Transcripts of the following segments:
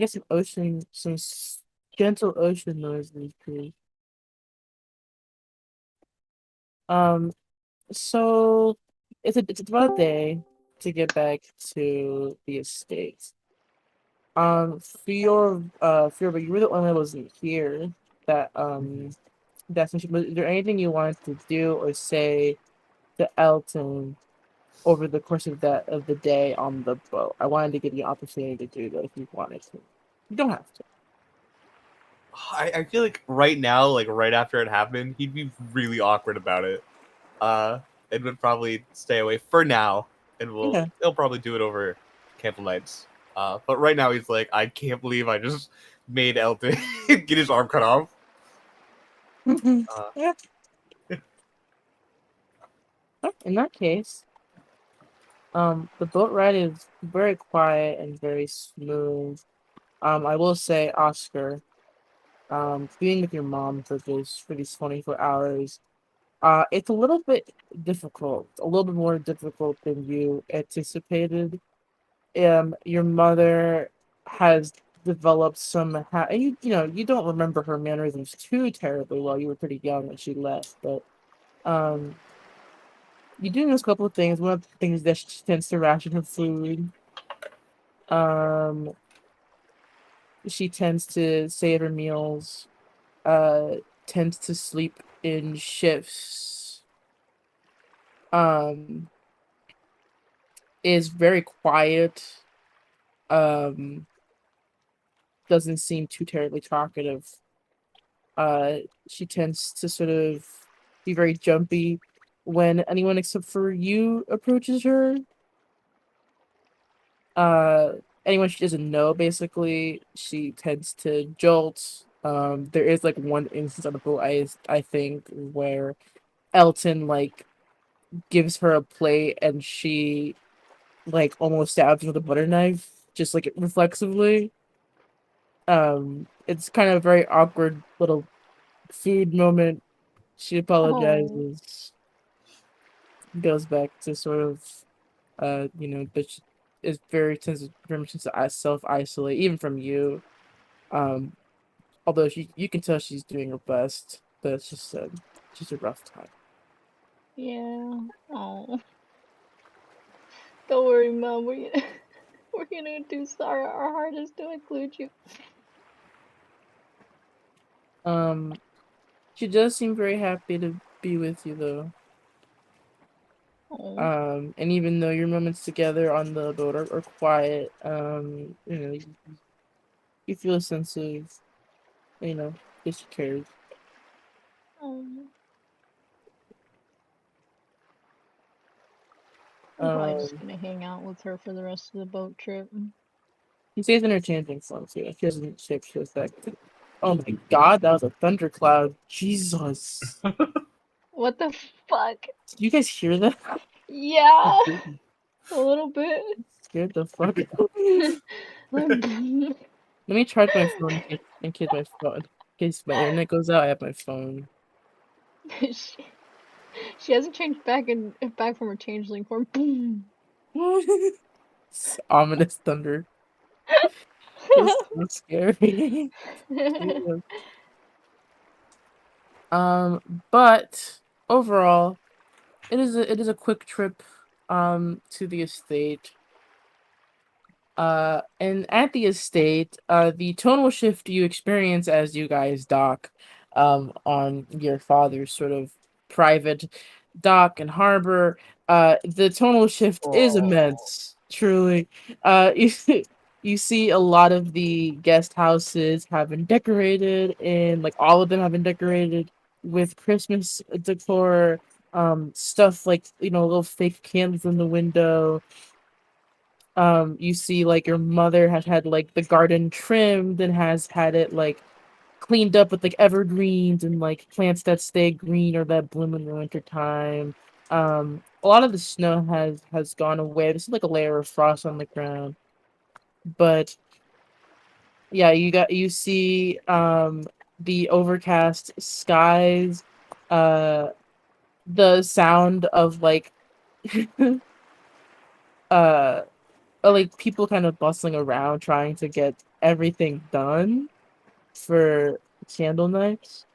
get some ocean, gentle ocean noises, please. Um, so it's about a day to get back to the estate. For you were the only one that wasn't here. That that's is there anything you wanted to do or say to Elton over the course of the day on the boat? I wanted to give you an opportunity to do that if you wanted to. You don't have to. I feel like right now, like right after it happened, he'd be really awkward about it. And would probably stay away for now, and Okay. he'll probably do it over Candlenights. But right now he's like, I can't believe I just made Elton get his arm cut off. Uh, Yeah. In that case, the boat ride is very quiet and very smooth. I will say, Oscar, being with your mom for these 24 hours, it's a little bit difficult, a little bit more difficult than you anticipated. Your mother has developed and you don't remember her mannerisms too terribly well. You were pretty young when she left, but um, you do notice a couple of things. One of the things that she tends to ration her food. Um, she tends to save her meals. Uh, tends to sleep in shifts. Um, is very quiet. Um, doesn't seem too terribly talkative. Uh, she tends to sort of be very jumpy when anyone except for you approaches her. Uh, anyone she doesn't know, basically, she tends to jolt. There is like one instance on the boat, I think, where Elton like gives her a plate and she like almost stabs with a butter knife, just like reflexively. It's kind of a very awkward little food moment. She Oh, apologizes, goes back to sort of but she is very much to self isolate even from you. Um, although you can tell she's doing her best, but it's just a rough time. yeah. Oh, don't worry, Mom. We're gonna do our hardest to include you. Um, she does seem very happy to be with you though. Oh, And even though your moments together on the boat are quiet, you feel a sense of, you know, that she cares. oh. I'm probably just Um, gonna hang out with her for the rest of the boat trip. he stays interchanging forms here. She doesn't shapeshift back. Oh my god, that was a thundercloud. Jesus. What the fuck? Did you guys hear that? Yeah, a little bit. Scared the fuck out. Let me charge my phone in case my internet goes out, I have my phone. she, she hasn't changed back from her changeling form. Boom. It's ominous thunder. It's so scary. But overall, it is a quick trip to the estate. And at the estate, the tonal shift you experience as you guys dock on your father's sort of private dock and harbor, the tonal shift is oh, immense, truly. You you see a lot of the guest houses have been decorated, and like all of them have been decorated with Christmas decor, stuff like little fake candles in the window. You see like your mother has had like the garden trimmed and has had it like cleaned up with like evergreens and like plants that stay green or that bloom in the winter time. A lot of the snow has gone away. This is like a layer of frost on the ground, but yeah, you see the overcast skies, uh the sound of uh like people kind of bustling around trying to get everything done for candle nights.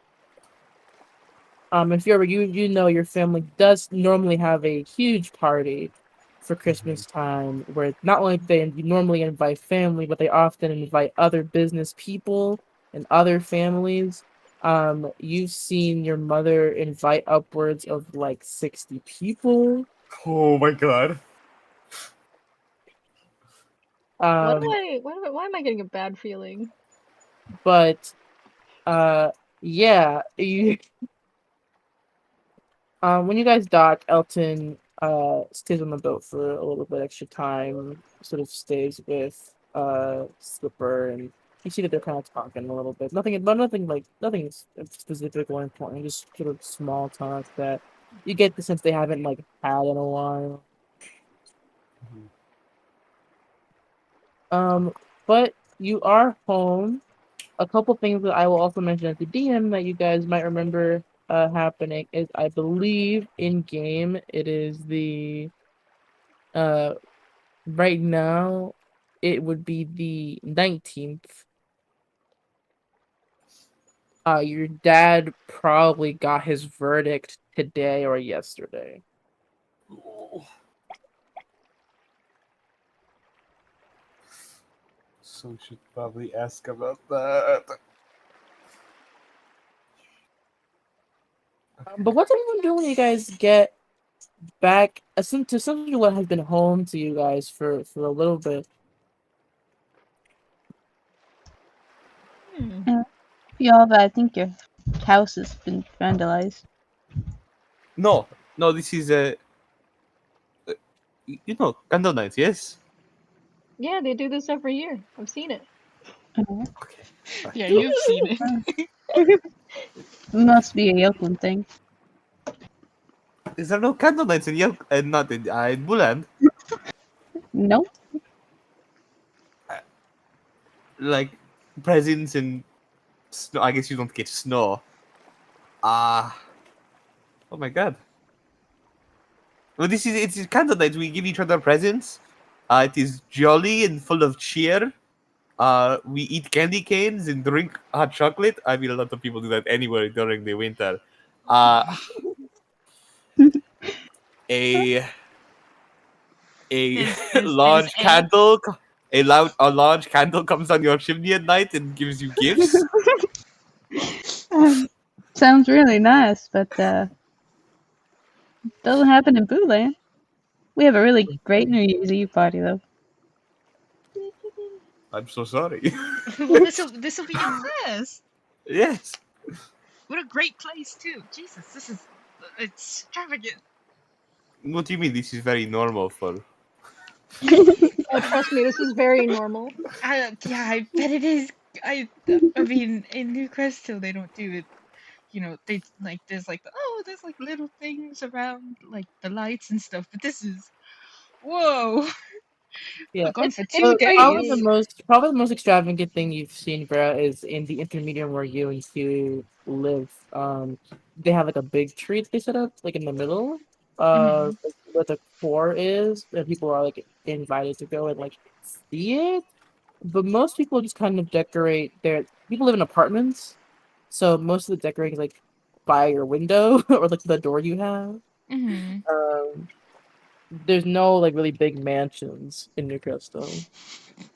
If you're you know your family does normally have a huge party for Mhm. Christmas time where not only they normally invite family, but they often invite other business people and other families. You've seen your mother invite upwards of like 60 people. Oh my god. Um, why am I getting a bad feeling? but uh, yeah, you when you guys dock, Elton stays on the boat for a little bit extra time, sort of stays with Slipper, and you see that they're kind of talking a little bit. Nothing specific or important, just sort of small talk that you get the sense they haven't like had in a while. Mhm. Um, but you are home. A couple things that I will also mention at the DM that you guys might remember happening is I believe in game it is the uh right now it would be the 19th. Your dad probably got his verdict today or yesterday. Oh, so we should probably ask about that. But what's everyone doing when you guys get back to essentially what has been home to you guys for a little bit? Hmm. Yeah, but I think your house has been vandalized. No, no, this is Candlenights, yes. Yeah, they do this every year. I've seen it. Oh. Okay. Fine. Yeah, you've seen it. Must be a Yokeland thing. Is there no Candlenights in Yelp and not in Buland? Nope. Like presents and snow. I guess you don't get snow. Ah, oh my god. Well, it's Candlenights. We give each other presents. It is jolly and full of cheer. We eat candy canes and drink hot chocolate. I mean, a lot of people do that anywhere during the winter. Uh, a a There's large egg. candle, a large candle comes on your chimney at night and gives you gifts. Um, sounds really nice, but doesn't happen in Booland. We have a really great New Year's Eve party though. I'm so sorry. Well, this will be your first. Yes. What a great place too. Jesus, this is it's extravagant. What do you mean? This is very normal for. Oh, trust me, this is very normal. Yeah, I bet it is. I mean, in New Crystal they don't do it. You know, they like there's like little things around like the lights and stuff. But this is whoa. Yeah. We're gone for It's two great. days. Probably the most extravagant thing you've seen, bro, is in the intermediate where you and Q live. They have like a big tree that they set up like in the middle, Hmm. like, where the core is, and people are like invited to go and like see it. But most people just kind of decorate their. People live in apartments, so most of the decorating is like by your window or like the door you have. Hmm. Um, there's no like really big mansions in New Crystal.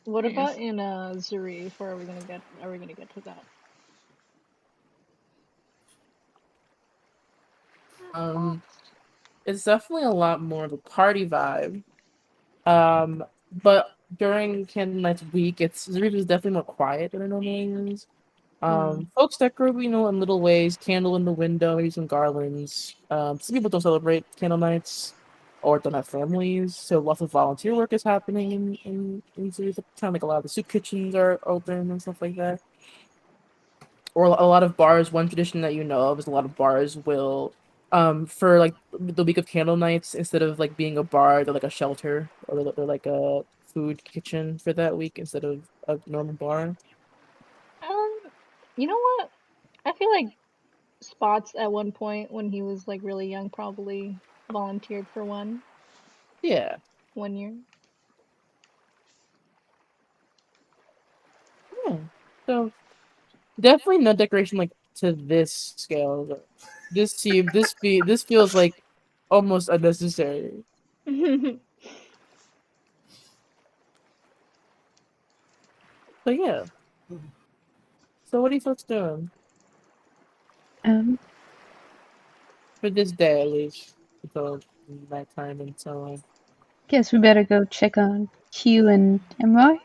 What about Yes. in Zurich? Where are we gonna get to that? Um, it's definitely a lot more of a party vibe. But during Candlenight's week, it's Zurich is definitely more quiet than it normally is. Hmm. Folks decorate, in little ways, candle in the window, maybe some garlands. Some people don't celebrate candle nights or don't have families, so lots of volunteer work is happening in Zurich. Kind of like a lot of the soup kitchens are open and stuff like that. Or a lot of bars. One tradition that you know of is a lot of bars will, for like the week of candle nights, instead of like being a bar, they're like a shelter or they're like a food kitchen for that week instead of a normal bar. Um, you know what? I feel like Spots at one point when he was like really young probably volunteered for Yeah. one year. So definitely no decoration like to this scale. Though. This feels like almost unnecessary. But yeah. So what are you folks doing Um, for this day at least until nighttime and so on? guess we better go check on Q and Roy.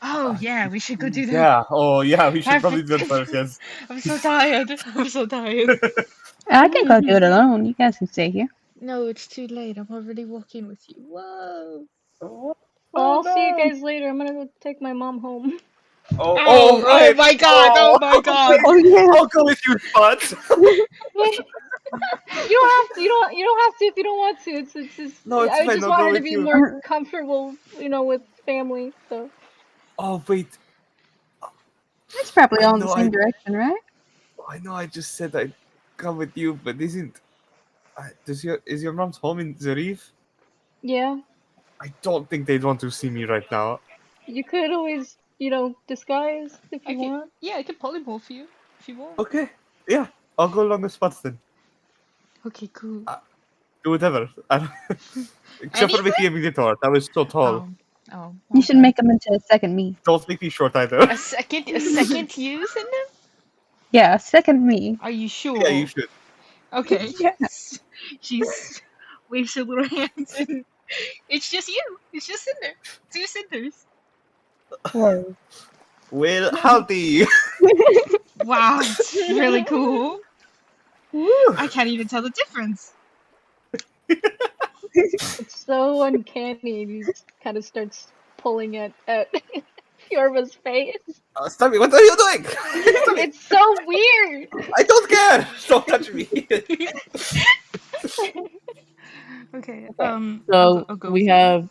Oh yeah, we should go do that. Yeah. Oh yeah. We should probably do that Perfect. first. Yes. I'm so tired. I'm so tired. I can go do it alone. You guys can stay here. No, it's too late. I'm already walking with you. Whoa. Oh, Well, oh I'll see you no. guys later. I'm gonna go take my mom home. Oh, oh Oh, oh right. my god. Oh, Oh my god. Oh yeah. I'll go with you, Spot. You don't have to. You don't have to if you don't want to. It's just. No, it's I fine. just I'll want go her to with be you. more comfortable, with family. So Oh wait. It's probably I all in the know. same direction, right? I know. I just said I'd come with you, but isn't. Is your mom's home in Zarif? yeah, I don't think they'd want to see me right now. you could always, disguise if I you could, want. yeah, I could polymorph you if you want. Okay. Yeah. I'll go along with Spots then. Okay, cool. Do whatever. Except for Anything? making me Vitor. That was so tall. Oh, You should okay. make them into a second me. Don't make me short either. A second use in them? Yeah, a second me. Are you Yeah, you sure? should. Okay. Yeah. She's waves her little hands and it's just you. It's just Cinder. Two Cinders. Whoa. Well, howdy. Wow, it's really cool. Woo. I can't even tell the difference. It's so uncanny. And he kind of starts pulling at Yorba's face. Stop me. What are you doing? Stop me. It's so weird. I don't care. Don't touch me. Okay, Okay. I'll So go we with you. have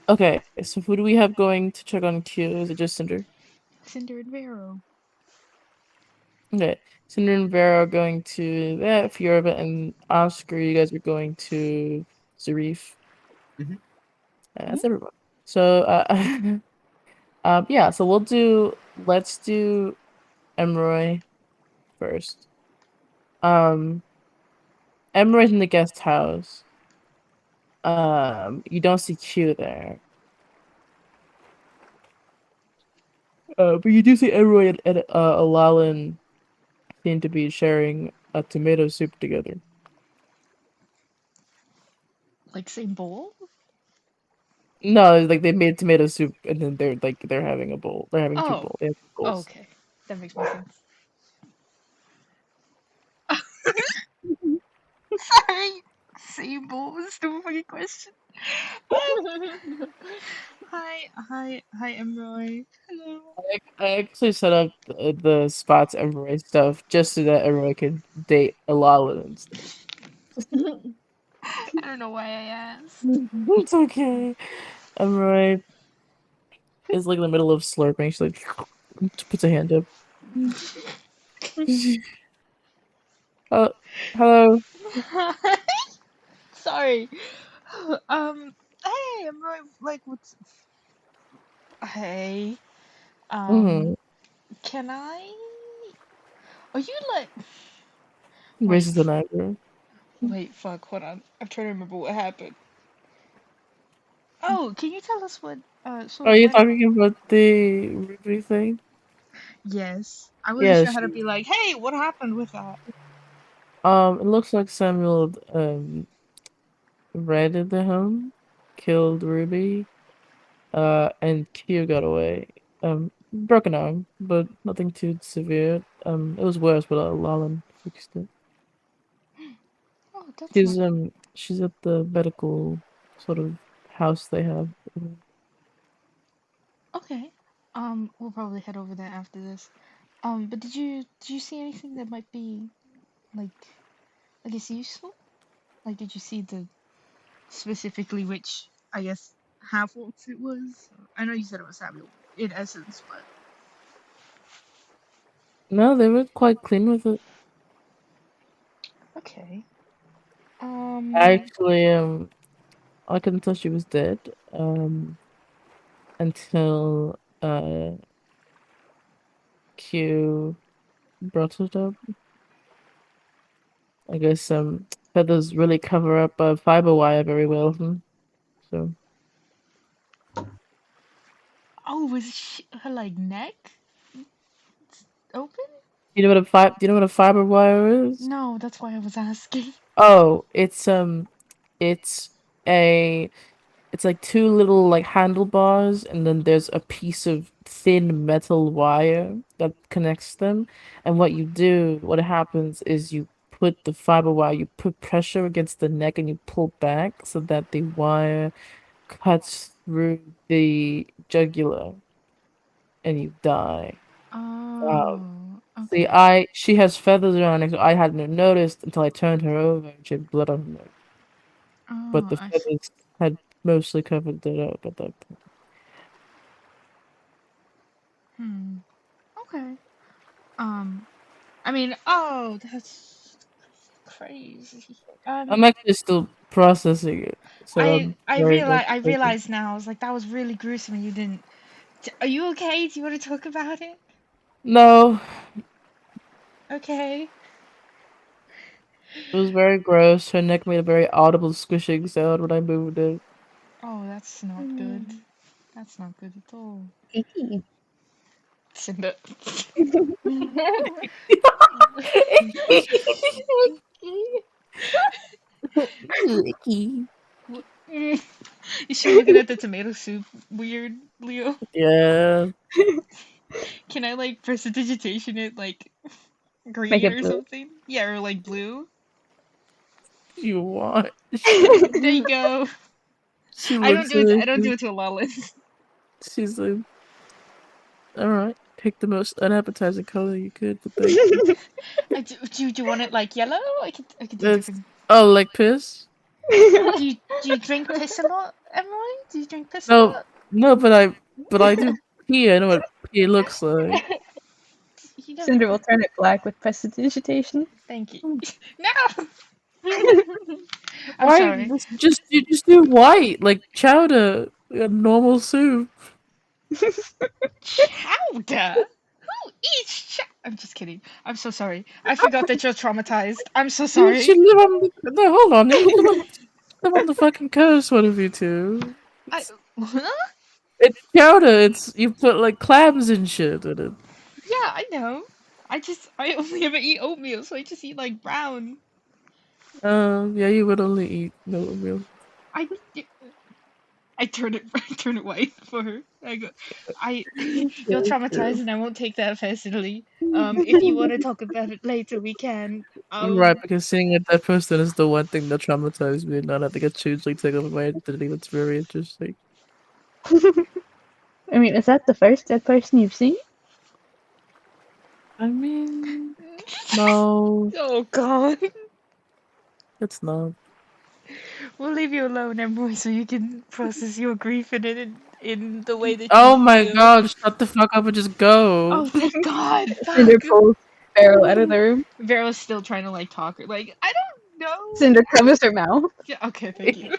okay. So who do we have going to check on Q? Is it just Cinder? Cinder and Vero. Okay. Cinder and Vera are going to that. Fiorba and Oscar, you guys are going to Zarif. Mhm. That's everyone. So yeah. So let's do Emroy first. Emroy's in the guest house. You don't see Q there. But you do see Emroy and Alalin seem to be sharing a tomato soup together. Like same bowl? No, like they made tomato soup and then they're having a bowl. They're having two Oh. bowls. They have two Oh, bowls. okay. That makes more sense. Sorry. Same bowl was the funny question. Hi, Emroy. Hello. I actually set up the spots Emroy stuff just so that Emroy could date Alalin and stuff. I don't know why I asked. It's okay. Emroy is like in the middle of slurping. She like puts a hand up. Oh, hello. Sorry. Hey, Emroy. Like, what's? Hey. Mm-hmm. Can I? Are you like? Wait, Raises an eyebrow. wait, fuck, hold on. I'm trying to remember what happened. Oh, can you tell us what, sort Are of you went talking on? about the Ruby thing? Yes. I wasn't Yeah, sure how to be like, hey, what happened with that? it looks like Samuel raided the home, killed Ruby, and Q got away. Broken arm, but nothing too severe. It was worse, but Lalan fixed it. Oh, that's not. She's at the medical sort of house they have. Okay. We'll probably head over there after this. But did you see anything that might be like I guess useful? Like, did you see the specifically which I guess half orcs it was? I know you said it was Samuel in essence, but No, they were quite clean with it. okay. Actually, I couldn't tell she was dead. until Q brought it up. I guess feathers really cover up fiber wire very well. So Oh, was her like neck open? do you know do you know what a fiber wire is? No, that's why I was asking. Oh, it's a it's like two little like handlebars, and then there's a piece of thin metal wire that connects them. And what happens is you put the fiber wire, you put pressure against the neck, and you pull back so that the wire cuts through the jugular, and you die. Um, Oh, See, okay. she has feathers around her, so I hadn't noticed until I turned her over and she had blood on her neck. But Oh, the I see. feathers had mostly covered it up at that point. Hmm. Okay. Um, I mean, oh, that's crazy. I'm actually still processing it, so I I'm I very much realize I taking. realize now. I was like, that was really gruesome, and you didn't. Are you okay? Do you want to talk about it? No, Okay. it was very gross. Her neck made a very audible squishing sound when I moved it. Oh, that's not good. That's not good at all. Icky. Cinder. Icky. What- Is she looking at the tomato soup weird, Leo? Yeah, Can I like prestidigitation it like Make green it or blue. something? Yeah, or like blue. you want? There you go. She I don't looks do it. at I don't do it. it to Lolin. She's like, all right, pick the most unappetizing color you could, but thank you. Do you want it like yellow? I could do That's different. like piss. Do you drink piss a lot, Emily? Do you drink piss a No, lot? no, but I do pee. I know what pee looks like. You don't. Cinder will turn it black with prestidigitation. Thank you. No. I'm Why sorry. you just do white like chowder, a normal soup. Chowder. Who eats I'm just kidding. I'm so sorry. I forgot that you're traumatized. I'm so You sorry. should live on the no. Hold on, you live on the fucking coast. One of you two. I. It's Huh? it's chowder. It's you put like clams and shit in it. Yeah, I know. I only ever eat oatmeal, so I just eat like brown. Yeah, you would only eat no oatmeal. I I turn it I turn it white for her. I go I you're Very traumatized true. and I won't take that personally. If you want to talk about it later, we can. Right, because seeing a dead person is the one thing that traumatized me, and not having it hugely take over my identity. That's very interesting. I mean, is that the first dead person you've seen? I mean, no, Oh God. it's not. We'll leave you alone, Emily, so you can process your grief in the way that you Oh my feel. god, shut the fuck up and just go. Oh, thank God. Cinder Fuck. pulls Beryl out of the room. Vera's still trying to like talk. Like I don't know. Cinder covers her mouth. Yeah. Okay. Thank you.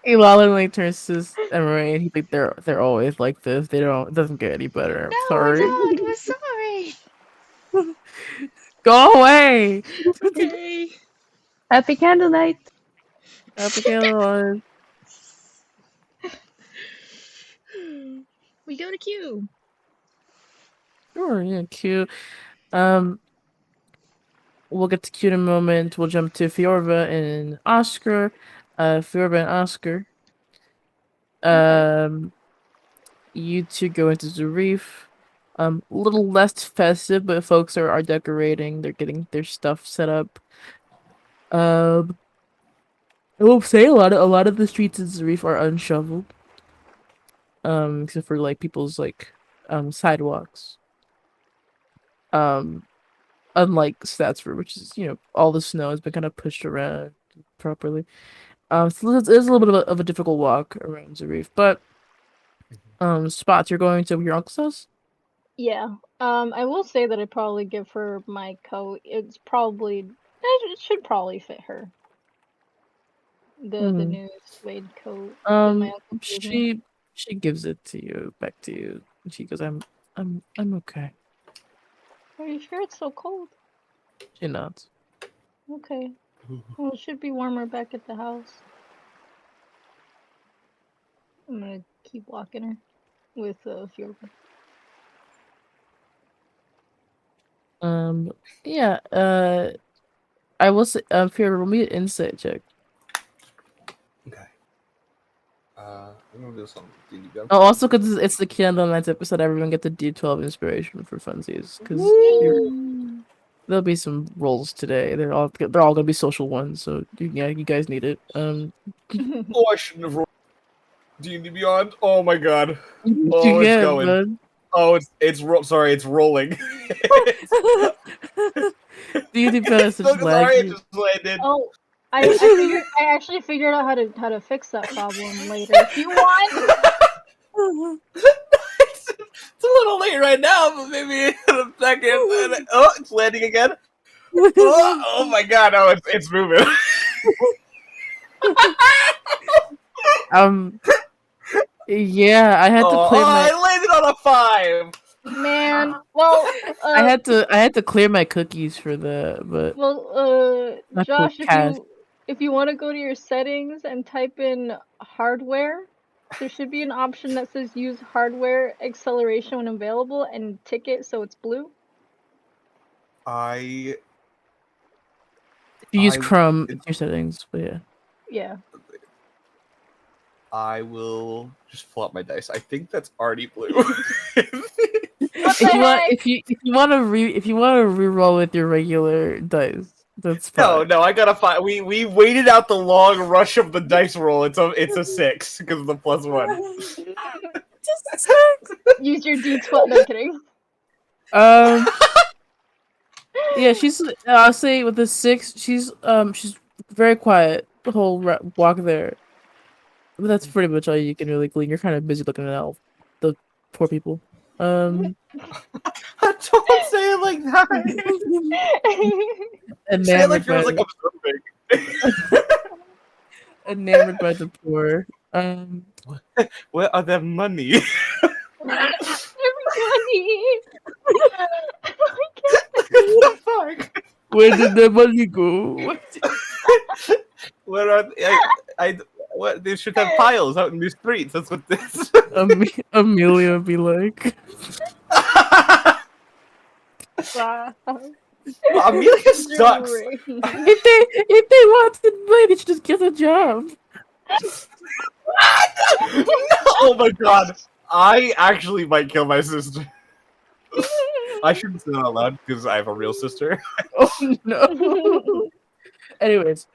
Elalin turns to Emery and he's like, they're always like this. They don't. It doesn't get any better. I'm No, we're sorry. not. We're sorry. Go away. Okay. Happy Candlenights. Happy Candlelight. We go to Q. Sure, yeah, cute. Um, we'll get to cute in a moment. We'll jump to Fiorva and Oscar. Fiorva and Oscar. Okay. Um, you two go into the reef. A little less festive, but folks are decorating. They're getting their stuff set up. Um, I will say a lot of the streets in Zarif are unshoveled. Except for like people's like sidewalks. Um, unlike Statsford, which is all the snow has been kind of pushed around properly. So it's a little bit of a difficult walk around Zarif, but spots you're going to your uncle's house. Yeah. I will say that I'd probably give her my coat. It should probably fit her. The Hmm. new suede coat that my uncle gave me. She gives it to you, back to you. And she goes, I'm okay. Are you sure it's so cold? She nods. Okay. Well, it should be warmer back at the house. I'm gonna keep walking her with Fjorba. Yeah, I will say, Fear, roll me an insight check. Okay. I'm gonna do this on D&D Beyond. Oh, also, because it's the Candlenights episode, everyone gets a D12 inspiration for funsies. Because there'll be some rolls today. They're all gonna be social ones, so yeah, you guys need it. Oh, I shouldn't have rolled D&D Beyond. Oh my god. What Oh, you it's get, going. bud? Oh, sorry, it's rolling. D&D Beyond is such Sorry, it laggy. just landed. Oh, I actually figured out how to fix that problem later. If you want. It's a little late right now, but maybe in a second. Oh, it's landing again. Oh my god, oh, it's moving. Yeah, I had to clear my. I landed on a 5. Man, well, I had to clear my cookies for the, but not to Josh, cast. if you want to go to your settings and type in hardware, there should be an option that says use hardware acceleration when available and tick it so it's blue. I If you use I- Chrome, it's your settings, but yeah. Yeah. I will just pull out my dice. I think that's already blue. What the heck? If you want to re-roll with your regular dice, that's fine. No, I gotta find. We waited out the long rush of the dice roll. It's a 6 because of the +1. Just 6. Use your D12. No kidding. Yeah, she's. I'll say with the 6, she's very quiet the whole walk there. But that's pretty much all you can really glean. You're kind of busy looking at the poor people. Don't say it like that. Say it like you're like observing. Enamored by the poor. Where are their money? Everybody. What the fuck? Where did the money go? Where are what? They should have piles out in the streets. That's what this. Amelia would be like. Wow. Amelia sucks. Great. If they wanted money, they should just get a job. Oh my god. I actually might kill my sister. I shouldn't say that out loud because I have a real sister. Oh no. Anyways,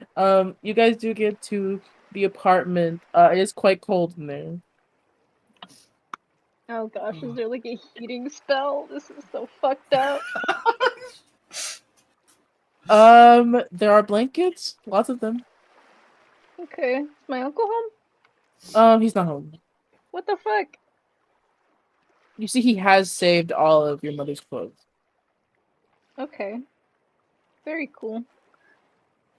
you guys do get to the apartment. It is quite cold in there. Oh gosh, is there like a heating spell? This is so fucked up. There are blankets, lots of them. Okay, is my uncle home? He's not home. What the fuck? You see, he has saved all of your mother's clothes. Okay. Very cool.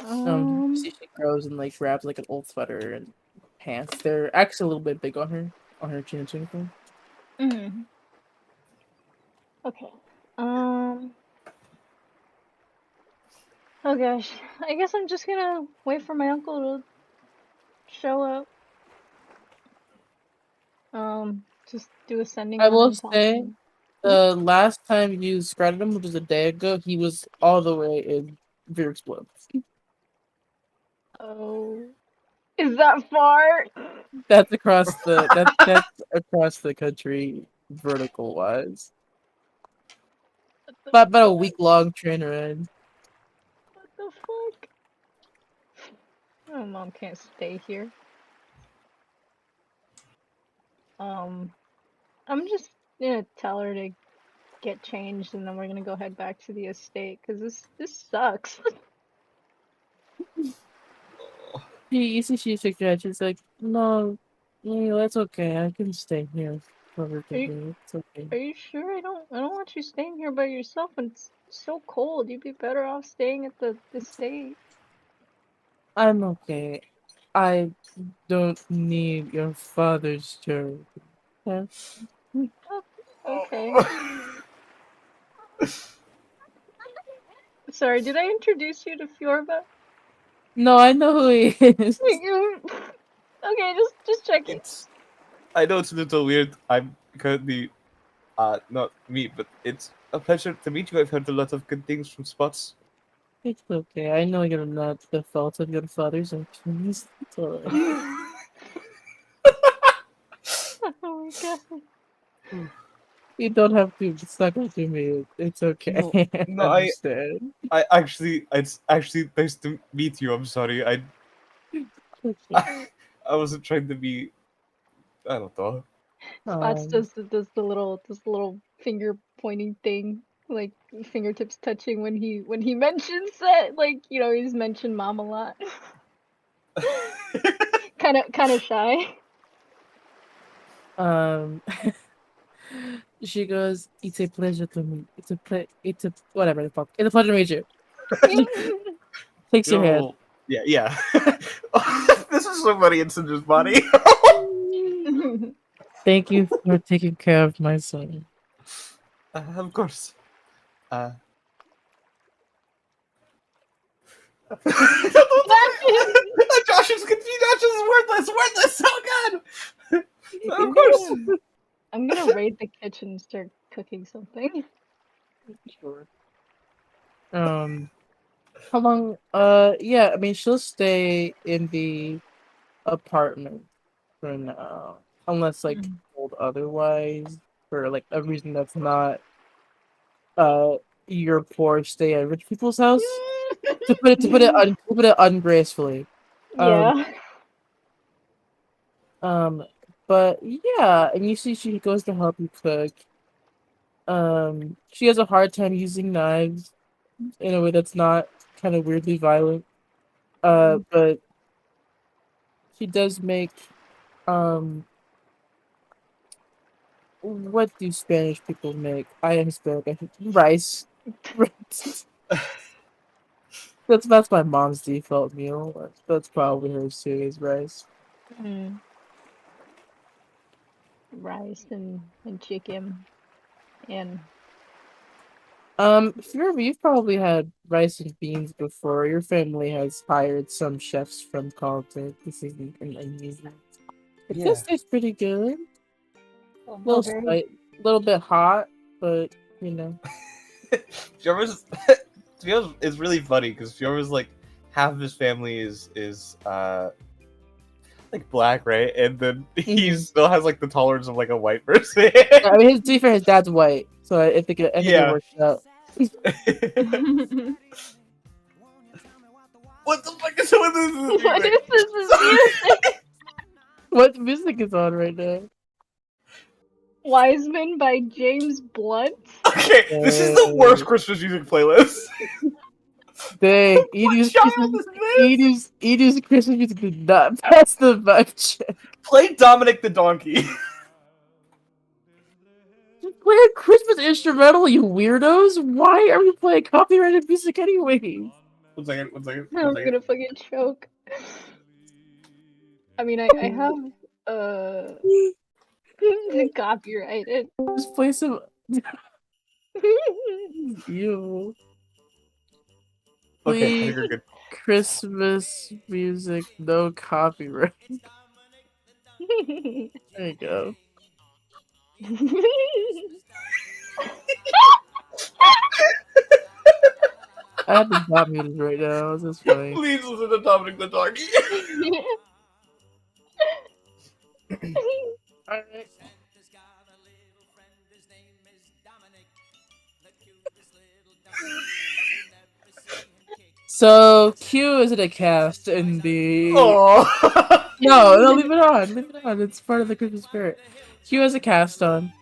You see, she grows and like grabs like an old sweater and pants. They're actually a little bit big on her chin and chin thing. Mm-hmm. Okay. Oh gosh. I guess I'm just gonna wait for my uncle to show up. Just do ascending I on will him, talk to say, him. the last time you scratched him, which was a day ago, he was all the way in Virexplode. Oh. Is that far? That's across that's across the country, vertical wise. About a week-long train ride. What the fuck? Oh, mom can't stay here. I'm just gonna tell her to get changed, and then we're gonna go head back to the estate because this sucks. You see, she shakes her head. She's like, "No, that's okay. I can stay here for It's okay." Are you sure? I don't want you staying here by yourself, and it's so cold. You'd be better off staying at the estate. I'm okay. I don't need your father's charity. Yeah. Okay. Sorry, did I introduce you to Fjorba? No, I know who he is. Okay, just checking. I know it's a little weird. I'm currently not me, but it's a pleasure to meet you. I've heard a lot of good things from Spots. It's okay. I know you're not the fault of your father's actions. It's alright. Oh my god. You don't have to suck up to me. It's okay. No, I no, understand. it's actually nice to meet you. I'm sorry. I wasn't trying to be. I don't know. Spots Um, does the little finger pointing thing, like fingertips touching when he mentions that, like, you know, he's mentioned mom a lot. Kind of shy. um, she goes, "It's a pleasure to meet. It's a whatever the fuck. It's a pleasure to meet you." Takes your hand. Yo, yeah, yeah. This is somebody in Cinder's body. Thank you for taking care of my son. Of course. Uh, Josh is confused. Josh is worthless. Worthless. Oh god. Of course. I'm gonna raid the kitchen and start cooking something. Sure. How long? Yeah. I mean, she'll stay in the apartment for now, unless like told otherwise for like a reason that's not your poor stay at rich people's house. To put it ungracefully. Um, Yeah. um, but yeah, and you see she goes to help you cook. She has a hard time using knives in a way that's not kind of weirdly violent. But she does make um what do Spanish people make? I am Hispanic. Rice. Rice. That's my mom's default meal. That's probably hers too. Is rice. Rice and chicken and Fear, you've probably had rice and beans before. Your family has hired some chefs from Carlton. This isn't an unusual. It Yeah. does taste pretty good. oh, very Little bit hot, but you know. Fiorma's, to be honest, it's really funny because Fiorma's like half of his family is like black, right? And then he Mhm. still has like the tolerance of like a white person. I mean, to be fair, his dad's white, so I think it Yeah. works out. What the fuck is with this music? What is this music? What music is on right now? Wiseman by James Blunt. Okay, this is the worst Christmas music playlist. Dang, What child is this? Edu's Christmas music did not pass the vibe check. Play Dominic the Donkey. Just play a Christmas instrumental, you weirdos! Why are we playing copyrighted music anyway? One second, one second, I'm one second. gonna fucking choke. I mean, I have copyrighted. Just play some. You. Okay, I Please, think we're good. Christmas music, no copyright. There you go. I have to stop muted right now. This is funny. Please listen to Dominic the Donkey. Alright. So Q isn't a cast in the Oh. no, leave it on. Leave it on. It's part of the Christmas spirit. Q has a cast on.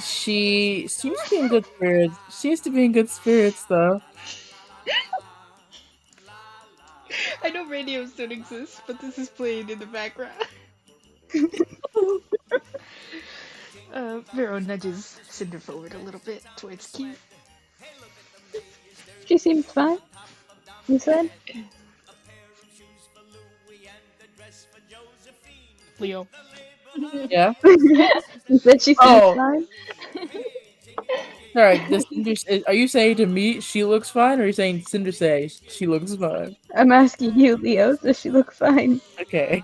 She seems to be in good spirits. She seems to be in good spirits though. I know radios don't exist, but this is playing in the background. Vero nudges Cinder forward a little bit towards Q. She seems fine. You said? Leo. Yeah. You said she seems Oh, fine? sorry. Are you saying to me she looks fine, or are you saying Cinder say she looks fine? I'm asking you, Leo. Does she look fine? Okay.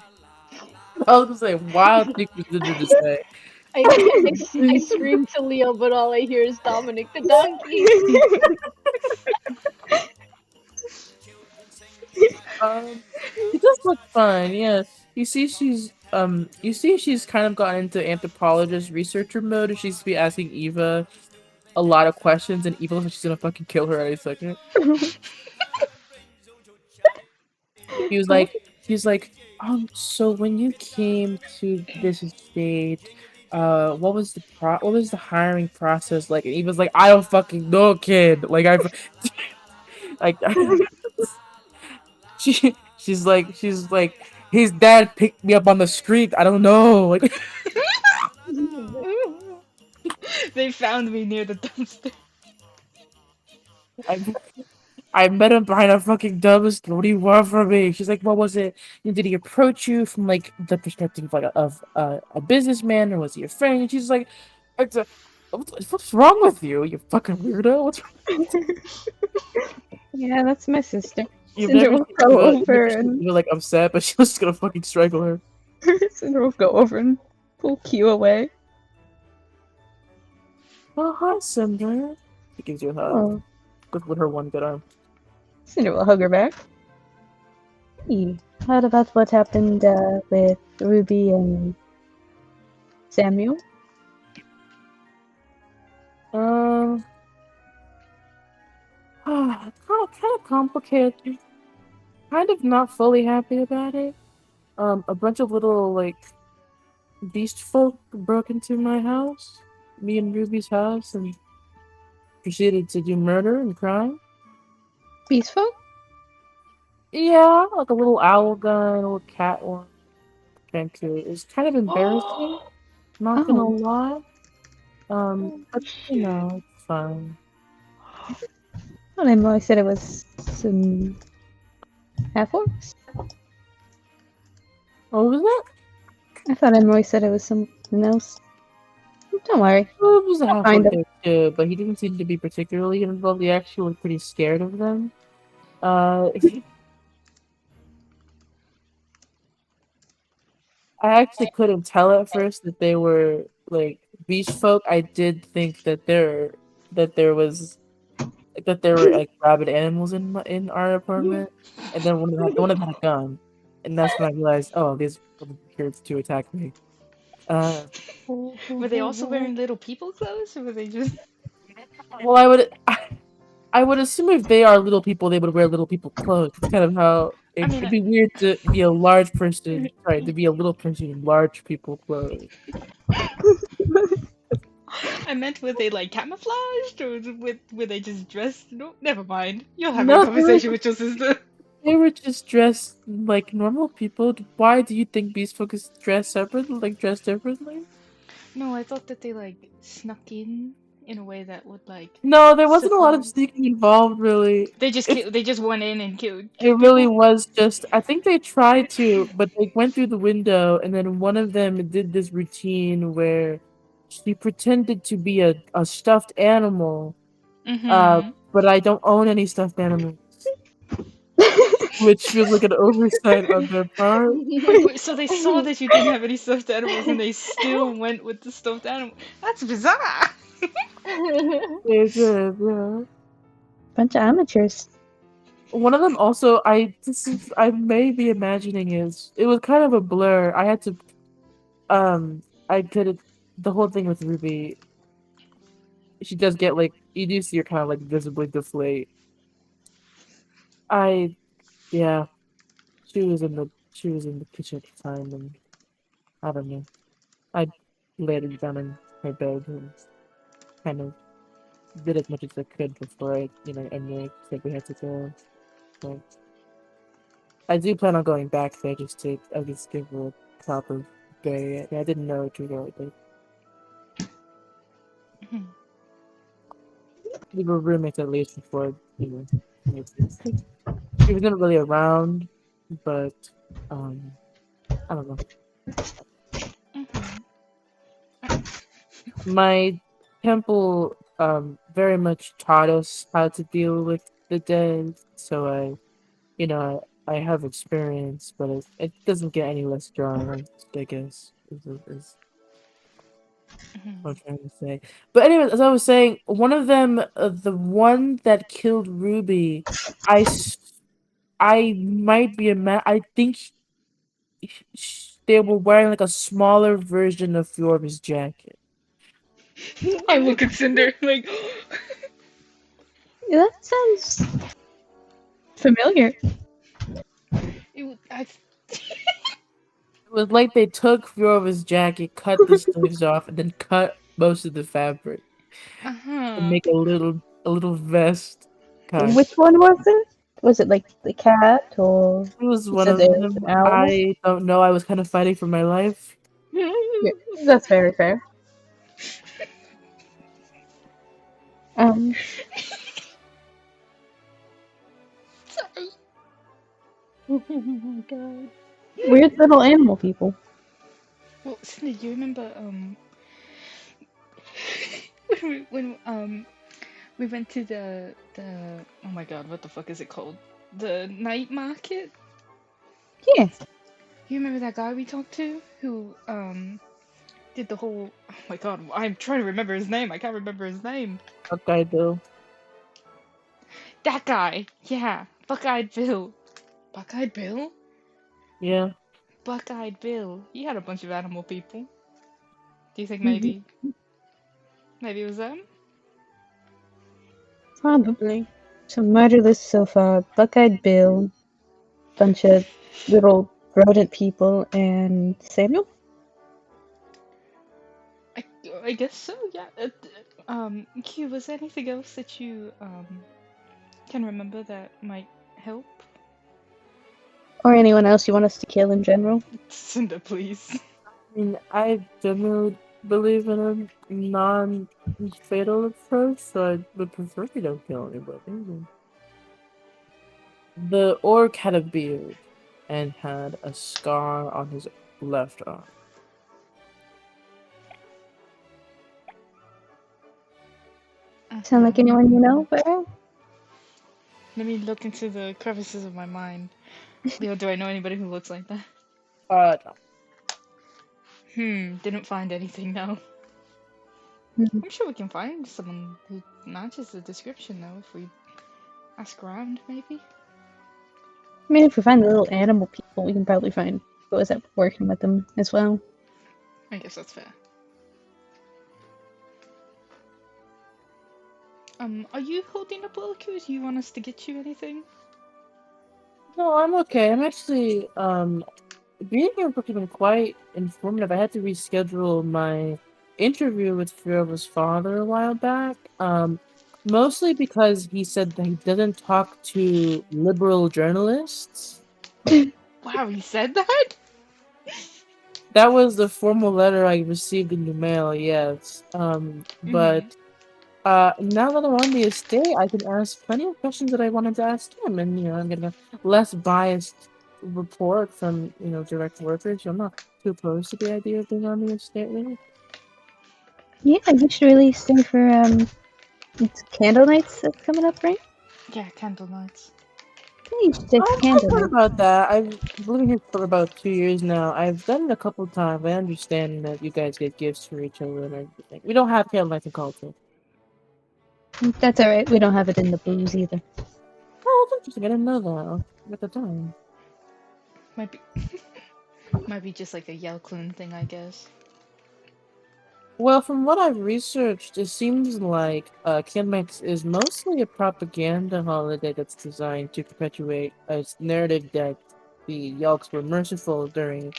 I was gonna say wild thing for Cinder to say. I scream to Leo, but all I hear is Dominic the donkey. She does look fine. Yeah. You see she's kind of gotten into anthropologist researcher mode, and she's to be asking Eva a lot of questions, and Eva looks like she's gonna fucking kill her any second. He was like, so when you came to this estate, what was the hiring process like? And he was like, I don't fucking know, kid. Like, she's like, his dad picked me up on the street. I don't know. Like, They found me near the dumpster. I, I met him behind a fucking dumpster. What do you want from me? She's like, what was it? Did he approach you from like the perspective of, like, a businessman, or was he a friend? And she's like, it's a, what's wrong with you? You fucking weirdo. What's Yeah, that's my sister. You've Cinder never will seen go Eva, you've never over seen and Eva like upset, but she was just gonna fucking strangle her. Cinder will go over and pull Q away. Oh, hi, Cinder. She gives you a hug Oh, with her one good arm. Cinder will hug her back. Hey, heard about what happened with Ruby and Samuel? Um, kind of complicated. Kind of not fully happy about it. A bunch of little like beast folk broke into my house, me and Ruby's house, and proceeded to do murder and crime. Peaceful? Yeah, like a little owl gun, a little cat one. Thank you. It was kind of embarrassing. Not gonna Oh, lie. Oh, But it's fine. well, I said it was some half-orcs. What was it? I thought Emily said it was something else. Don't worry, Well, it was a I'll half find orc him. there too, but he didn't seem to be particularly involved. He actually was pretty scared of them. I actually couldn't tell at first that they were like beast folk. I did think that there was that there were like rabid animals in our apartment, and then one of them had a gun, and that's when I realized, oh, these are here to attack me. Uh, Were they also wearing little people clothes, or were they just? well, I would assume if they are little people, they would wear little people clothes. It's kind of how I mean, it'd be weird to be a large person, sorry, to be a little person in large people clothes. I meant were they like camouflaged, or were they just dressed? No, never mind. You'll have your No, conversation with your sister. they were just dressed like normal people. Why do you think Beast Folk is dressed separately, like dressed differently? No, I thought that they like snuck in a way that would like No, there wasn't a lot of surprise. sneaking involved, really. They just It they just went in and it killed really people. was just. I think they tried to, but they went through the window, and then one of them did this routine where she pretended to be a stuffed animal. Mm-hmm. But I don't own any stuffed animals, which feels like an oversight on their part. Wait, so they saw that you didn't have any stuffed animals, and they still went with the stuffed animal. That's bizarre. They did, yeah. Bunch of amateurs. One of them also, I may be imagining is it was kind of a blur. I had to I did it the whole thing with Ruby. She does get like you do see her kind of like visibly deflate. I yeah, she was in the kitchen at the time, and I don't know. I laid her down in her bed and kind of did as much as I could before Emily said we had to go. But I do plan on going back there just to at least give her a proper day. I didn't know to go, but we were roommates at least before, she was never really around, but I don't know. Mhm. My temple very much taught us how to deal with the dead, so I have experience, but it doesn't get any less dry, I guess, is what I'm Mhm. trying to say. But anyways, as I was saying, one of them, the one that killed Ruby, I might be I think they were wearing like a smaller version of Fiora's jacket. I look at Cinder like, Yeah, that sounds familiar. I, It was like they took Fiora's jacket, cut the sleeves off, and then cut most of the fabric to uh-huh. make a little vest. Kind. Which one was it? Was it like the cat or It was you one said of there was them. an owl? I don't know. I was kind of fighting for my life. Yeah, that's very fair. Um, Sorry. Oh my god. weird little animal people. Well, Cinder, you remember when we went to the oh my god, what the fuck is it called? The night market? Yeah. You remember that guy we talked to who did the whole oh my god, I'm trying to remember his name. I can't remember his name. Okay, though. That guy. Yeah. Buck-eyed Bill. Buck-eyed Bill? Yeah. Buck-eyed Bill. He had a bunch of animal people. Do you think Mhm. maybe it was them? Probably. So murderless sofa, Buck-eyed Bill, bunch of little rodent people, and Samuel? I, I guess so, yeah. Q, was there anything else that you can remember that might help? Or anyone else you want us to kill in general? Cinder, please. I mean, I generally believe in a non-fatal approach, so I would prefer you don't kill anybody. The orc had a beard and had a scar on his left arm. Sound like anyone you know, Vero? Let me look into the crevices of my mind. Leo, do I know anybody who looks like that? No. Didn't find anything, no. Mhm. I'm sure we can find someone who matches the description, though, if we ask around, maybe? I mean, if we find the little animal people, we can probably find who was up working with them as well. I guess that's fair. Are you holding up well, Q? Do you want us to get you anything? No, I'm okay. I'm actually being here has been quite informative. I had to reschedule my interview with Fiova's father a while back. Mostly because he said that he doesn't talk to liberal journalists. Wow, he said that? That was the formal letter I received in the mail, yes. Mm-hmm. But now that I'm on the estate, I can ask plenty of questions that I wanted to ask him, and I'm getting a less biased report from direct workers. I'm not too opposed to the idea of being on the estate, really. Yeah, you should really stay for it's Candlenights that's coming up, right? Yeah, Candlenights. Yeah, you should stay for I've heard Candlenights. about that. I've been living here for about 2 years now. I've done it a couple times. I understand that you guys get gifts for each other and everything. We don't have Candlelights in culture. That's alright, we don't have it in the blues either. Oh, that's interesting. I didn't know that at the time. Might be, might be just like a Yelkloon thing, I guess. Well, from what I've researched, it seems like Candlelights is mostly a propaganda holiday that's designed to perpetuate a narrative that the Yelks were merciful during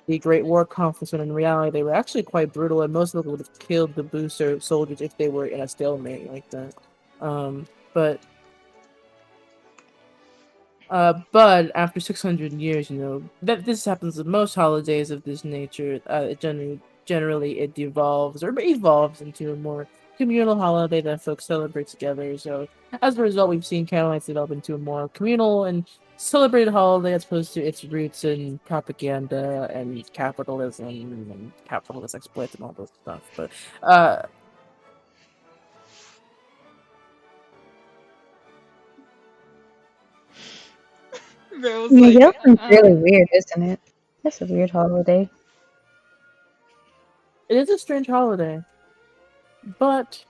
the Great War conflicts, when in reality they were actually quite brutal, and most of them would have killed the booster soldiers if they were in a stalemate like that. But but after 600 years, that this happens with most holidays of this nature. It generally it devolves or evolves into a more communal holiday that folks celebrate together. So as a result, we've seen Candlenights develop into a more communal and celebrated holiday as opposed to its roots in propaganda and capitalism and capitalist exploits and all those stuff. But Rose Miguel like, sounds really weird, isn't it? That's a weird holiday. it is a strange holiday, but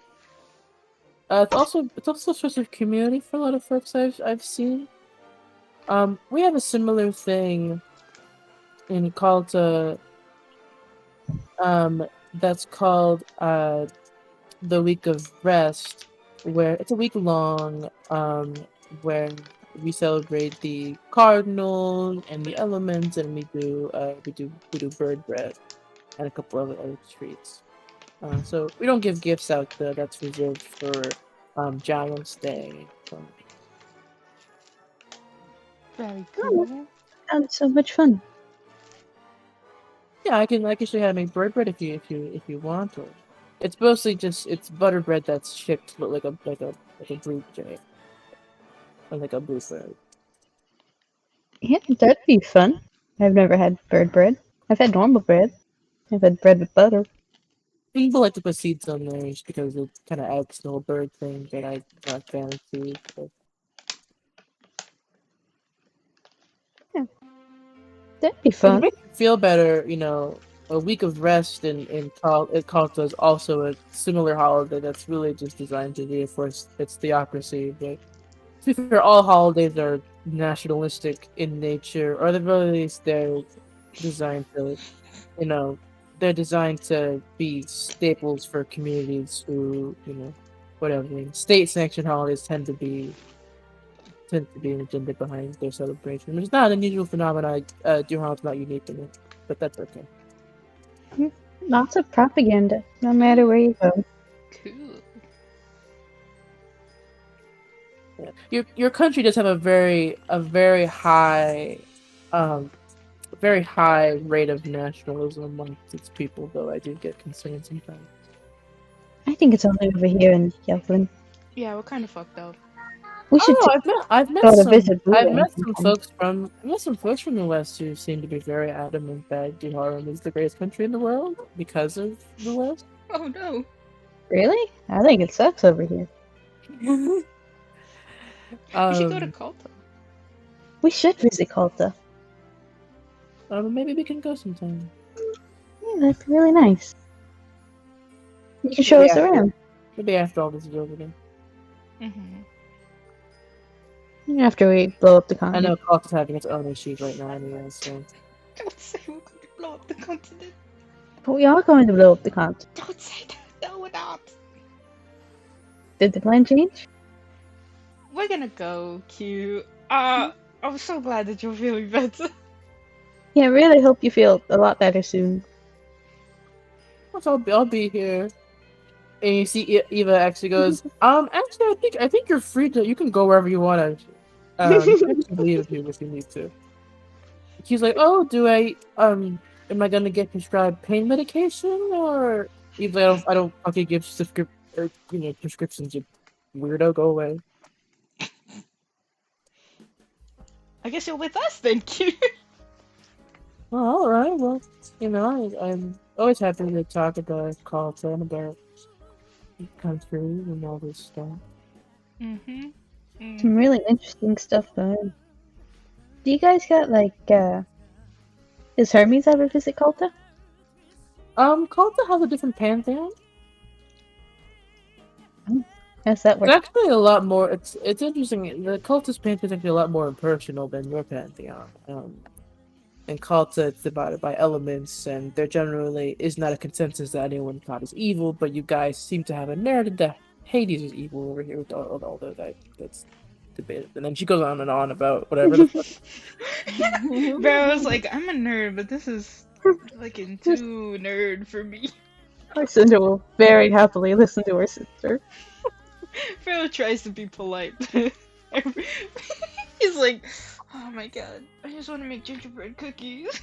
it's also a source of community for a lot of folks I've seen. We have a similar thing in called that's called the week of rest, where it's a week long where we celebrate the cardinal and the elements, and we do bird bread and a couple of other treats. So we don't give gifts out there. That's reserved for Giant's Day. So, very Oh, cool. sounds so much fun. yeah, I can show you how to make bird bread if you want to. It's mostly just it's butter bread that's shipped but like a blue jay or like a blue bird. Yeah, that'd be fun. I've never had bird bread. I've had normal bread. I've had bread with butter. People like to put seeds on there just because it kind of adds to the whole bird thing, but I'm not a fan of seeds. But That'd be to fun. make you feel better, a week of rest it calls us also a similar holiday that's really just designed to reinforce its theocracy. But to be fair, all holidays are nationalistic in nature, or at the very least, designed to, you know, they're designed to be staples for communities who, whatever. State-sanctioned holidays tend to be an agenda behind their celebration, which is not an unusual phenomenon. Durham's not unique in it, but that's okay. Lots of propaganda, no matter where you go. Cool. Yeah. Your country does have um very high rate of nationalism amongst its people, though I do get concerned sometimes. I think it's only over here in Yelvin. Yeah, we're kind of fucked up. We should Oh, I've met go to some visit I've Bhutan met some sometime. folks from the West who seem to be very adamant that Bihar is the greatest country in the world because of the West. Oh no. Really? I think it sucks over here. We should go to um, Kalta. We should visit Kalta. maybe we can go sometime. Yeah, that'd be really nice. You can show us Yeah. around. Maybe after all this is over then. Mm-hmm. After we blow up the I continent. know Cox is having its own issues right now anyway, so Don't say we're going to blow up the continent. But we are going to blow up the continent. Don't say that. No, we're not. Did the plan change? We're gonna go, Q. I'm so glad that you're feeling better. Yeah, I really hope you feel a lot better soon. I'll be here. And you see Eva actually goes, actually I think you're free you can go wherever you want to. You can just leave if you need to. He's like, oh, am I gonna get prescribed pain medication or he's like, I don't fucking give prescriptions, you weirdo, go away. I guess you're with us then, Q. Oh, alright, well, I'm always happy to talk about Carlton, about country and all this stuff. Mm-hmm. Some really interesting stuff though. Do you guys got does Hermes ever visit Kalta? Carlton has a different pantheon. How's that It's work? actually a lot more. It's interesting. The cultist pantheon is actually a lot more impersonal than your pantheon. In Culta, it's divided by elements, and there generally is not a consensus that anyone thought is evil. But you guys seem to have a narrative that Hades is evil over here with all that's debated. And then she goes on and on about whatever the fuck. Bro, I was like, I'm a nerd, but this is fucking too nerd for me. Our Cinder will very happily listen to her sister. Pharaoh tries to be polite. He's like, oh my god, I just want to make gingerbread cookies.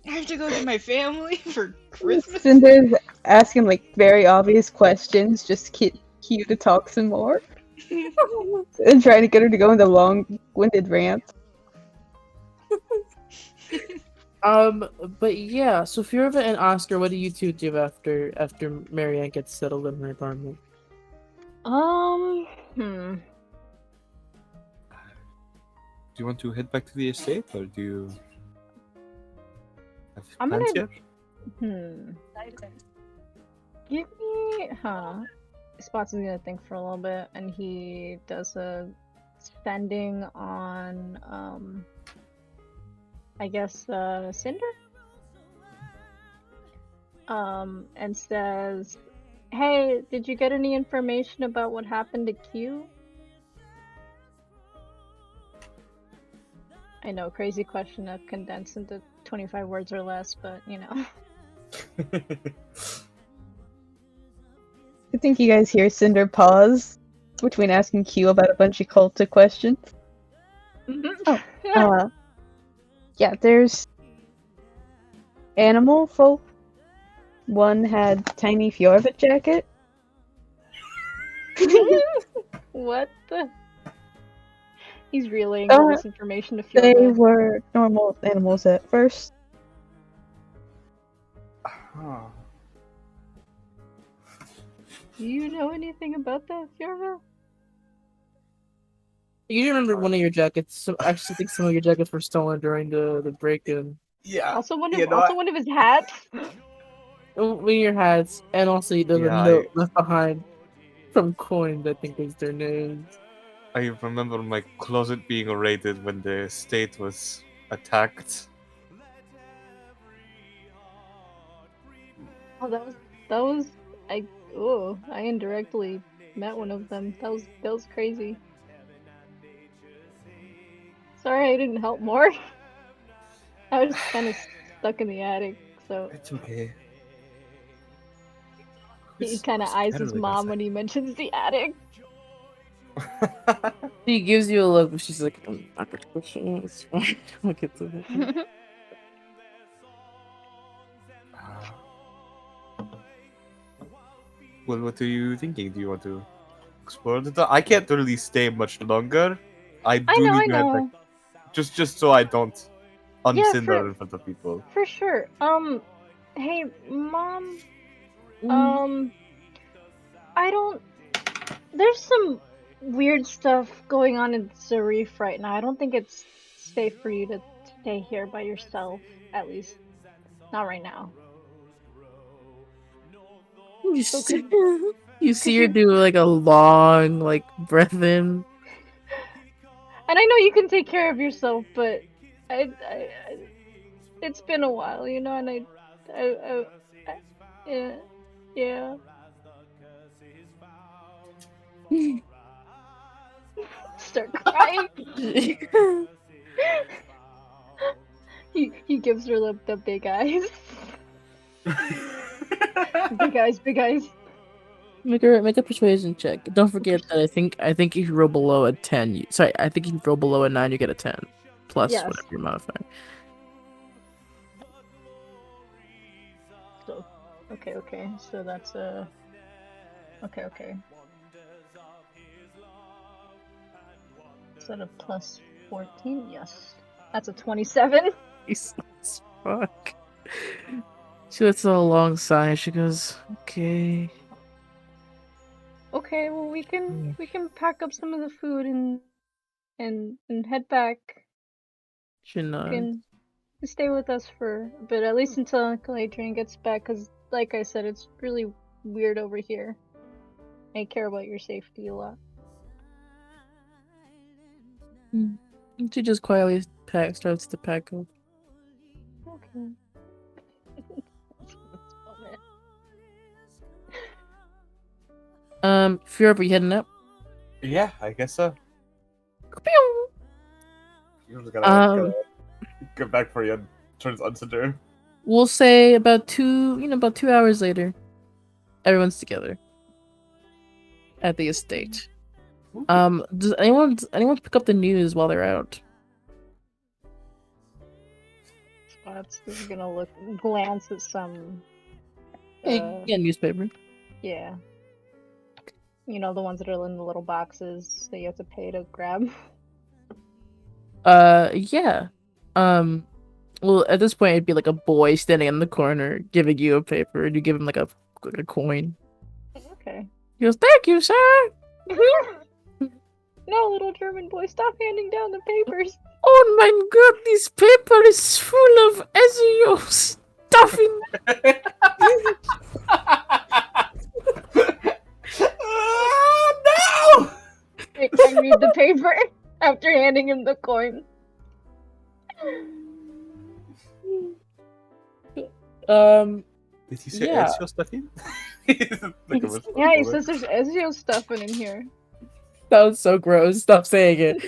I have to go to my family for Christmas. Cinder's asking like very obvious questions just to get Q to talk some more. And trying to get her to go into long-winded rants. But yeah, so Fiorva and Oscar, what do you two do after Marianne gets settled in her apartment? Hmm. Do you want to head back to the estate, or do you have I'm plans gonna- yet? Give me, Spots is gonna think for a little bit, and he does a spending on, I guess, Cinder? And says, hey, did you get any information about what happened to Q? I know, crazy question to condense into 25 words or less, but, you know. I think you guys hear Cinder pause between asking Q about a bunch of cultic questions. Oh, yeah, there's animal folk. One had tiny Fjorvit jacket. What the? He's relaying all this information to They Fjorva. were normal animals at first. Huh. Do you know anything about that, Fjorva? You remember one of your jackets? So I actually think some of your jackets were stolen during the break-in. Yeah. Also one of you know what? one of his hats. One of your hats, and also there's Yeah, a note left behind from Coins. I think was their names. I remember my closet being raided when the estate was attacked. Oh, I indirectly met one of them. That was crazy. Sorry I didn't help more. I was kind of stuck in the attic, so It's okay. he kind of eyes his mom when he mentions the attic. She gives you a look, but she's like, "I'm not gonna question it. It's fine. I'll get to it." Well, what are you thinking? Do you want to explore the town? I can't really stay much longer. I do I need to head back, know. just so I don't Yeah, uncinder in front of people. For sure. Hey, Mom. I don't. There's some weird stuff going on in Zarif right now. I don't think it's safe for you to stay here by yourself. At least, not right now. You, So see, you see her do like a long breath in. And I know you can take care of yourself, but it's been a while, you know, and yeah. Start crying. He gives her the big eyes. Big eyes. Make a persuasion check. Don't forget that I think if you roll below a 10, I think if you roll below a 9, you get a 10 plus whatever your modifier. So, okay. So that's okay. Is that a plus 14? Yes. That's a 27. Jesus fuck. She lets out a long sigh and she goes, okay. Okay, well we can pack up some of the food and head back. She nods. You can stay with us for a bit, at least until Uncle Adrian gets back, because like I said, it's really weird over here. I care about your safety a lot. She just quietly starts to pack up. Okay. Fjorva, you heading up? Yeah, I guess so. You're just Um, get back for you. Turns uncinder. We'll say about 2 hours later, everyone's together at the estate. Does anyone pick up the news while they're out? Is gonna glance at some. Hey, yeah, newspaper. Yeah. You know, the ones that are in the little boxes that you have to pay to grab. Yeah. Well, at this point, it'd be like a boy standing in the corner giving you a paper, and you give him like a coin. Okay. He goes, "Thank you, sir." No, little German boy, stop handing down the papers. Oh my god, this paper is full of Ezio stuffing. No! I read the paper after handing him the coin. Did he say Yeah. Ezio stuff in? Yeah, he says there's Ezio stuffing in here. That was so gross. Stop saying it.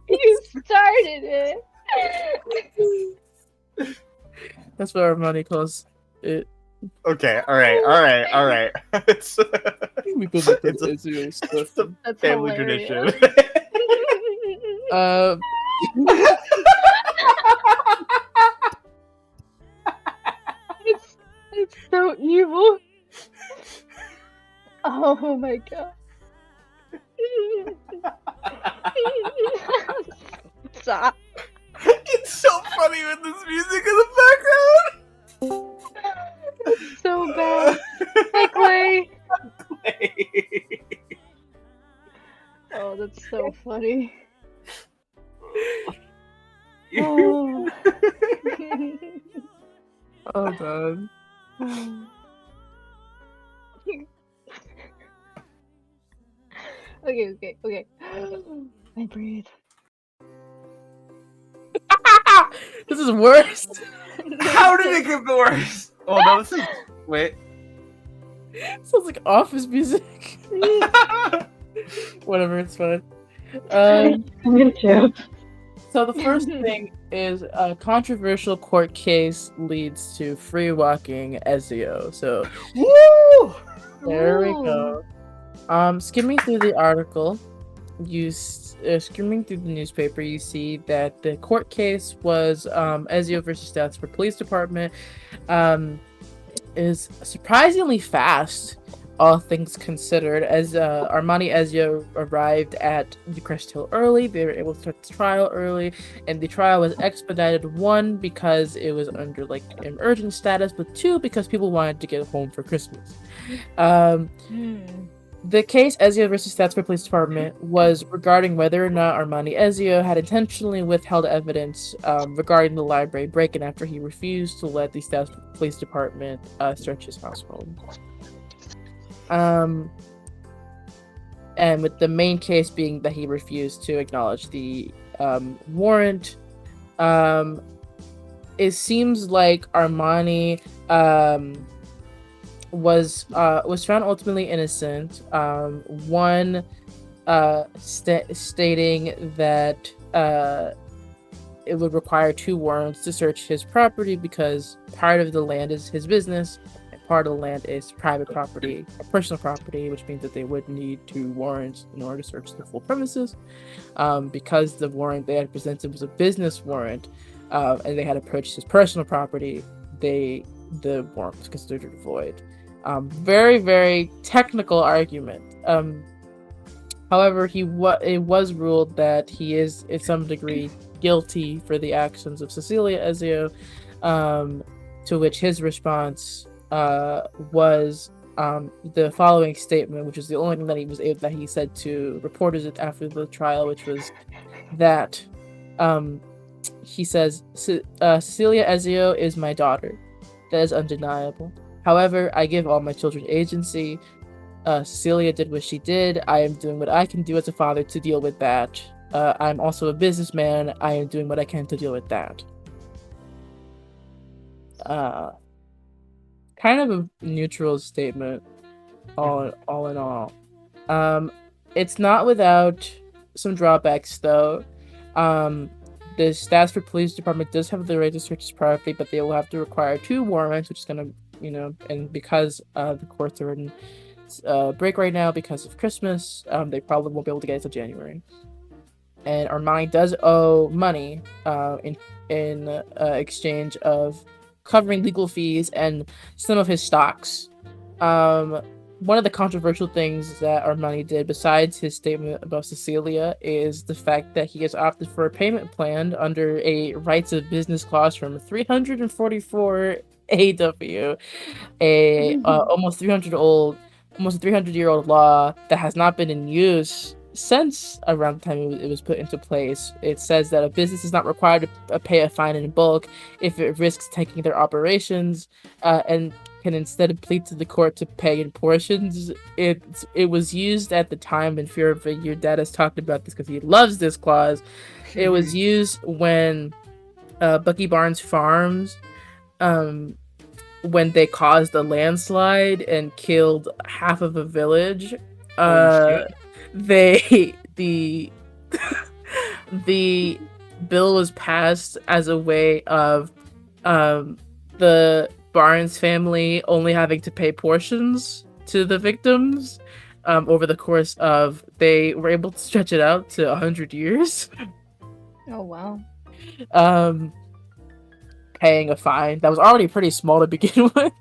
You started it. That's what Armani calls it. Okay, alright. It's We built up It's a- Ezio stuff. it's a That's family hilarious. tradition. It's so evil. Oh my god. Stop. It's so funny with this music in the background. It's so bad. Hey, Clay. Oh, that's so funny. Oh. Oh god. Okay. I breathe. This is worse. How did it get worse? Oh no, this is. Wait. Sounds like office music. Whatever, it's fine. Good joke. So the first thing is a controversial court case leads to free walking Ezio. So Woo! there we Ooh. go. Skimming through the article, skimming through the newspaper, you see that the court case was Ezio versus Statsford Police Department. Is surprisingly fast, all things considered. As Armani Ezio arrived at the Crest Hill early, they were able to start the trial early, and the trial was expedited. 1, because it was under like an urgent status, but 2, because people wanted to get home for Christmas. The case Ezio versus Statsford Police Department was regarding whether or not Armani Ezio had intentionally withheld evidence regarding the library break-in after he refused to let the Statsford Police Department search his household. And with the main case being that he refused to acknowledge the warrant. It seems like Armani was found ultimately innocent. One stating that it would require 2 warrants to search his property because part of the land is his business and part of the land is private property, personal property, which means that they would need 2 warrants in order to search the full premises. Because the warrant they had presented was a business warrant, and they had approached his personal property, the warrant was considered void. Very, very technical argument. However, it was ruled that he is, in some degree, guilty for the actions of Cecilia Ezio, to which his response was the following statement, which is the only thing that he said to reporters after the trial, which was that he says, Cecilia Ezio is my daughter. That is undeniable. However, I give all my children agency. Cecilia did what she did. I am doing what I can do as a father to deal with that. I'm also a businessman. I am doing what I can to deal with that. Kind of a neutral statement, all in all. It's not without some drawbacks, though. The Statsford Police Department does have the right to search his property, but they will have to require 2 warrants, which is going to, and because the courts are in break right now because of Christmas, they probably won't be able to get it till January. and Armani does owe money in exchange of covering legal fees and some of his stocks. One of the controversial things that Armani did, besides his statement about Cecilia, is the fact that he has opted for a payment plan under a rights of business clause from 344 AW, almost 300-year-old law that has not been in use since around the time it was put into place. It says that a business is not required to pay a fine in bulk if it risks tanking their operations, and can instead plead to the court to pay in portions. It was used at the time, and Fear of Your Dad has talked about this because he loves this clause. It was used when Bucky Barnes Farms, when they caused a landslide and killed half of a village. The the bill was passed as a way of the Barnes family only having to pay portions to the victims over the course of, they were able to stretch it out to 100 years. Oh wow. Paying a fine that was already pretty small to begin with.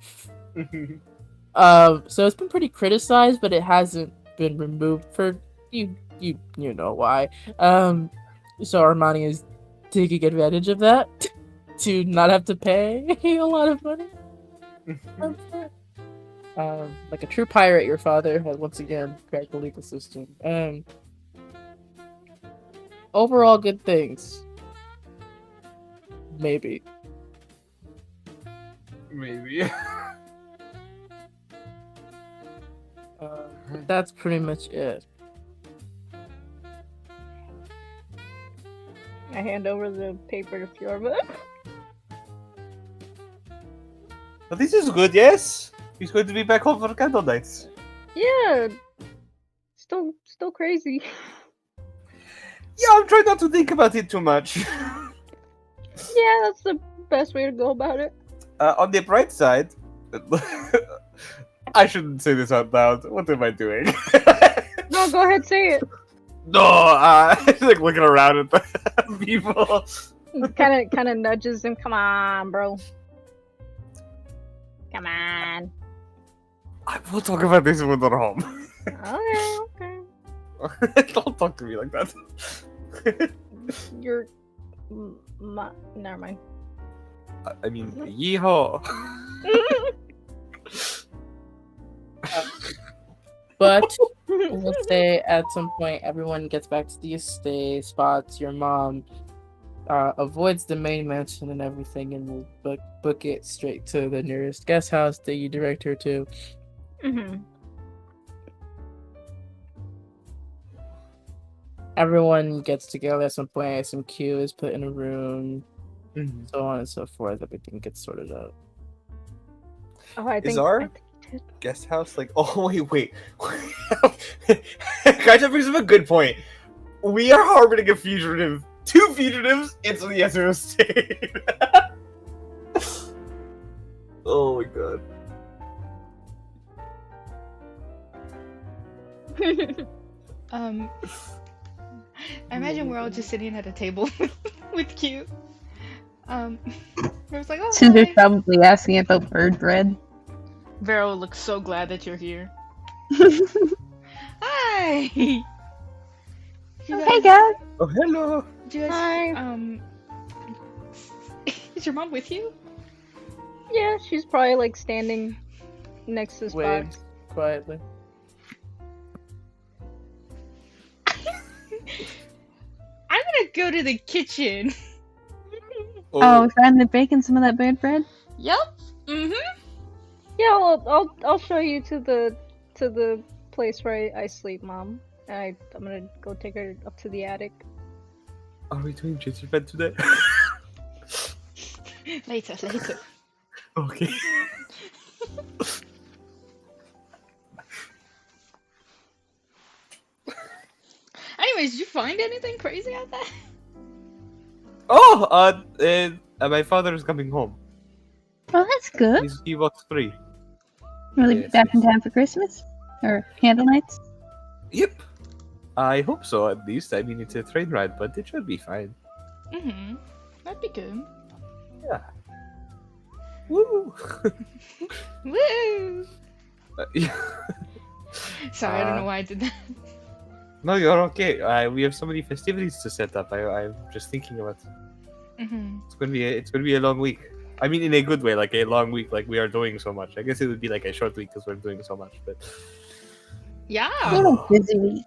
So it's been pretty criticized, but it hasn't been removed for you know why. So Armani is taking advantage of that to not have to pay a lot of money. Like a true pirate, your father has once again cracked the legal system. Overall, good things. Maybe. But that's pretty much it. I hand over the paper to Fjorva. But this is good, yes? He's going to be back home for Candlenights. Yeah. Still crazy. Yeah, I'm trying not to think about it too much. Yeah, that's the best way to go about it. On the bright side, I shouldn't say this out loud. What am I doing? No, go ahead, say it. No, like looking around at the people. Kind of nudges him. Come on, bro. Come on. We'll talk about this when we're home. Okay. Don't talk to me like that. You're... Never mind. I mean, yeehaw. But we'll say at some point everyone gets back to the estate, spots your mom, avoids the main mansion and everything, and will book it straight to the nearest guest house that you direct her to. Mm-hmm. Everyone gets together at some point. SMQ is put in a room, so on and so forth. Everything gets sorted out. Oh, I think... Is our guest house like... Oh, wait. Kaija brings up a good point. We are harboring a fugitive. 2 fugitives into the Ezio estate. Oh my god. I imagine we're all just sitting at a table with Q. I was like, oh, Cinder's hi. probably asking about bird bread. Vero looks so glad that you're here. Hi. You Hey guys! Oh, hello. Do you guys, is your mom with you? Yeah, she's probably like standing next to Wave Spots. quietly. I'm gonna go to the kitchen. Oh, trying to baking some of that bird bread? Yep. Mm-hmm. Yeah, I'll show you to the place where I sleep, Mom. And I'm gonna go take her up to the attic. Are we doing gingerbread today? Later. Okay. Anyways, did you find anything crazy out there? Oh, my father is coming home. Oh, that's good. He walks free. Will he be Yes, back in yes. time for Christmas? Or Candlenights? Yep. I hope so, at least. I mean, it's a train ride, but it should be fine. Mm-hmm. That'd be good. Yeah. Woo! Woo! Yeah. Sorry, I don't know why I did that. No, you're okay. We have so many festivities to set up. I'm just thinking about. Mm-hmm. It's gonna be a long week. I mean, in a good way, like a long week. Like we are doing so much. I guess it would be like a short week because we're doing so much. But Yeah. Busy week.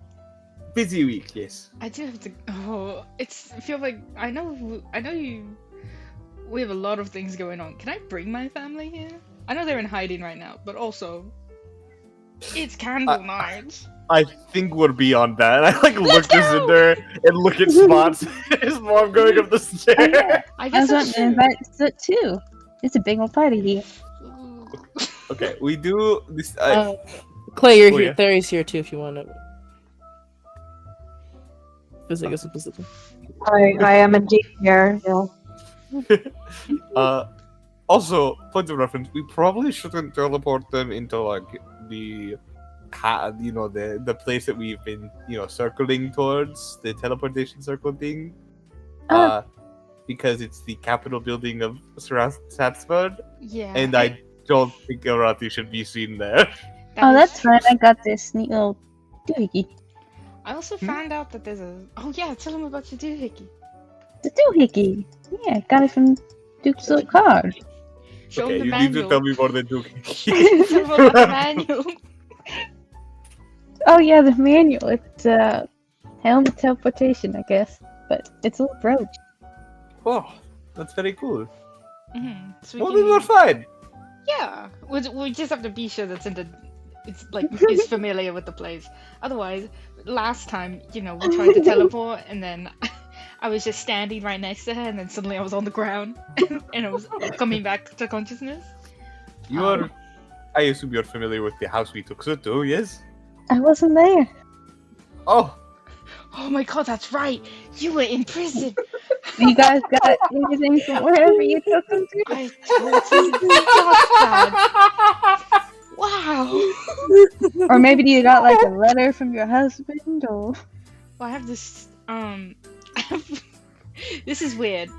busy week, yes. I do have to. Oh, I feel like I know you. We have a lot of things going on. Can I bring my family here? I know they're in hiding right now, but also, it's candle night. I think we're beyond that. I like look at Cinder and look at Spots. His mom going up the stair. I I guess was wanting to invite Soot too. It's a big old party here. Okay, we do this. Clay, you're Oh, here. yeah. Theory's here too if you want to. Physics. I am indeed here. Yeah. Also, point of reference, we probably shouldn't teleport them into like the the place that we've been circling towards, the teleportation circle thing. Because it's the Capitol building of Satsford, Yeah. and I don't think Arati should be seen there. Oh, that's fine. I got this neat little doohickey. I also found out that there's a. Oh yeah, tell him about your doohickey. The doohickey. Yeah, got it from Duke's little card. Show Okay, him the you manual. need to tell me more than Duke. Tell him about the manual. Oh yeah, the manual. It's helmet teleportation, I guess, but it's a little brooch. Oh, that's very cool. Mm-hmm. So Well, then we're fine. Yeah, we just have to be sure that's it's like is familiar with the place. Otherwise, last time we tried to teleport, and then I was just standing right next to her, and then suddenly I was on the ground, and I was coming back to consciousness. I assume you're familiar with the house we took Suto, yes? I wasn't there. Oh, Oh my god, that's right! You were in prison! You guys got anything from wherever you took them to? I totally forgot that! Wow! Or maybe you got like a letter from your husband, or Well, I have this, this is weird.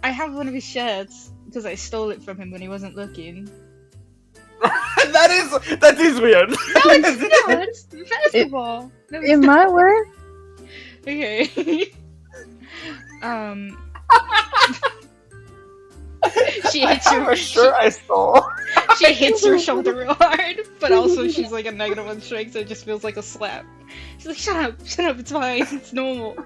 I have one of his shirts, because I stole it from him when he wasn't looking. that is weird. No, it's not! It's basketball! No, it's it might work. Okay. She hits your I stole. she hits your shoulder real hard, but also she's like a -1 strength, so it just feels like a slap. She's like, shut up, it's fine, it's normal.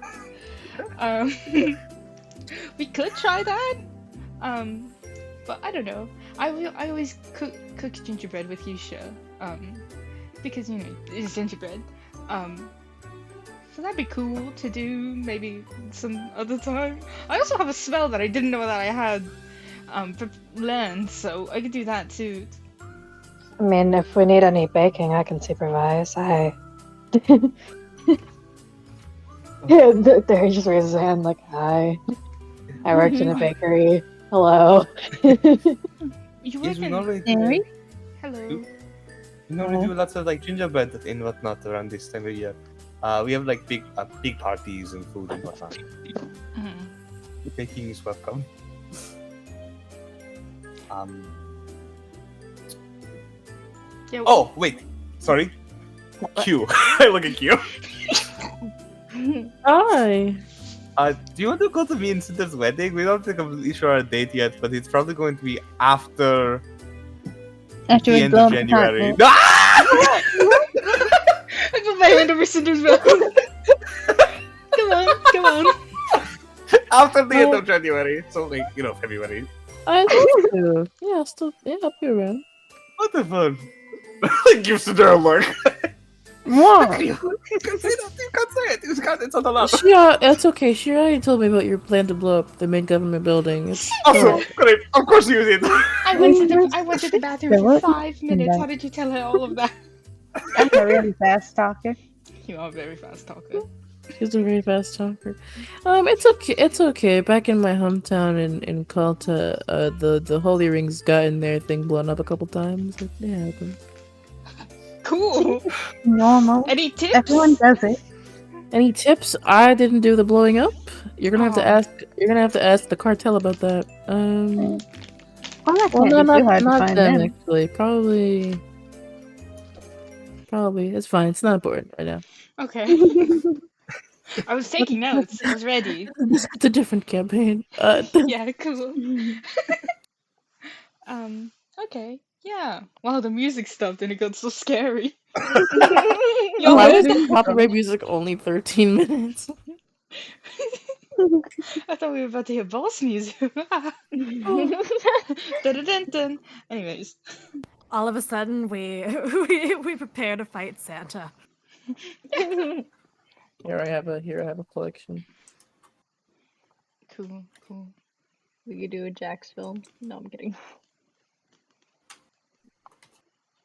We could try that. But I don't know. I always cook gingerbread with Yusha. Because it's gingerbread. So that'd be cool to do maybe some other time. I also have a spell that I didn't know that I had learned, so I could do that too. I mean, if we need any baking, I can supervise. Yeah, there he just raises his hand like, hi. I worked in a bakery. Hello. You Yes, work we in... normally Henry? Hello. We normally do lots of like gingerbread and whatnot around this time of year. We have like big parties and food and whatnot. Mhm. The baking is welcome. Yeah, Oh wait, sorry. Q. I look at Q. Hi. Do you want to go to me and Cinder's wedding? We don't think completely sure our date yet, but it's probably going to be after After the we end blow of up the January. continent. I put my hand over Cinder's mouth. Come on. After the end of January, so like February. I love you. Yeah, I'll be around. What the fun? Give Cinder a look. What? You can say that. You can't say it. It's on the lap. It's okay. She already told me about your plan to blow up the main government building. It's Also, great. Of course you did. I went to the bathroom for 5 minutes. How did you tell her all of that? I'm a really fast talker. You are a very fast talker. She's a very fast talker. It's okay. It's okay. Back in my hometown in Kalta, the Holy Rings got in their thing blown up a couple times. It happens. Cool. Normal. Any tips? Everyone does it. Any tips? I didn't do the blowing up. You're gonna have to Aw. ask. You're gonna have to ask the cartel about that. Well, that Well, can't no, be too hard to not find them then. actually. Probably. It's fine. It's not important right now. Okay. I was taking notes. I was ready. It's a different campaign. Yeah, cool. Okay. Yeah. Wow, the music stopped and it got so scary. Yo, Why what? was the copyright music only 13 minutes? I thought we were about to hear boss music. Dun-dun-dun-dun. Anyways. All of a sudden, we we prepare to fight Santa. Here I have a collection. Cool, cool. We could do a Jax film. No, I'm kidding.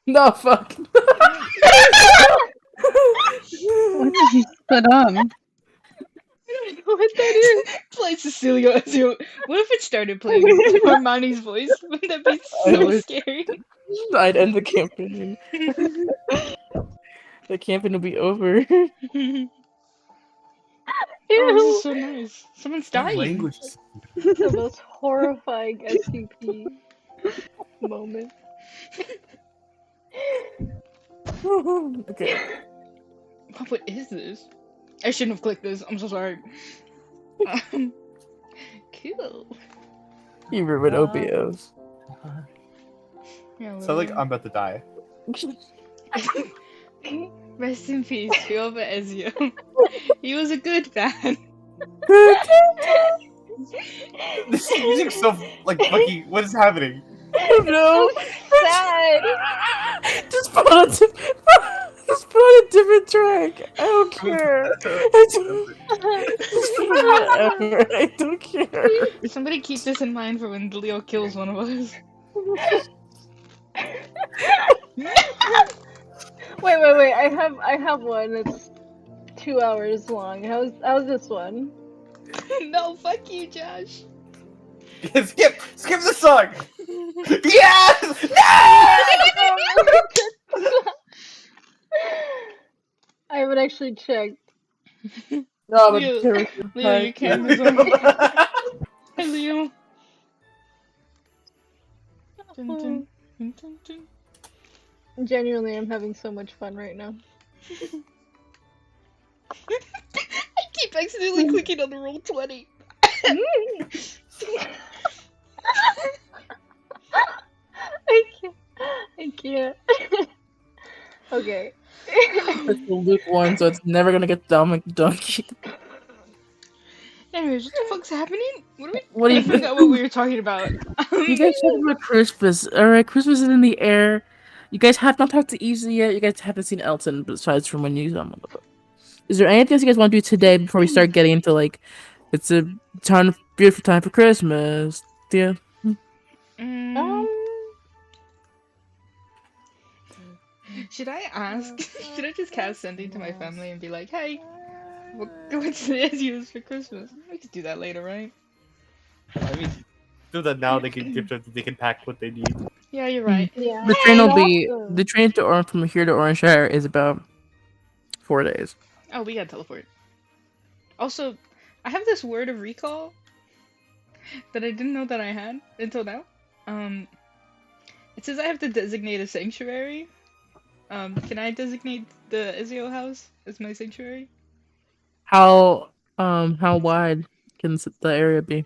No, fuck. What did you put on? I don't know what that is. Play Cecilia Ezio. What if it started playing Armani's voice? Wouldn't that be so would- scary? I'd end the campaign. The campaign will be over. Oh, this is so nice. Someone's What dying. language? The most horrifying SCP moment. Okay. What is this? I shouldn't have clicked this. I'm so sorry. Cool. You ruined OBOs. Yeah, Sound like literally. I'm about to die. Rest in peace, Jehovah Ezio. He was a good man. This music's so like fucking. What is happening? No. Sad. Just put on just put on a different track. I don't care. Just put on whatever. I don't care. Somebody keep this in mind for when Leo kills one of us. Wait. I have one that's 2 hours long. How's this one? No, fuck you, Josh. Skip the song. Yes. I haven't actually checked. No, but Leo, your camera's on. Hey, Leo. Dun, dun, dun, dun, dun. Genuinely, I'm having so much fun right now. I keep accidentally clicking on the roll 20. I can't. Okay. It's the Luke one, so it's never gonna get Dominic Donkey. Anyways, what the fuck's happening? What do I you forgot what we were talking about. You guys talking about Christmas? Alright, Christmas is in the air. You guys have not talked to Ezio yet. You guys haven't seen Elton besides from when you Is there anything else you guys want to do today before we start getting into like it's a beautiful time for Christmas? Yeah. Should I ask? Should I just cast sending to my family and be like, hey, what's the Ezio's for Christmas? We could do that later, right? I mean, do that now. They can pack what they need. Yeah, you're right. Yeah. The train will And be also- the train to Orange from here to Orange Shire is about 4 days. Oh, we gotta teleport. Also, I have this word of recall that I didn't know that I had until now. It says I have to designate a sanctuary. Can I designate the Ezio house as my sanctuary? How wide can the area be?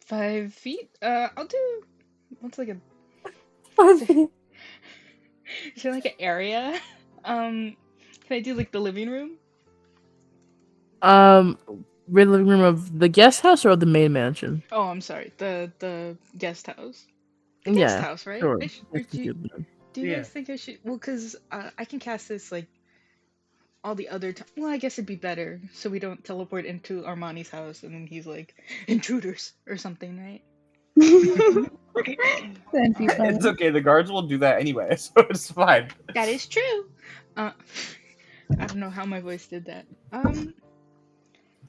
5 feet? I'll do. What's like a. Is there like an area? Can I do like the living room? Living room of the guest house or of the main mansion? Oh, I'm sorry. The guest house. The guest house, right? Sure. Or do you guys think I should? Well, because I can cast this like all the other time. Well, I guess it'd be better so we don't teleport into Armani's house and then he's like intruders or something, right? That'd be fun. It's okay. The guards will do that anyway, so it's fine. That is true. I don't know how my voice did that.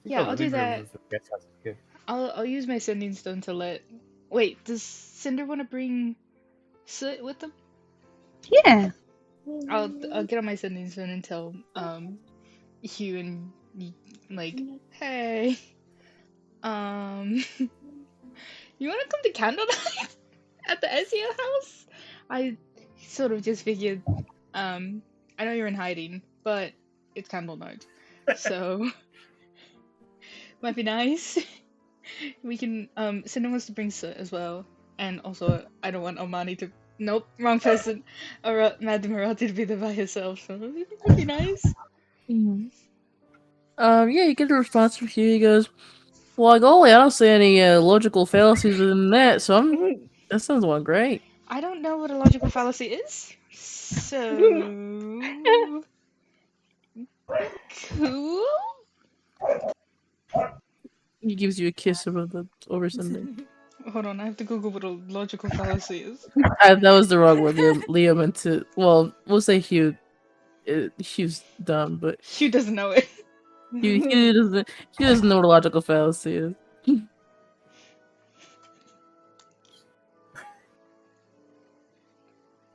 Yeah, I'll do that. I'll use my sending stone to let. Wait, does Cinder want to bring Soot with them? Yeah. I'll get on my sending stone and tell Hugh and like, hey, you wanna come to Candlenight at the Ezio house? I sort of just figured, I know you're in hiding, but it's Candlenight, so might be nice. We can, Cinnamon wants to bring Soot as well, and also I don't want Omani to. Nope, wrong person. Madam Arati to be there by herself, so it would be nice. Yeah, you get a response from Hugh. He goes, "Well, golly, I don't see any logical fallacies within that. So that sounds all great." I don't know what a logical fallacy is, so cool. He gives you a kiss over something. Hold on, I have to Google what a logical fallacy is. That was the wrong word. Leo meant to. Well, we'll say Hugh. Hugh's dumb, but Hugh doesn't know it. Hugh doesn't know what a logical fallacy is.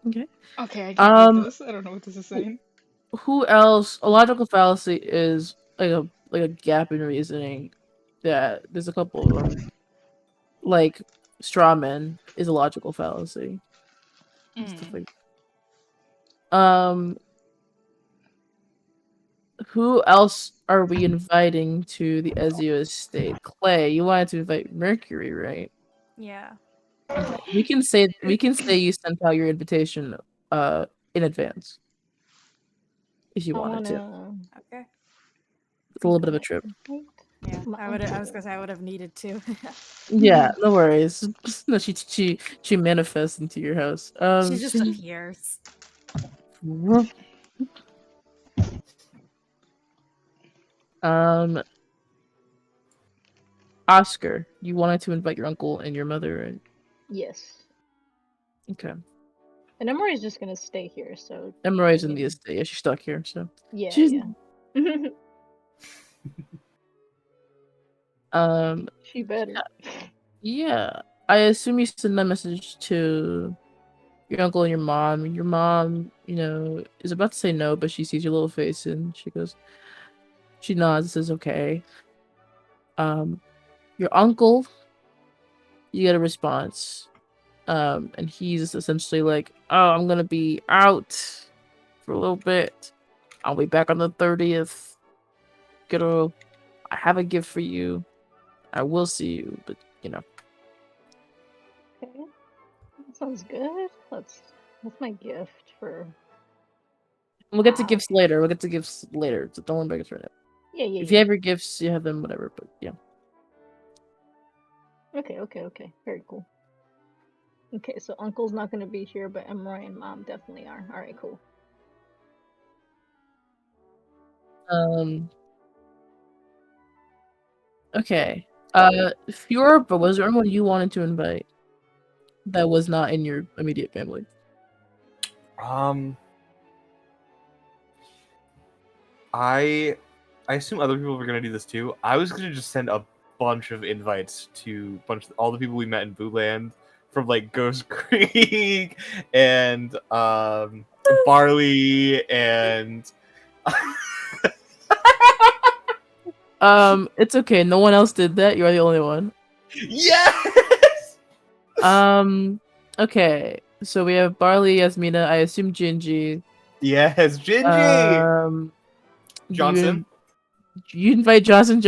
Okay. Okay, I can't read this. I don't know what this is saying. Who else? A logical fallacy is like a gap in reasoning. That there's a couple of them. Like straw man is a logical fallacy. Stuff like who else are we inviting to the Ezio estate? Clay, you wanted to invite Mercury, right? Yeah. Okay. We can say you sent out your invitation in advance. If you wanted to. Okay. It's a little bit of a trip. Yeah, I was gonna say I would have needed to. Yeah, no worries. No, she manifests into your house. She just appears. Oscar, you wanted to invite your uncle and your mother, right? Yes. Okay. And Emery's just gonna stay here, so. Emery's in the estate. Yeah, she's stuck here, so. Yeah, she's... yeah. She better. Yeah. I assume you send that message to your uncle and your mom. Your mom, is about to say no, but she sees your little face and she nods and says okay. Your uncle, you get a response. And he's essentially like, oh, I'm gonna be out for a little bit. I'll be back on the 30th. I have a gift for you. I will see you, but Okay. That sounds good. That's my gift for. We'll get to gifts later. So don't worry about gifts right now. Yeah. If you have your gifts, you have them, whatever, but yeah. Okay. Very cool. Okay, so Uncle's not gonna be here, but Emery and Mom definitely are. Alright, cool. Okay. Fjord, but was there anyone you wanted to invite that was not in your immediate family? I assume other people were gonna do this too. I was gonna just send a bunch of invites to all the people we met in Bootland from like Ghost Creek and Barley and It's okay. No one else did that. You are the only one. Yes. Okay. So we have Barley, Yasmina. I assume Gingy. Yes, Gingy. Johnson. You invite Johnson.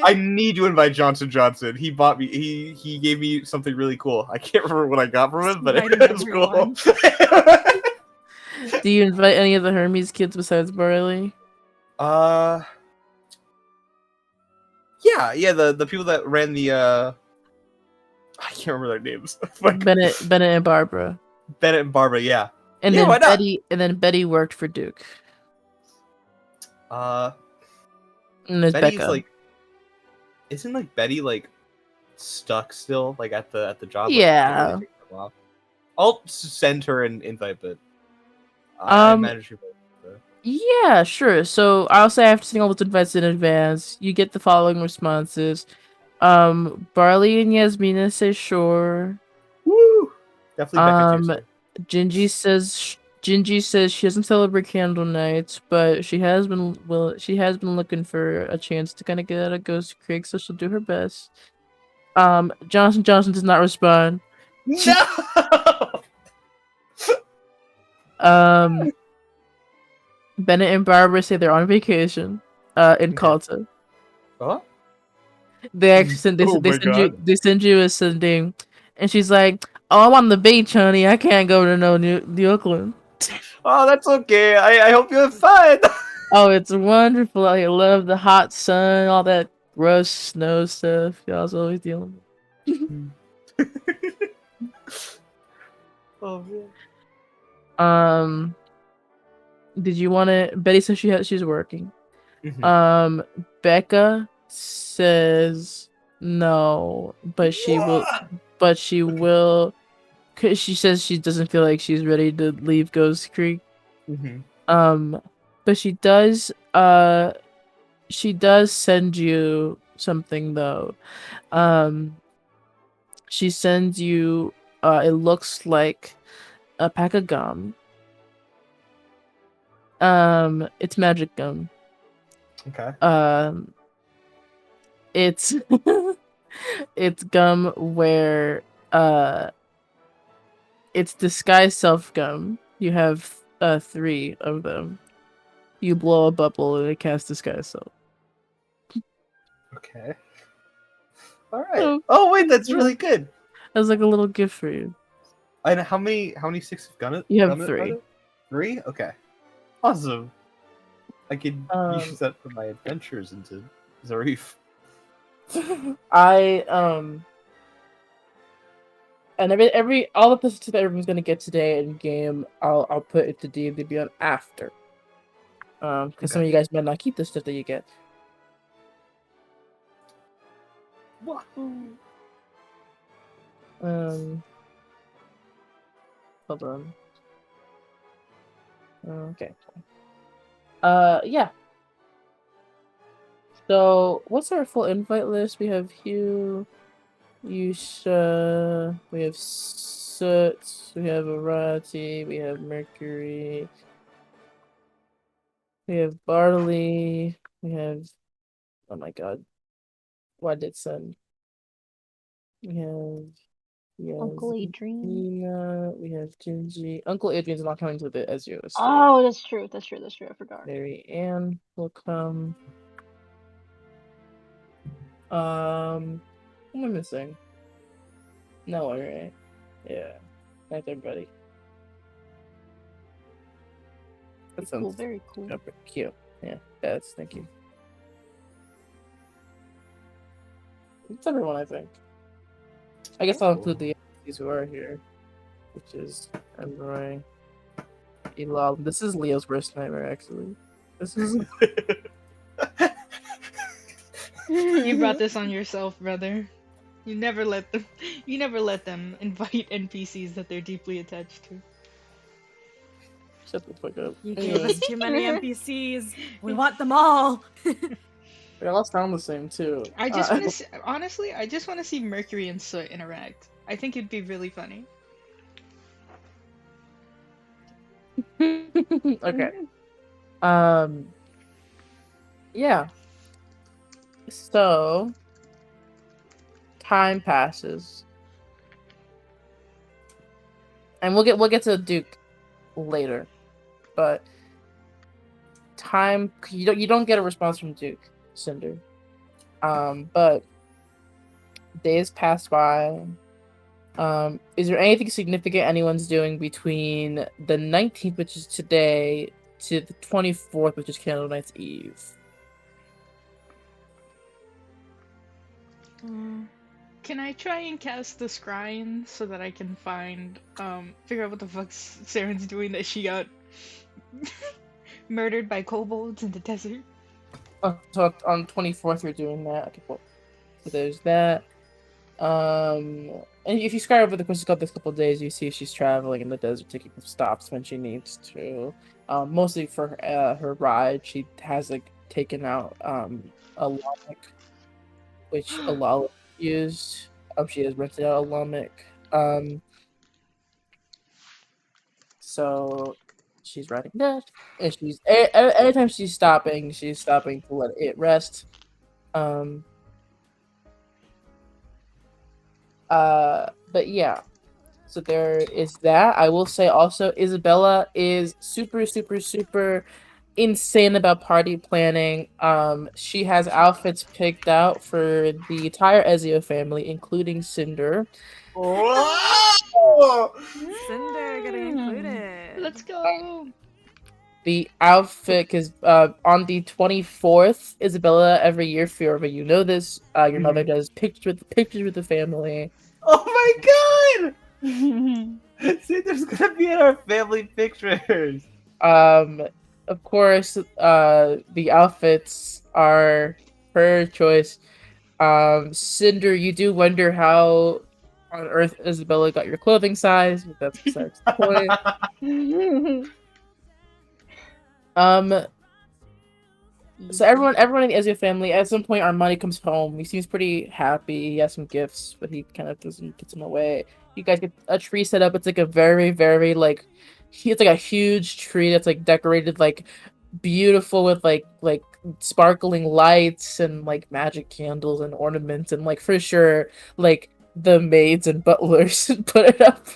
I need to invite Johnson. He bought me. He gave me something really cool. I can't remember what I got from him, but it's cool. Do you invite any of the Hermes kids besides Barley? Yeah. The people that ran the I can't remember their names. Bennett and Barbara. Bennett and Barbara, yeah. And yeah, then Betty worked for Duke. And there's Betty's Becca. isn't Betty stuck still at the job? Yeah. I'll send her an invite, but I imagine she will. Yeah, sure. So I'll say I have to send all those invites in advance. You get the following responses. Barley and Yasmina say sure. Woo! Definitely Becca too. Gingy says Gingy says she doesn't celebrate candle nights, but she has been looking for a chance to kind of get out of Ghost Creek, so she'll do her best. Johnson does not respond. No. Bennett and Barbara say they're on vacation. In Okay. Calta. What? They actually send Oh my God. they send you a sending, and she's like, "Oh, I'm on the beach, honey. I can't go to no New Oakland." Oh, that's okay. I hope you have fun. Oh, it's wonderful. I love the hot sun, all that gross snow stuff. Y'all's always dealing with. Oh man. Did you want to? Betty says she's working. Mhm. Becca says no, but she will. But she will. Cause she says she doesn't feel like she's ready to leave Ghost Creek. Mhm. But she does send you something though. She sends you it looks like a pack of gum. It's magic gum. Okay. It's it's gum where it's disguise self gum. You have 3 of them. You blow a bubble and it casts disguise self. Okay. All right. Oh wait, that's really good. As like a little gift for you. And how many sticks of gun? You have gun are 3. there? 3? Okay. Awesome. I could use that for my adventures into Zarif. And all the places that everyone's gonna get today in game, I'll put into D&D Beyond after. Because some of you guys might not keep the stuff that you get. Wahoo! Hold on. Okay. Yeah. So, what's our full invite list? We have Hugh, Yusha, we have Soot, we have Arati, we have Mercury, we have Barley, we have, oh my god, why did send? We have Uncle Adrian. Nina, we have Gingy. Uncle Adrian's not coming to the Ezio estate. Oh, that's true. That's true. That's true. I forgot. Mary Ann will come. Who am I missing? No one, right? Yeah. Thanks, everybody. That sounds Cool. Very cool. cute. Yeah, that's thank you. It's everyone, I think. I guess I'll include the NPCs who are here, which is Embroy, Elal. This is Leo's worst nightmare, actually. This is. You brought this on yourself, brother. You never let them invite NPCs that they're deeply attached to. Shut the fuck up. You gave us too many NPCs. We want them all. They all sound the same too. I just want to honestly, I just want to see Mercury and Soot interact. I think it'd be really funny. Okay. Yeah. So time passes. And we'll get to Duke later. But you don't get a response from Duke, Cinder. But days pass by. Is there anything significant anyone's doing between the 19th, which is today, to the 24th, which is Candlenight's Eve? Can I try and cast the scrying so that I can figure out what the fuck Saren's doing that she got murdered by kobolds in the desert? Oh, so on 24th you're doing that. Okay, cool. So there's that. And if you scry over the course of this couple of days, you see she's traveling in the desert, taking stops when she needs to. Mostly for her ride, she has taken out a Lamek, which Alala used. She has rented out a Lamek. So she's writing that, and anytime she's stopping to let it rest. Um. But yeah. So there is that. I will say also, Isabella is super, super, super insane about party planning. She has outfits picked out for the entire Ezio family, including Cinder. Whoa! Cinder getting included. Let's go. The outfit, because on the 24th, Isabella, every year, Fiorva, you know this, your mother does pictures with the family. Oh my god! Cinder's gonna be in our family pictures. Of course, the outfits are her choice. Cinder, you do wonder how on earth Isabella got your clothing size, but that's besides the point. So everyone in the Ezio family, at some point, Armani comes home. He seems pretty happy. He has some gifts, but he kind of doesn't put them away. You guys get a tree set up. It's like a very, very like, it's like a huge tree that's like decorated like beautiful with like sparkling lights and like magic candles and ornaments, and like for sure like the maids and butlers put it up.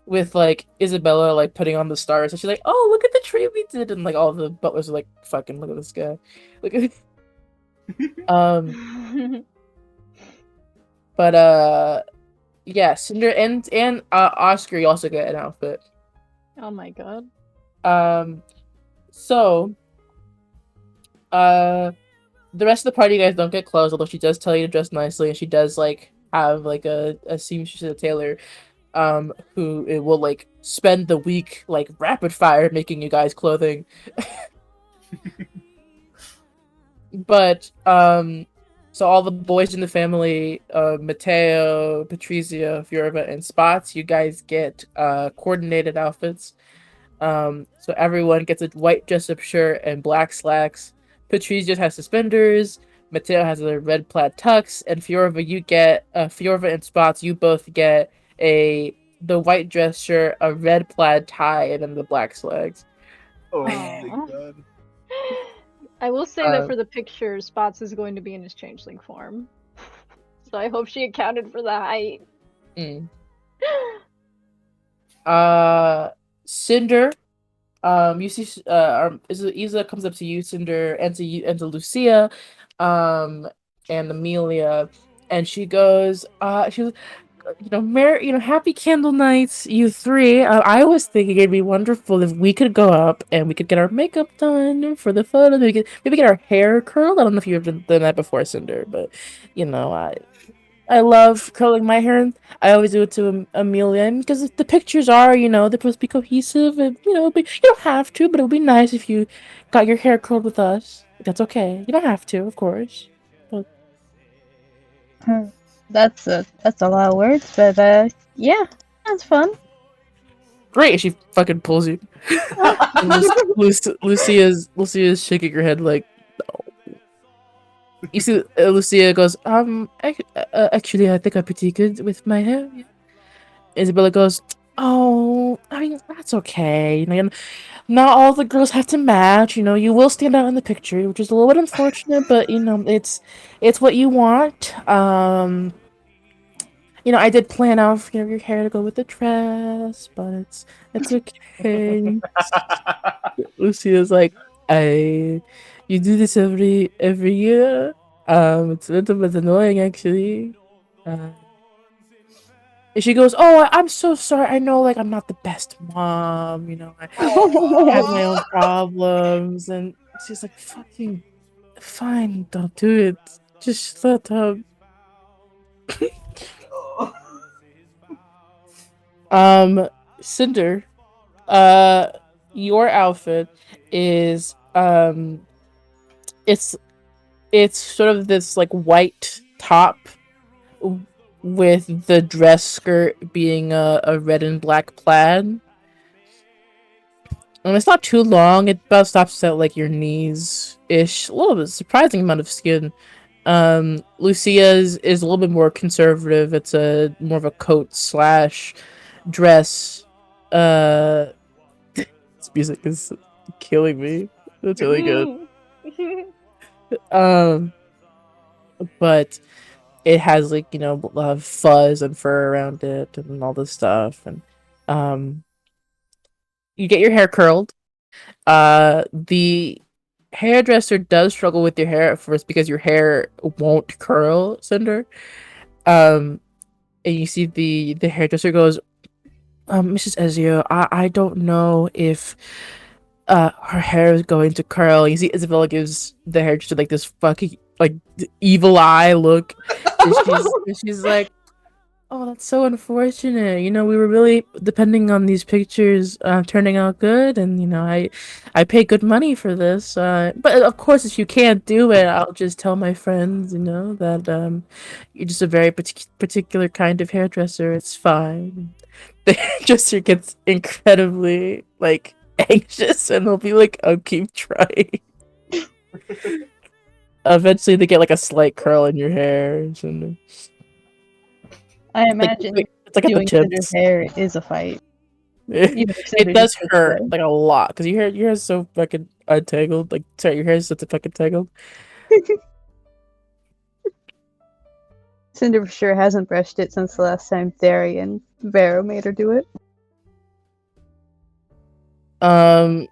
With like Isabella like putting on the stars, and she's like, "Oh, look at the tree we did," and like all the butlers are like, "Fucking look at this guy." Look at but yeah, Cinder and Oscar, you also get an outfit. Oh my god. So the rest of the party, you guys don't get clothes, although she does tell you to dress nicely, and she does like have like a seamstress, a tailor, who it will like spend the week like rapid fire making you guys clothing. But so all the boys in the family, Matteo, Patrizia, Fiorva, and Spots, you guys get coordinated outfits. So everyone gets a white dress-up shirt and black slacks. Patrizia has suspenders. Matteo has a red plaid tux, and Fiorva, you get Fiorva and Spots, you both get the white dress shirt, a red plaid tie, and then the black slacks. Oh Aw. my god. I will say that for the picture, Spots is going to be in his changeling form. So I hope she accounted for the height. Cinder, you see, Isa comes up to you, Cinder, and to Lucia, and Amelia, and she goes, happy Candlenights, you three. I was thinking it'd be wonderful if we could go up and we could get our makeup done for the photo. Maybe get our hair curled. I don't know if you've done that before, Cinder, but I love curling my hair. And I always do it to Amelia, and because the pictures are, they're supposed to be cohesive, and you don't have to, but it would be nice if you got your hair curled with us. That's okay. You don't have to, of course. But That's a lot of words, but yeah, that's fun. great, she fucking pulls you. Lucia's shaking her head like, no. You see, Lucia goes, actually, I think I'm pretty good with my hair. Yeah. Isabella goes, oh, I mean, that's okay. Not all the girls have to match. You will stand out in the picture, which is a little bit unfortunate, but it's what you want. I did plan out for your hair to go with the dress, but it's okay. Lucia's like, you do this every year. It's a little bit annoying actually. And she goes, "Oh, I'm so sorry. I know, like, I'm not the best mom. I have my own problems." And she's like, "Fucking fine, don't do it. Just let her." Cinder, your outfit is it's sort of this like white top with the dress skirt being a red and black plaid. And it's not too long. It about stops at like your knees ish. A little bit surprising amount of skin. Lucia's is a little bit more conservative. It's a more of a coat slash dress. Uh, this music is killing me. That's really good. Um, but it has like a lot of fuzz and fur around it and all this stuff, and um, you get your hair curled. The hairdresser does struggle with your hair at first because your hair won't curl, Cinder. Um, and you see the hairdresser goes, Mrs. Ezio, I don't know if her hair is going to curl. You see Isabella gives the hairdresser like this fucking like evil eye look. And she's like, oh, that's so unfortunate. We were really depending on these pictures turning out good, and I pay good money for this. But of course, if you can't do it, I'll just tell my friends, that you're just a very particular kind of hairdresser. It's fine. The hairdresser gets incredibly like anxious, and they'll be like, "I'll keep trying." Eventually, they get like a slight curl in your hair. And I it's like imagine it's like at the doing Cinder's tips. hair is a fight. Even if Cinder It does just sits hurt there. like a lot because your hair's so fucking untangled. Like, sorry, your hair's such a fucking tangled. Cinder for sure hasn't brushed it since the last time Theri and Vero made her do it. But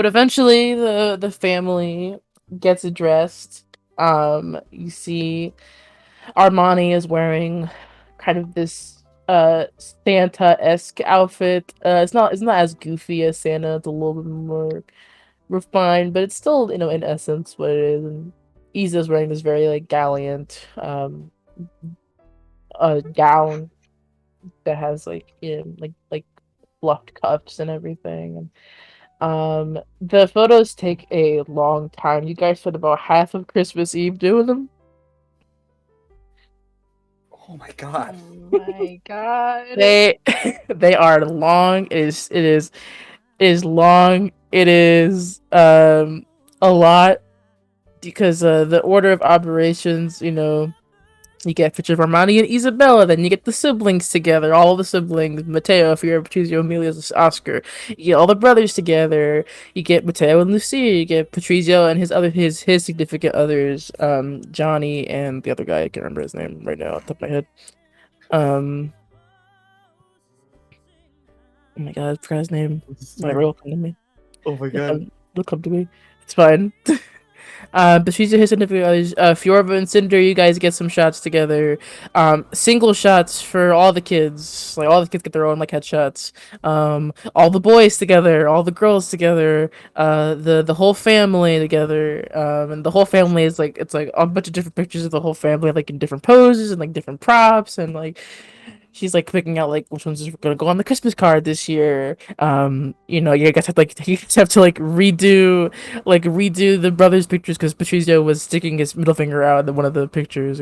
eventually the family gets addressed. You see Armani is wearing kind of this Santa-esque outfit. It's not as goofy as Santa. It's a little bit more refined, but it's still, in essence what it is. And Isa's wearing this very like gallant gown that has like fluffed cuffs and everything. And the photos take a long time. You guys spent about half of Christmas Eve doing them. Oh my god. Oh my god. They they are long. It is long. It is a lot because the order of operations, you get a picture of Armani and Isabella, then you get the siblings together, all the siblings, Matteo, Fiora, Patrizio, Emilius, Oscar. You get all the brothers together. You get Matteo and Lucia. You get Patrizio and his significant others, Johnny and the other guy. I can't remember his name right now off the top of my head. Oh my god, I forgot his name. Whatever, it'll come to me. Oh my It'll god. come to me. It's fine. But she's his significant others. Fiorva and Cinder, you guys get some shots together. Single shots for all the kids. Like all the kids get their own like headshots. All the boys together, all the girls together. The whole family together. And the whole family is like it's like a bunch of different pictures of the whole family, like in different poses and like different props and like. She's like picking out like which ones are gonna go on the Christmas card this year. You guys have to redo the brothers' pictures because Patrizio was sticking his middle finger out in one of the pictures.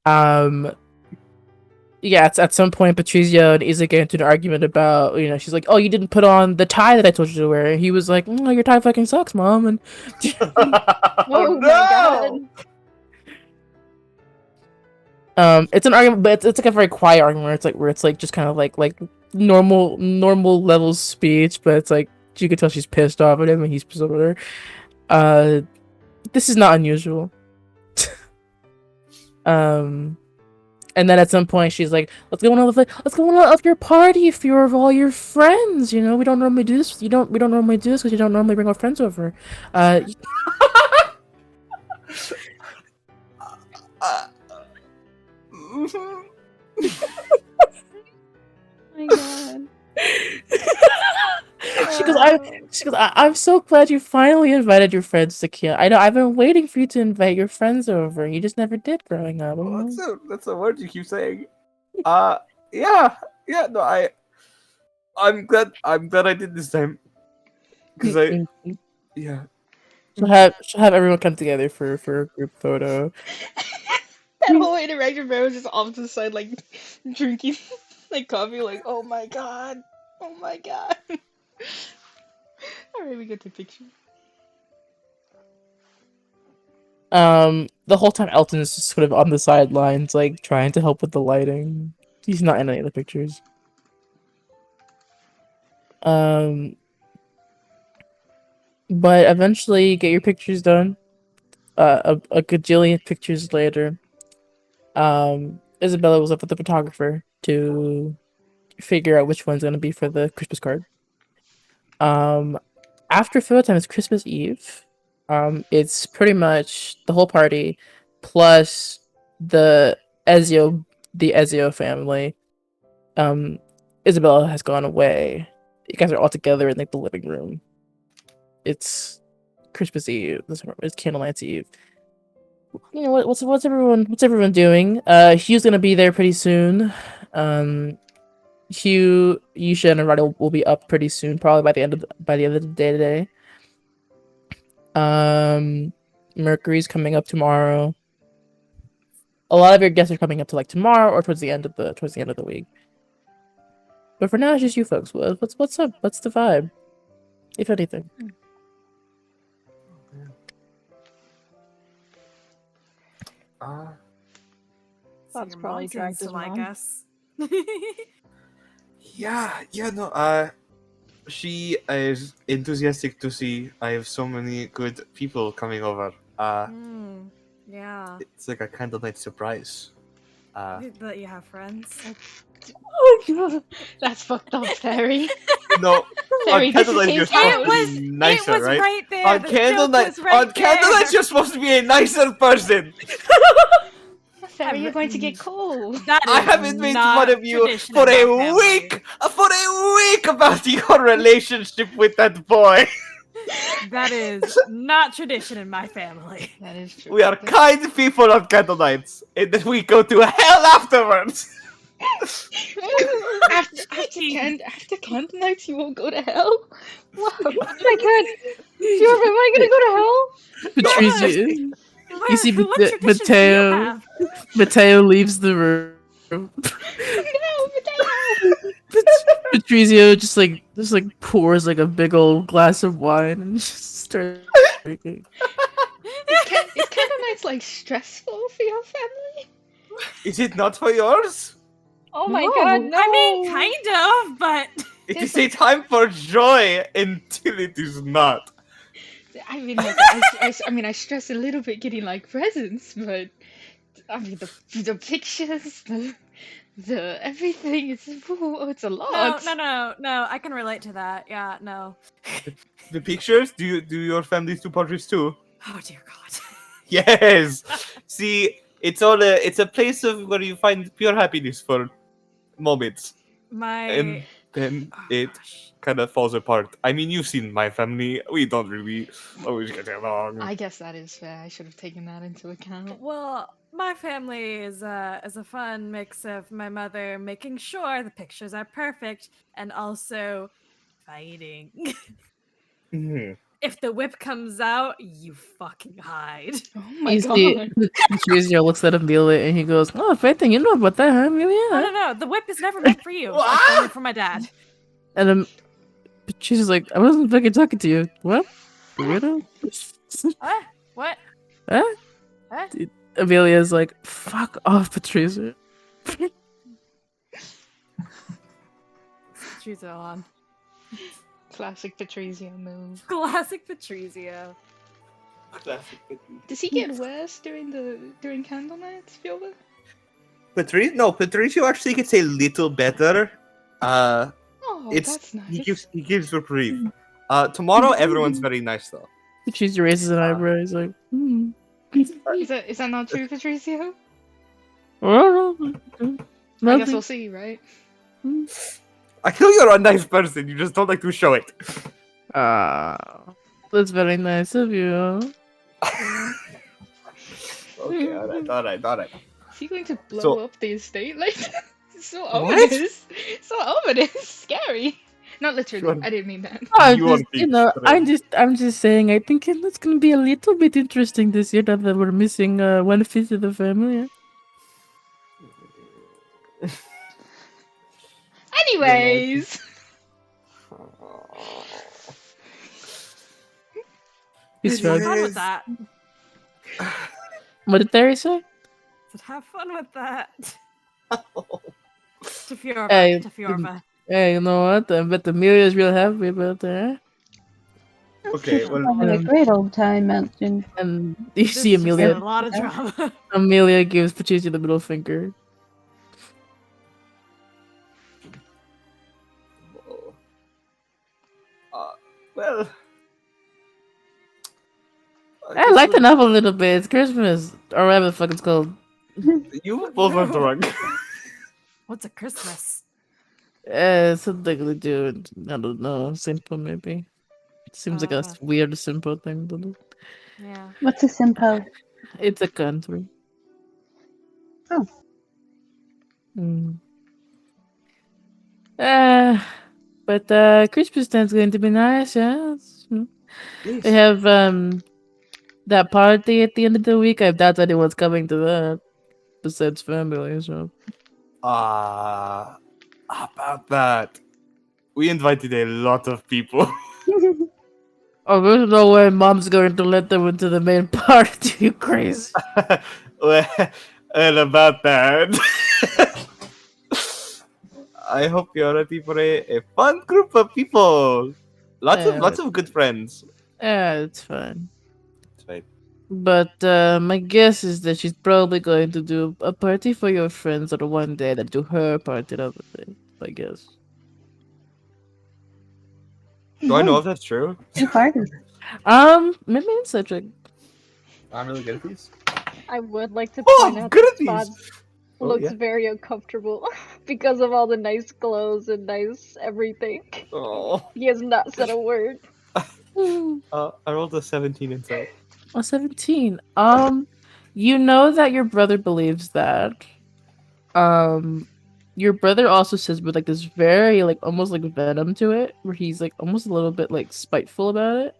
Um, yeah. At some point, Patrizio and Isa get into an argument about she's like, "Oh, you didn't put on the tie that I told you to wear." And he was like, "Oh, your tie fucking sucks, mom." And Oh my god. it's an argument, but it's like a very quiet argument where it's like just kind of like normal level speech, but it's like you can tell she's pissed off at him and he's pissed off at her. This is not unusual. And then at some point she's like, let's go on of your party if you're of all your friends. We don't normally do this. We don't normally do this because you don't normally bring our friends over. Oh my god. She goes, I'm so glad you finally invited your friends to Kia. I know I've been waiting for you to invite your friends over. You just never did growing up. Oh, that's a word you keep saying. Yeah, no, I'm glad I did this time. Because yeah. She'll have everyone come together for a group photo. That whole interaction, bro, was just off to the side, like drinking like coffee, like oh my god. Alright, we get the picture. The whole time Elton's just sort of on the sidelines, like trying to help with the lighting. He's not in any of the pictures. Um, but eventually you get your pictures done. A gajillion pictures later, Isabella was up with the photographer to figure out which one's gonna be for the Christmas card. Um, After photo time is Christmas Eve. It's pretty much the whole party plus the Ezio, the Ezio family. Isabella has gone away. You guys are all together in like the living room. It's Christmas Eve. It's Candlenights Eve. You know what's everyone doing? Hugh's gonna be there pretty soon. Hugh, Yusha, and Arado will be up pretty soon, probably by the end of the day today. Mercury's coming up tomorrow. A lot of your guests are coming up to like tomorrow or towards the end of the week. But for now, it's just you folks. What's up? What's the vibe, if anything? So That's your probably mom dragged seems his to like mom. us. No. She is enthusiastic to see I have so many good people coming over. Yeah. It's like a candlelight surprise. That you have friends. Oh god, that's fucked up, Fairy. No, Fairy, on this is candlelight you're his supposed house. to be nicer, it was right? there. On The candlelight, joke was right on candlelight you're supposed to be a nicer person. Fairy, you're going to get cold. That I is haven't made not fun of you tradition for in a my family. week. For a week about your relationship with that boy. That is not tradition in my family. That is true. We are kind people on candlelights, and then we go to hell afterwards. after Candlenights, you won't go to hell? Wow. Oh my god. Jordan, am I gonna go to hell? Patrizia, you see What traditions do you have? Mateo leaves the room. No, Mateo! Patrizio just pours like a big old glass of wine and just starts drinking. Is Candlenights like stressful for your family? Is it not for yours? Oh my No. god, no! I mean, kind of, but It is a time for joy until it is not. I mean, like, I mean, I stress a little bit getting like presents, but I mean, the pictures, the everything, it's a lot. no. I can relate to that. Yeah, no. The pictures? Do your families do portraits too? Oh dear God. Yes. See, it's a place of where you find pure happiness for moments, and then it Gosh. kind of falls apart. I mean, you've seen my family. We don't really always get along. I guess that is fair. I should have taken that into account. Well, my family is a fun mix of my mother making sure the pictures are perfect and also fighting. Mhm. If the whip comes out, you fucking hide. Oh my You see, god. Patrizio looks at Amelia and he goes, "Oh, Peyton, you know about that, huh, Amelia?" Oh no, the whip is never meant for you. It's only for my dad. And Patrizio's like, "I wasn't fucking talking to you. What? You weirdo?" What? Huh? Huh? Amelia's like, "Fuck off, Patrizio." She's on. Classic Patrizio move. Classic Patrizio. Does he get worse during Candlenights, Fiona? Patricio actually gets a little better. Oh, It's that's nice. he gives reprieve. Tomorrow everyone's very nice though. Patrizio raises an eyebrow. He's like, "Hmm." Is that not true, Patrizio? Well, I guess nothing. we'll see, right? I know you're a nice person. You just don't like to show it. That's very nice of you. Okay, all right. Is he going to blow So- up the estate like that? It's so What? ominous. So ominous. Scary. Not literally. Sure. I didn't mean that. You want peace, I'm just saying. I think it's gonna be a little bit interesting this year that we're missing one fifth of the family. Anyways. He's It I'm fine. fine is. with that. What did Terry say? Said, have fun with that. To Fiorva. Hey, To Fiorva. hey, you know what? I bet Amelia's real happy about that. Okay, well, Having a great old time, mentioned. And you This see just had Amelia. a lot of drama. Amelia gives Patricia the middle finger. well, I I guess lighten up a little bit. It's Christmas, or whatever the fuck it's called. you both are drunk. What's a Christmas? Something to do. I don't know. Simple, maybe. Seems like a Uh, weird, simple thing to do. yeah. What's a simpo? It's a country. Oh. Mm. But Christmas time's going to be nice, yeah. They Yes. have that party at the end of the week. I doubt anyone's coming to that besides family. So About that, we invited a lot of people. oh, there's no way Mom's going to let them into the main party. You crazy? well, and about that, I hope you're ready for a fun group of people. Lots of good friends. Yeah, it's fine. That's right. But my guess is that she's probably going to do a party for your friends on one day, then do her party the other day. I guess. Do I know if that's true? Two parties. Maybe it's such a. I'm really good at these. I would like to Oh, point I'm out good that at these. Spots Oh, looks yeah. very uncomfortable because of all the nice clothes and nice everything. Oh, He has not said a word. I rolled a 17 insight. Oh, 17. You know that your brother believes that. Your brother also says with like this very like almost like venom to it, where he's like almost a little bit like spiteful about it.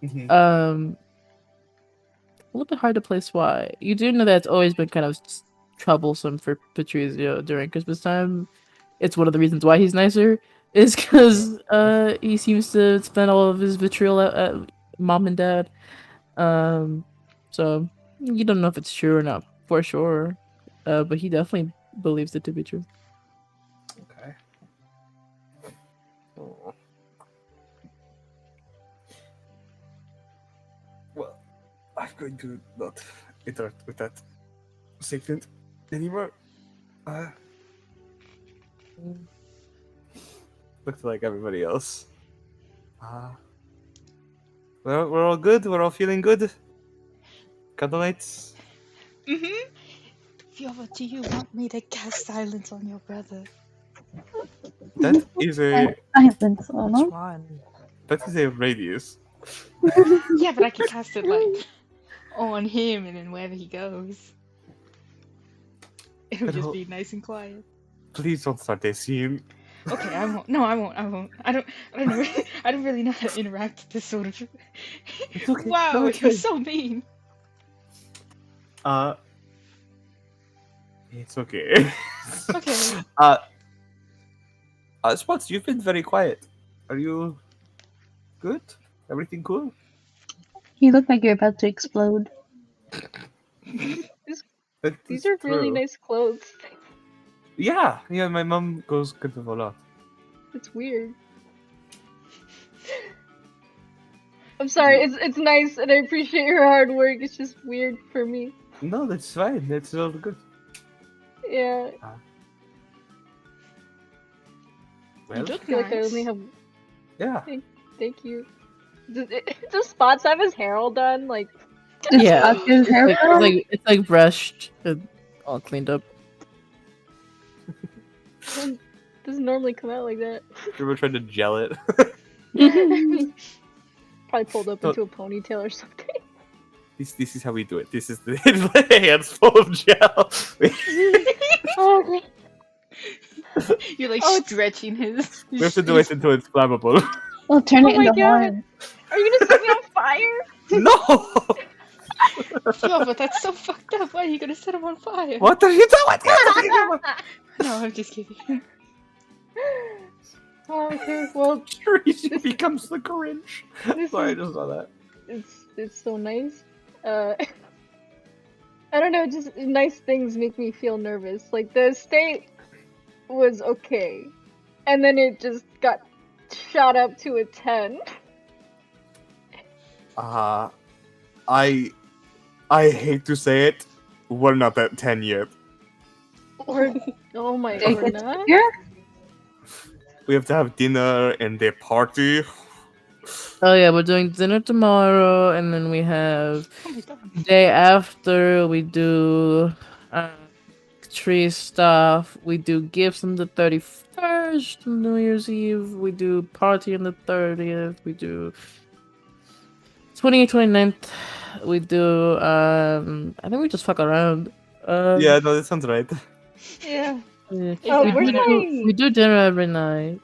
Mhm. A little bit hard to place why. You do know that it's always been kind of troublesome for Patrizio during Christmas time. It's one of the reasons why he's nicer is because he seems to spend all of his vitriol at mom and dad. Um, so you don't know if it's true or not for sure. But he definitely believes it to be true. Okay. Oh. Well, I'm going to not interact with that statement anymore. Looks like everybody else. We're all good. We're all feeling good. Candlenights. Mm-hmm. Fiorva, do you want me to cast silence on your brother? That is a Silence, Which almost. one? radius. Yeah, but I can cast it like on him and then wherever he goes. It'll But just be nice and quiet. please don't start a scene. Okay, I won't. No, I won't. I won't. I don't know. I don't really know how to interact with this sort of. It's okay. Wow, No, it's you're fine. so mean. It's okay. Okay. Spots, you've been very quiet. Are you good? Everything cool? You look like you're about to explode. That These is are really true. nice clothes. Yeah, my mom goes kind of a lot. It's weird. I'm sorry, it's nice and I appreciate your hard work. It's just weird for me. No, that's fine. That's all good. Yeah. You Well, look I feel like I nice. only have. yeah. Thank you. Does Spots have his hair all done? Like, Yeah, Spots his hair color? it's like brushed and all cleaned up. doesn't normally come out like that. We were trying to gel it. Probably pulled up So- into a ponytail or something. This is how we do it. This is the hands full of gel. Oh, You're like Oh, it's- stretching his. We have to do it until it's flammable. Well, turn Oh it my into God. horn. Are you gonna set me on fire? No! Yo, but that's so fucked up. Why are you gonna set him on fire? What are you doing? No, I'm just kidding. Oh, okay, well, Tracy becomes the Grinch. This Sorry, I is- just saw that. it's so nice. I don't know, just nice things make me feel nervous. Like the estate was okay, and then it just got shot up to a 10. I I hate to say it, we're not at 10 yet. We're oh my, Take we're it not. here? We have to have dinner and the party. Oh yeah, we're doing dinner tomorrow, and then we have Oh my god. day after we do tree stuff. We do gifts on the 31st, New Year's Eve. We do party on the 30th. We do 28th, 29th. We do I think we just fuck around. Yeah, no, that sounds right. Yeah. Yeah. Oh, we, where's do, my we do dinner every night.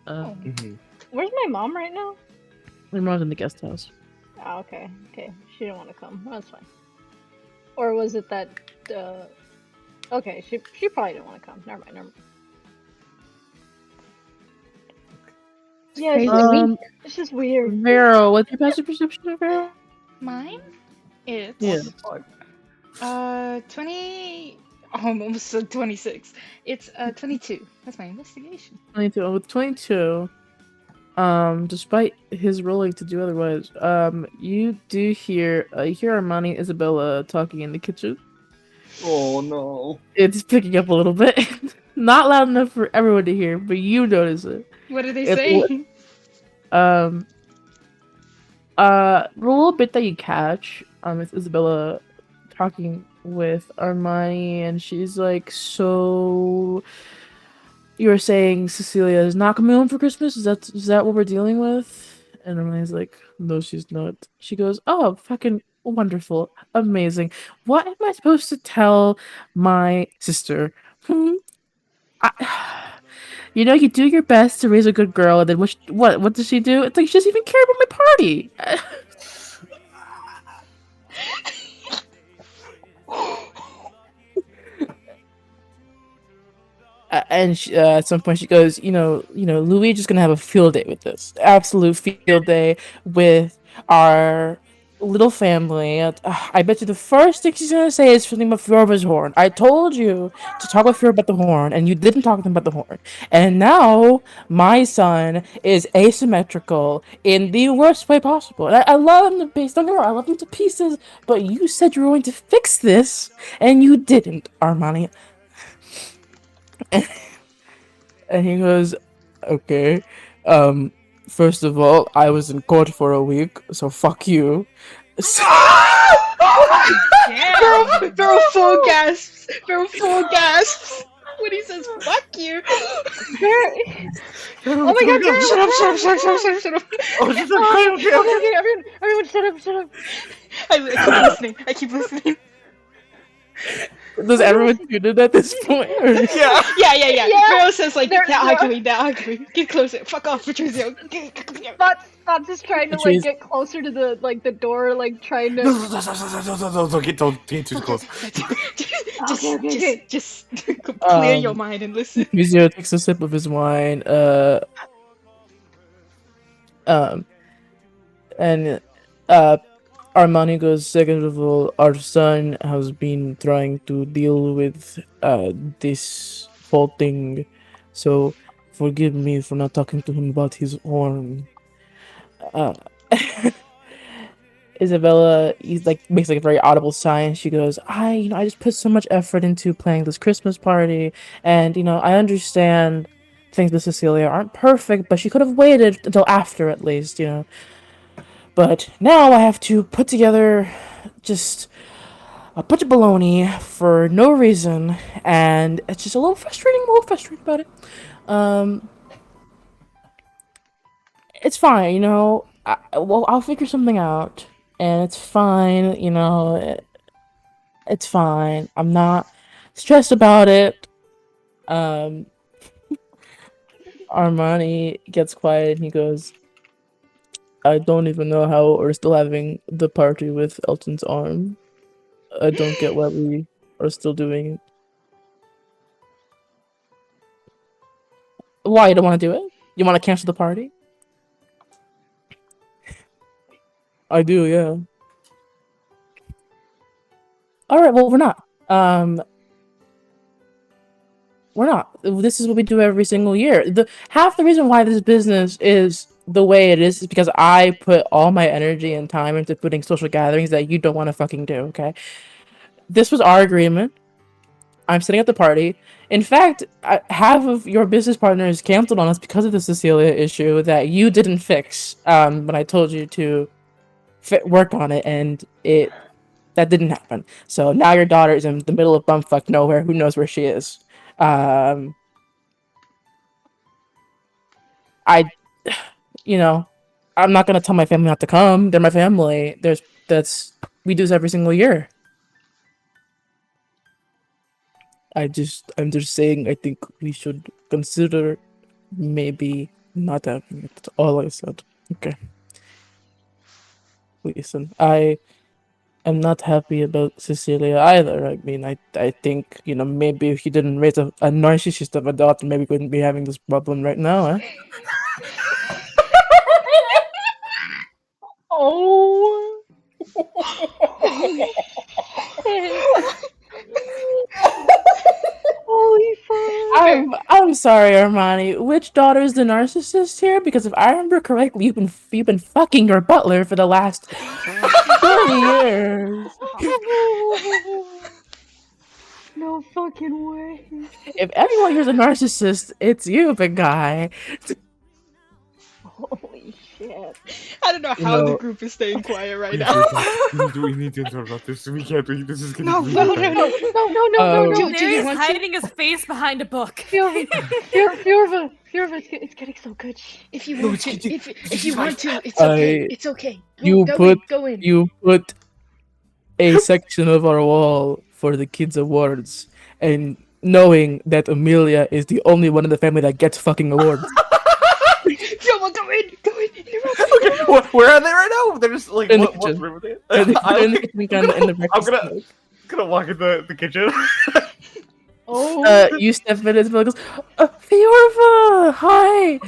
Oh. Mhm. where's my mom right now? My mom's in the guest house. Oh, okay, okay. She didn't want to come. That's fine. Or was it that? Okay, she probably didn't want to come. Never mind. Never mind. Yeah, Crazy Um, it's just weird. Vero, what's your passive perception of Vero? Mine? It's Yeah. 20. Oh, I'm almost said 26. It's 22. That's my investigation. 22. With 22, despite his rolling to do otherwise, you do hear, you hear Armani and Isabella talking in the kitchen. Oh no. It's picking up a little bit. Not loud enough for everyone to hear, but you notice it. What are they It's saying? Um, the little bit that you catch, is Isabella talking with Armani, and she's like, "So, you were saying Cecilia is not coming home for Christmas? Is that what we're dealing with?" And Armani's like, "No, she's not." She goes, "Oh, fucking wonderful, amazing. What am I supposed to tell my sister?" Hmm? You do your best to raise a good girl, and then what does she do? It's like she doesn't even care about my party. And at some point she goes, Luigi's gonna have a field day with this, absolute field day with our little family. I bet you the first thing she's gonna say is something about Fiora's horn. I told you to talk with Fiora about the horn, and you didn't talk to them about the horn. And now my son is asymmetrical in the worst way possible. And I love him to pieces. Don't get me wrong, I love him to pieces. But you said you were going to fix this, and you didn't, Armani. And he goes, "Okay. Um, first of all, I was in court for a week, so fuck you." So- Damn! There are 4 gasps! There are 4 gasps! When he says "fuck you"! Oh my god, Vero! Shut up! Shut up! Shut up! Shut up! Shut up! Shut up! Oh, she's Okay, okay. okay, everyone, shut up, shut up. I keep listening. I keep listening. Does everyone tune in at this point? Or- Yeah. Yeah. Yeah, Vero says like, they're- "They're they're- arguing. They're arguing. Get closer. Fuck off, Patricio. Spot's just trying to Patrice- get closer to the door, like trying No, to. no, no, no, no, no, no, don't get too close. Just clear your Um, mind and listen." Ezio takes a sip of his wine. And Armani goes, "Second of all, our son has been trying to deal with this whole thing, so forgive me for not talking to him about his horn." Uh, Isabella, he's like makes like a very audible sigh, and she goes, I just put so much effort into planning this Christmas party, and I understand things with Cecilia aren't perfect, but she could have waited until after at least. But now I have to put together just a bunch of baloney for no reason, and it's just a little frustrating about it. Um, it's fine. I'll figure something out, and it's fine. It's fine. I'm not stressed about it. Um, Armani gets quiet and he goes, "I don't even know how we're still having the party with Elton's arm. I don't get why we are still doing it. Why you don't want to do it? You want to cancel the party?" "I do, yeah." All right, well, we're not. We're not. This is what we do every single year. The half the reason why this business is the way it is because I put all my energy and time into putting social gatherings that you don't want to fucking do. Okay, this was our agreement. I'm sitting at the party. In fact, half of your business partners canceled on us because of the Cecilia issue that you didn't fix. When I told you to work on it, and that didn't happen. So now your daughter is in the middle of bumfuck nowhere. Who knows where she is? Um, I, you know, I'm not gonna tell my family not to come. They're my family. We do this every single year. I'm just saying. I think we should consider maybe not having it. That's all I said. Okay. Listen, I am not happy about Cecilia either. I mean, I think, maybe if you didn't raise a narcissist of a daughter, maybe we wouldn't be having this problem right now, eh? Oh. Holy fuck. I'm sorry, Armani. Which daughter is the narcissist here? Because if I remember correctly, you've been fucking your butler for the last 30 years. No fucking way. If anyone here's a narcissist, it's you, big guy. Holy shit. I don't know You how the know- group is staying quiet right now. we need to interrupt this. We can't. This is gonna No, be no, really no, bad. no. No. Do you Larry's want to? hiding his face behind a book. Fjorva, it's getting so good. If you No, want it's- to, it's if you fine. want to, it's okay. I- It's okay. you Go in. You put a section of our wall for the kids' awards, and knowing that Amelia is the only one in the family that gets fucking awards. Joel, go in. Okay, where are they right now? They're just like In the what kitchen. room are they? In the I'm kitchen in the breakfast gonna- nook. gonna walk in the kitchen. Oh. You step in, and Bill goes, Fiorva, hi. Is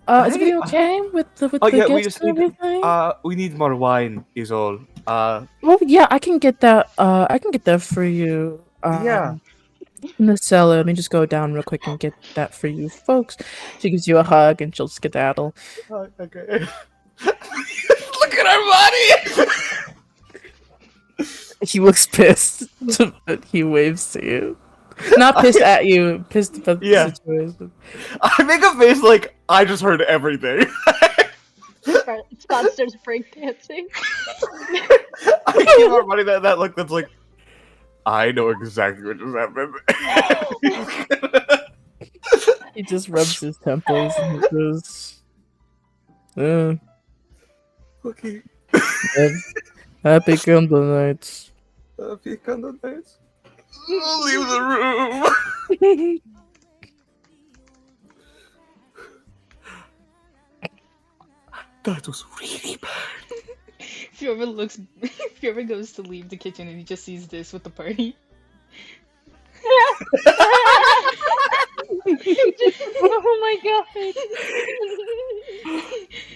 Hey, everything okay with the oh, yeah, we guests just and need- everything? we need more wine. Is all. Well, yeah, I can get that. I can get that for you. Yeah. In the cellar. Let me just go down real quick and get that for you, folks. She gives you a hug and she'll skedaddle. Oh, okay. Look at our body. He looks pissed, but he waves to you. Not pissed at you, pissed about the Yeah. situation. I make a face like I just heard everything. Spot starts breakdancing. I give our money that look that's like I know exactly what just happened. He just rubs his temples and he goes, Okay. Happy Candlenights. Happy Candlenights. I'll leave the room. That was really bad. Fiorva goes to leave the kitchen and he just sees this with the party. Oh my god.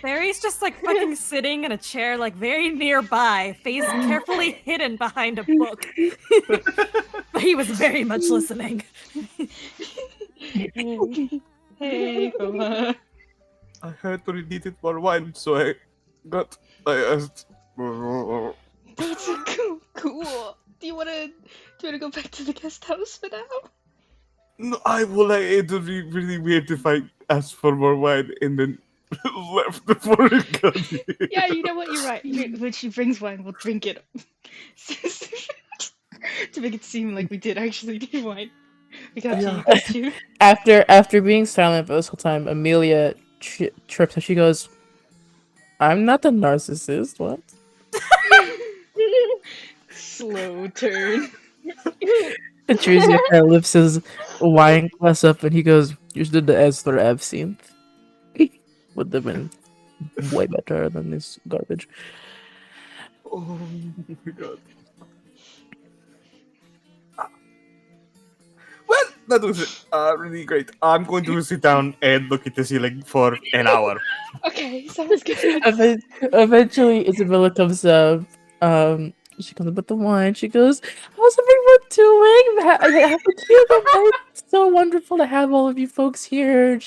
Larry's just like fucking sitting in a chair, like very nearby, face carefully hidden behind a book. But he was very much listening. Hey, Fiorva. I heard we needed more wine, so I asked. That's cool. Do you wanna go back to the guest house for now? No, it would be really weird if I asked for more wine and then left before it got here. Yeah, you know what? You're right. When she brings wine, we'll drink it. To make it seem like we did actually need wine. We got you. After being silent for this whole time, Amelia trips and she goes, I'm not a narcissist, what? Slow turn. Patrizia kind of lifts his wine glass up and he goes, you should do the S for absinthe. Would have been way better than this garbage. Oh my god. Well, that was really great. I'm going to sit down and look at the ceiling for an hour. Okay, sounds good. Eventually, Isabella comes up, She comes up with the wine. She goes, "How's everyone doing? Haven't you been? It's so wonderful to have all of you folks here." And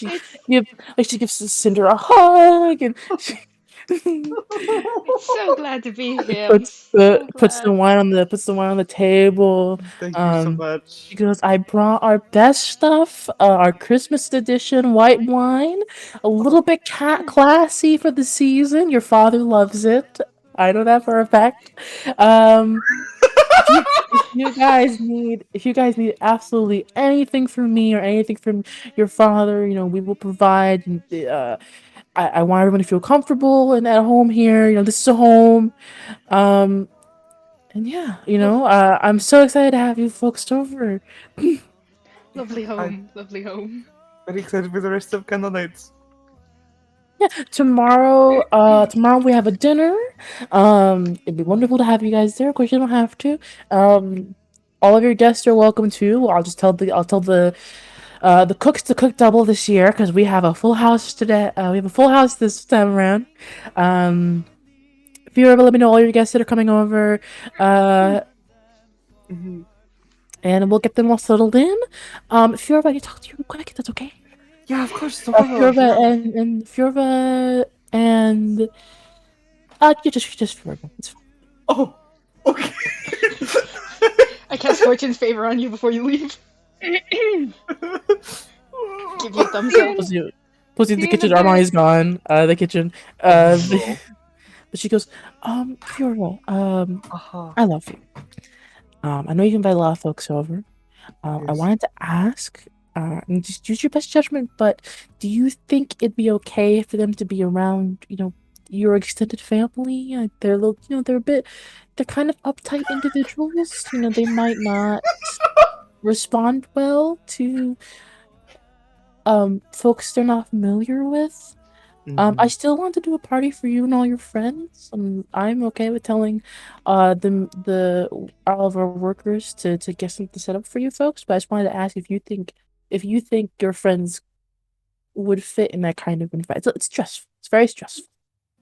It's she gives Cinder a hug, and she it's so glad to be here. I'm puts so the glad. wine on the table. Thank you so much. She goes, "I brought our best stuff, our Christmas edition white wine, a little bit classy for the season. Your father loves it. I know that for a fact. Um, if you guys need absolutely anything from me or anything from your father, we will provide. And, I want everyone to feel comfortable and at home here. This is a home. Um, and yeah, I'm so excited to have you folks over. Lovely I'm home, lovely home. very excited for the rest of Candlenights. Tomorrow we have a dinner. It'd be wonderful to have you guys there. Of course, you don't have to. All of your guests are welcome too. I'll tell the cooks to cook double this year because we have a full house today. We have a full house this time around. If you ever let me know all your guests that are coming over, Mhm. and we'll get them all settled in. If you're about to talk to you real quick, if that's okay. Yeah, of course, no problem. Fjorva Yeah. and Fjorva and yeah, just Fjorva. It's fine. Oh, okay. I cast Fortune's favor on you before you leave. Give you a thumbs up. Plus, the See you in a kitchen. bit. Armani's gone. The kitchen. No. But she goes, Fjorva, Uh-huh. I love you. I know you invite a lot of folks over. I Yes. wanted to ask, and just use your best judgment, but do you think it'd be okay for them to be around, your extended family? They're a little, they're kind of uptight individuals. They might not respond well to folks they're not familiar with. I still want to do a party for you and all your friends. I'm okay with telling the all of our workers to get something set up for you folks, but I just wanted to ask if you think your friends would fit in that kind of environment. It's stressful. It's very stressful.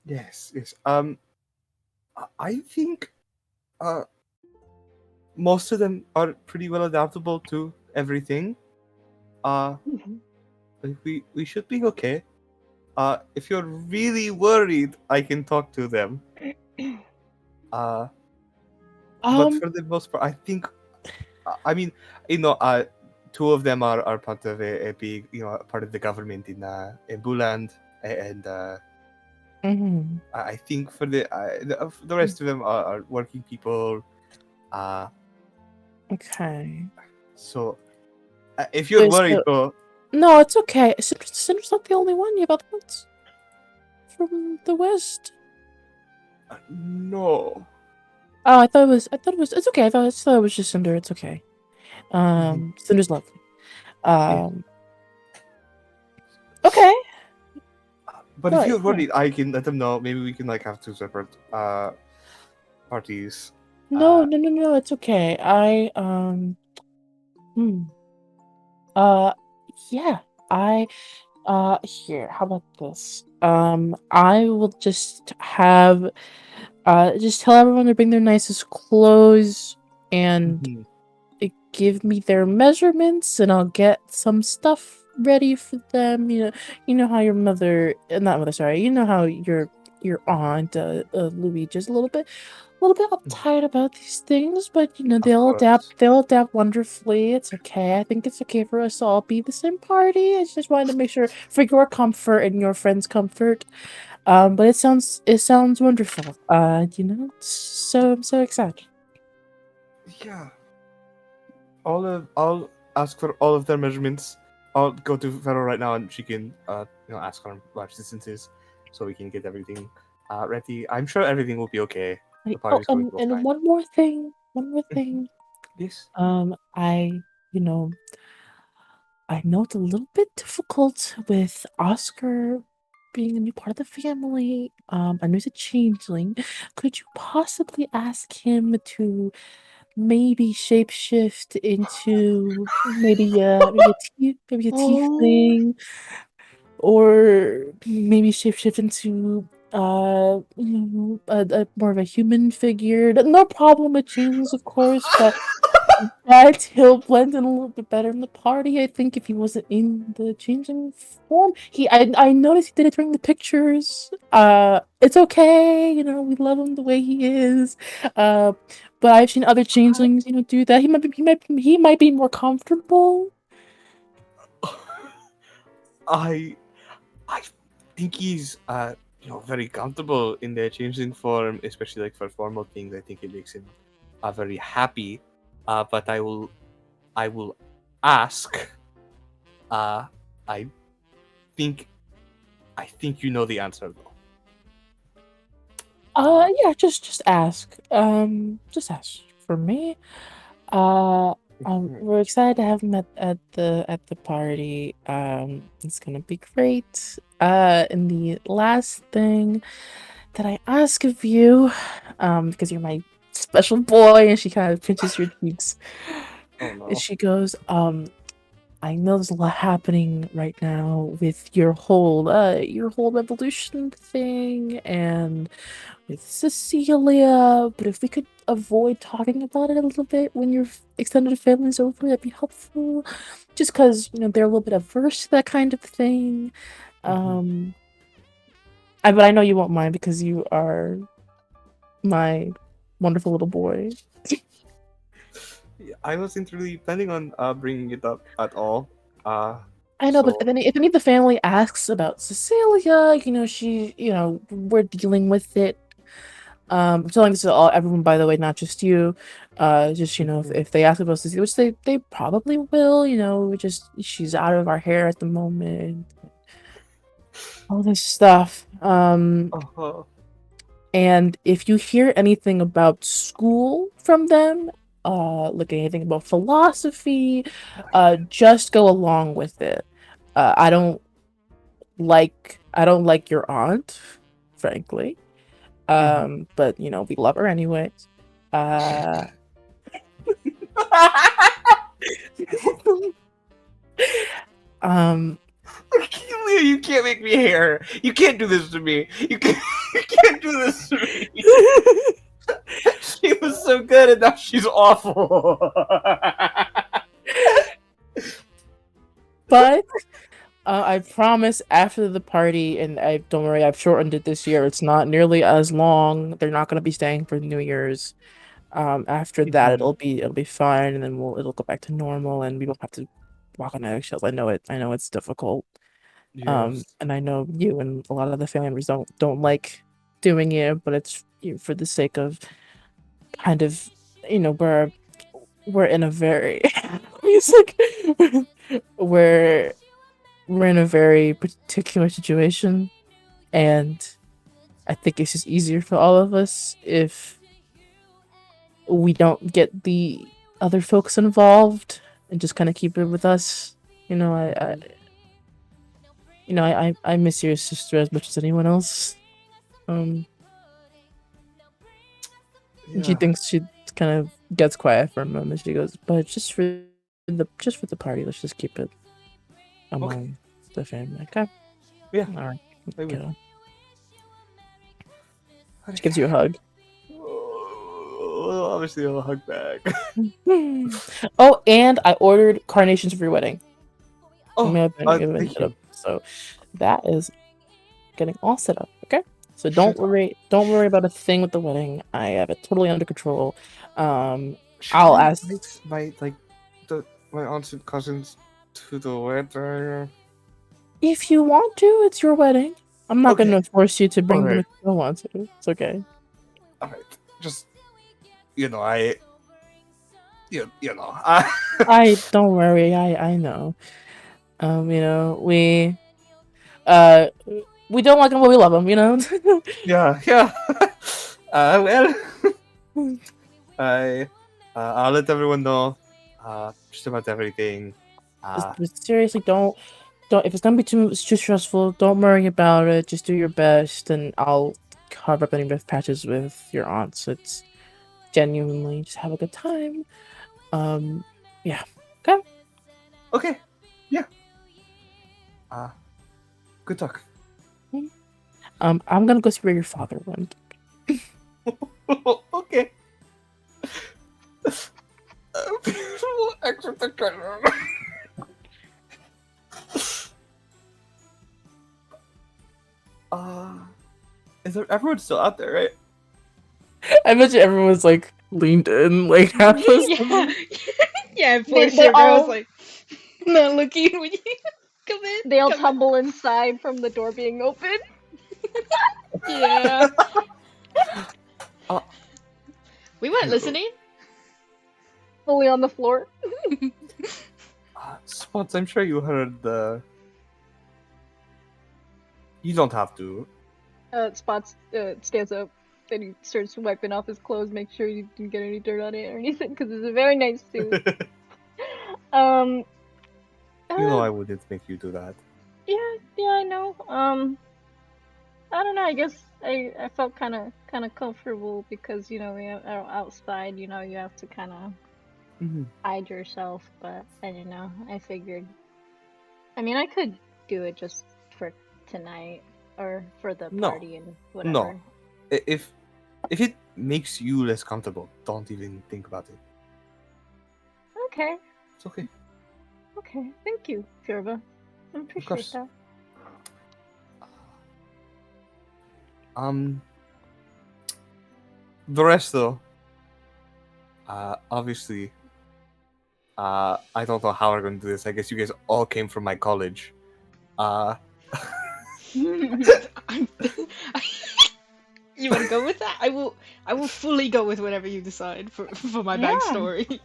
Yes, yes. I think most of them are pretty well adaptable to everything. Like we should be okay. If you're really worried, I can talk to them. But Um, for the most part, I think, I mean, two of them are part of a big, part of the government in Buland, and mhm. I think for the rest of them are working people. Okay. So if you're Wait, worried, though, no, it's okay. Cinder's not the only one. You have other ones from the west. no. Oh, I thought it was. It's okay. I thought it was just Cinder. It's okay. Cinder's lovely. Okay. But if Right, you're right. worried, I can let them know. Maybe we can have two separate parties. No, it's okay. Hmm. Yeah. I, here, how about this? I will just tell everyone to bring their nicest clothes and Mhm. give me their measurements, and I'll get some stuff ready for them. You know how your not mother, sorry. You know how your aunt, Luigi, is a little bit uptight about these things, but Of course. they'll adapt wonderfully. It's okay. I think it's okay for us to all be the same party. I just wanted to make sure for your comfort and your friends' comfort. But it sounds wonderful. So I'm so excited. Yeah. I'll ask for all of their measurements. I'll go to Vero right now, and she can ask our large distances, so we can get everything ready. I'm sure everything will be okay. The party's going to go And fine. one more thing. One more thing. Yes. I you know I know it's a little bit difficult with Oscar being a new part of the family. I know he's a changeling. Could you possibly ask him to maybe shapeshift into maybe a Oh. tiefling, or maybe shapeshift into More of a human figure. No problem with changes, of course, but he'll blend in a little bit better in the party. I think if he wasn't in the changing form, I noticed he did it during the pictures. It's okay, we love him the way he is. But I've seen other changelings, do that. He might be more comfortable. I I think he's very comfortable in the changing form, especially like for formal things. I think it makes him very happy. But I will ask. I think I think you know the answer though. Yeah, just ask. Just ask for me. We're excited to have him at the party. It's gonna be great. And the last thing that I ask of you, because you're my special boy, and she kind of pinches your cheeks, Oh and no. she goes, I know there's a lot happening right now with your whole revolution thing and with Cecilia, but if we could avoid talking about it a little bit when your extended family's over, that'd be helpful. Just because, they're a little bit averse to that kind of thing. Um, but I know you won't mind because you are my wonderful little boy. Yeah, I wasn't really planning on bringing it up at all. I know, but So if any of the family asks about Cecilia, we're dealing with it. I'm telling this to everyone, by the way, not just you. Just if they ask about Cecilia, which they probably will, she's out of our hair at the moment. All this stuff. uh, And if you hear anything about school from them, like anything about philosophy, just go along with it. I don't like your aunt, frankly. But we love her anyways. Uh um Leo, you can't make me hair. You can't do this to me. You can't, you can't do this to me. She was so good and now she's awful. but I promise after the party, and I don't worry, I've shortened it this year. It's not nearly as long. They're not gonna be staying for New Year's. After that, it'll be fine, and then it'll go back to normal, and we won't have to walk on eggshells. I know it's difficult. Yes. And I know you and a lot of the family members don't like doing it, but it's for the sake of kind of we're in a very music we're we're in a very particular situation, and I think it's just easier for all of us if we don't get the other folks involved and just kind of keep it with us. I miss your sister as much as anyone else. Um, and she Yeah. thinks she kind of gets quiet for a moment. She goes, "But just for the party, let's just keep it among the family." Okay. Yeah. All right. I will. Kiddo. She gives you a hug. Oh, obviously, I'll hug back. Oh, and I ordered carnations for your wedding. Oh, Thank thank you. So that is getting all set up. Okay. So Should- don't worry about a thing with the wedding. I have it totally under control. Should I'll I ask invite my aunts and cousins to the wedding? if you want to. It's your wedding. I'm not Okay. gonna force you to bring them Alright. if you don't want to. It's okay. All right. Just I I don't worry. I know. We we don't like them, but we love them. yeah. Well, I'll let everyone know just about everything. Just seriously, don't. If it's gonna be too stressful, don't worry about it. Just do your best, and I'll cover up any rough patches with your aunts. It's genuinely just have a good time. Yeah. Okay. Okay. Yeah. Good talk. I'm gonna go see where your father went. Okay. Uh, is there everyone's still out there, right? I bet you everyone's like leaned in, like half asleep. Yeah, yeah. Poor They Sergio was all like not looking when you come in. they all come in. tumble inside from the door being open, Yeah, Uh, we weren't listening. fully on the floor. Spots, I'm sure you heard the. You don't have to. Spots stands up and he starts wiping off his clothes, make sure you didn't get any dirt on it or anything, because it's a very nice suit. Um, You know uh, I wouldn't make you do that. yeah, I know. I don't know. I guess I felt kind of comfortable because we are outside. You have to kind of Mhm. hide yourself, but I don't know. I figured. I mean, I could do it just for tonight or for the No. party and whatever. No. If it makes you less comfortable, don't even think about it. Okay. It's okay. Okay. Thank you, Firba. I appreciate course. that. The rest though. Obviously. I don't know how we're going to do this. I guess you guys all came from my college. I'm- you want to go with that? I will fully go with whatever you decide for my Yeah. backstory.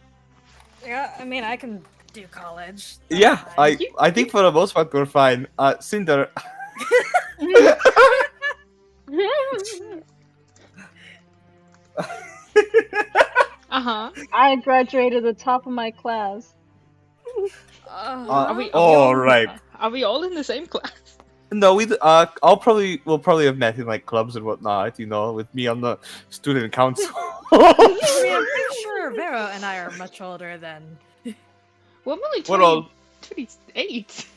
Yeah, I mean, I can do college. That's Yeah, fine. I think for the most part we're fine. Cinder. Uh-huh. I graduated the top of my class. Are we all all right. Are we all in the same class? No, we'll probably have met in like clubs and whatnot, with me on the student council. I mean, I'm pretty sure Vero and I are much older than. Well, I'm only We're all 28.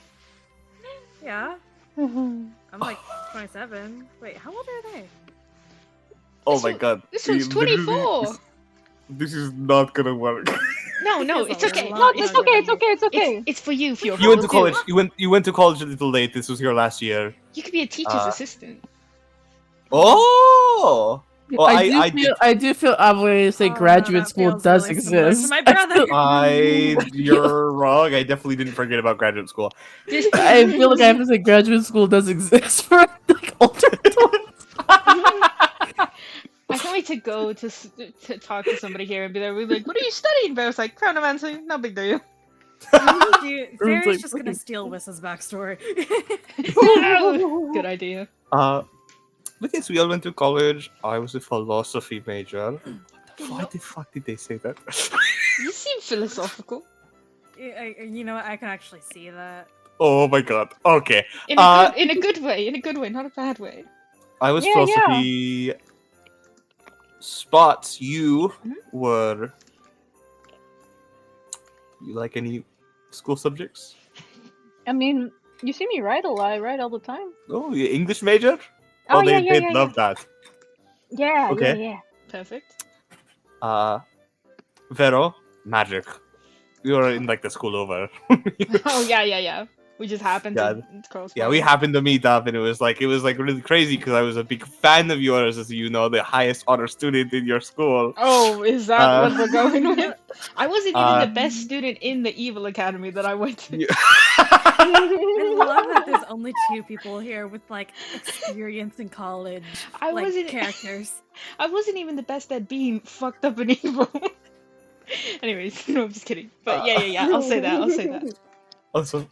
Yeah, I'm like 27. Wait, how old are they? Oh This my one- god. This one's We literally- 24. This is not gonna work. No, He's it's a okay. lot No, it's younger okay. than It's you. okay. It's for you, Fiora. You went to We'll do college. it. You went to college a little late. This was your last year. You could be a teacher's Uh, assistant. Oh. Well, I do feel obligated to say Oh, graduate that school feels does really similar to exist. my brother. You're wrong. I definitely didn't forget about graduate school. I feel like I have to say graduate school does exist for like older adults. I can't wait to go to talk to somebody here and be there. We're like, what are you studying? But I was like, chronomancy, no big deal. Fairy's like, just gonna steal Wiss's backstory. Good idea. But yes, we all went to college. I was a philosophy major. Why the fuck did they say that? You seem philosophical. You know what? I can actually see that. Oh my god. Okay. In a good way, not a bad way. I was Yeah, philosophy. Spots, you were. You like any school subjects? I mean, you see me write a lot. I write all the time. Oh, you English major? Oh, they yeah, they'd love that. Yeah, Okay. yeah. Perfect. Vero, magic. You were in like the school over. Oh yeah. We just happened to cross. Yeah, we happened to meet up, and it was like really crazy because I was a big fan of yours, as you know, the highest honor student in your school. Oh, is that what we're going with? I wasn't even the best student in the evil academy that I went to. I love that there's only 2 people here with like experience in college. I like wasn't- characters. I wasn't even the best at being fucked up and evil. Anyways, no, I'm just kidding. But yeah. I'll say that. Awesome.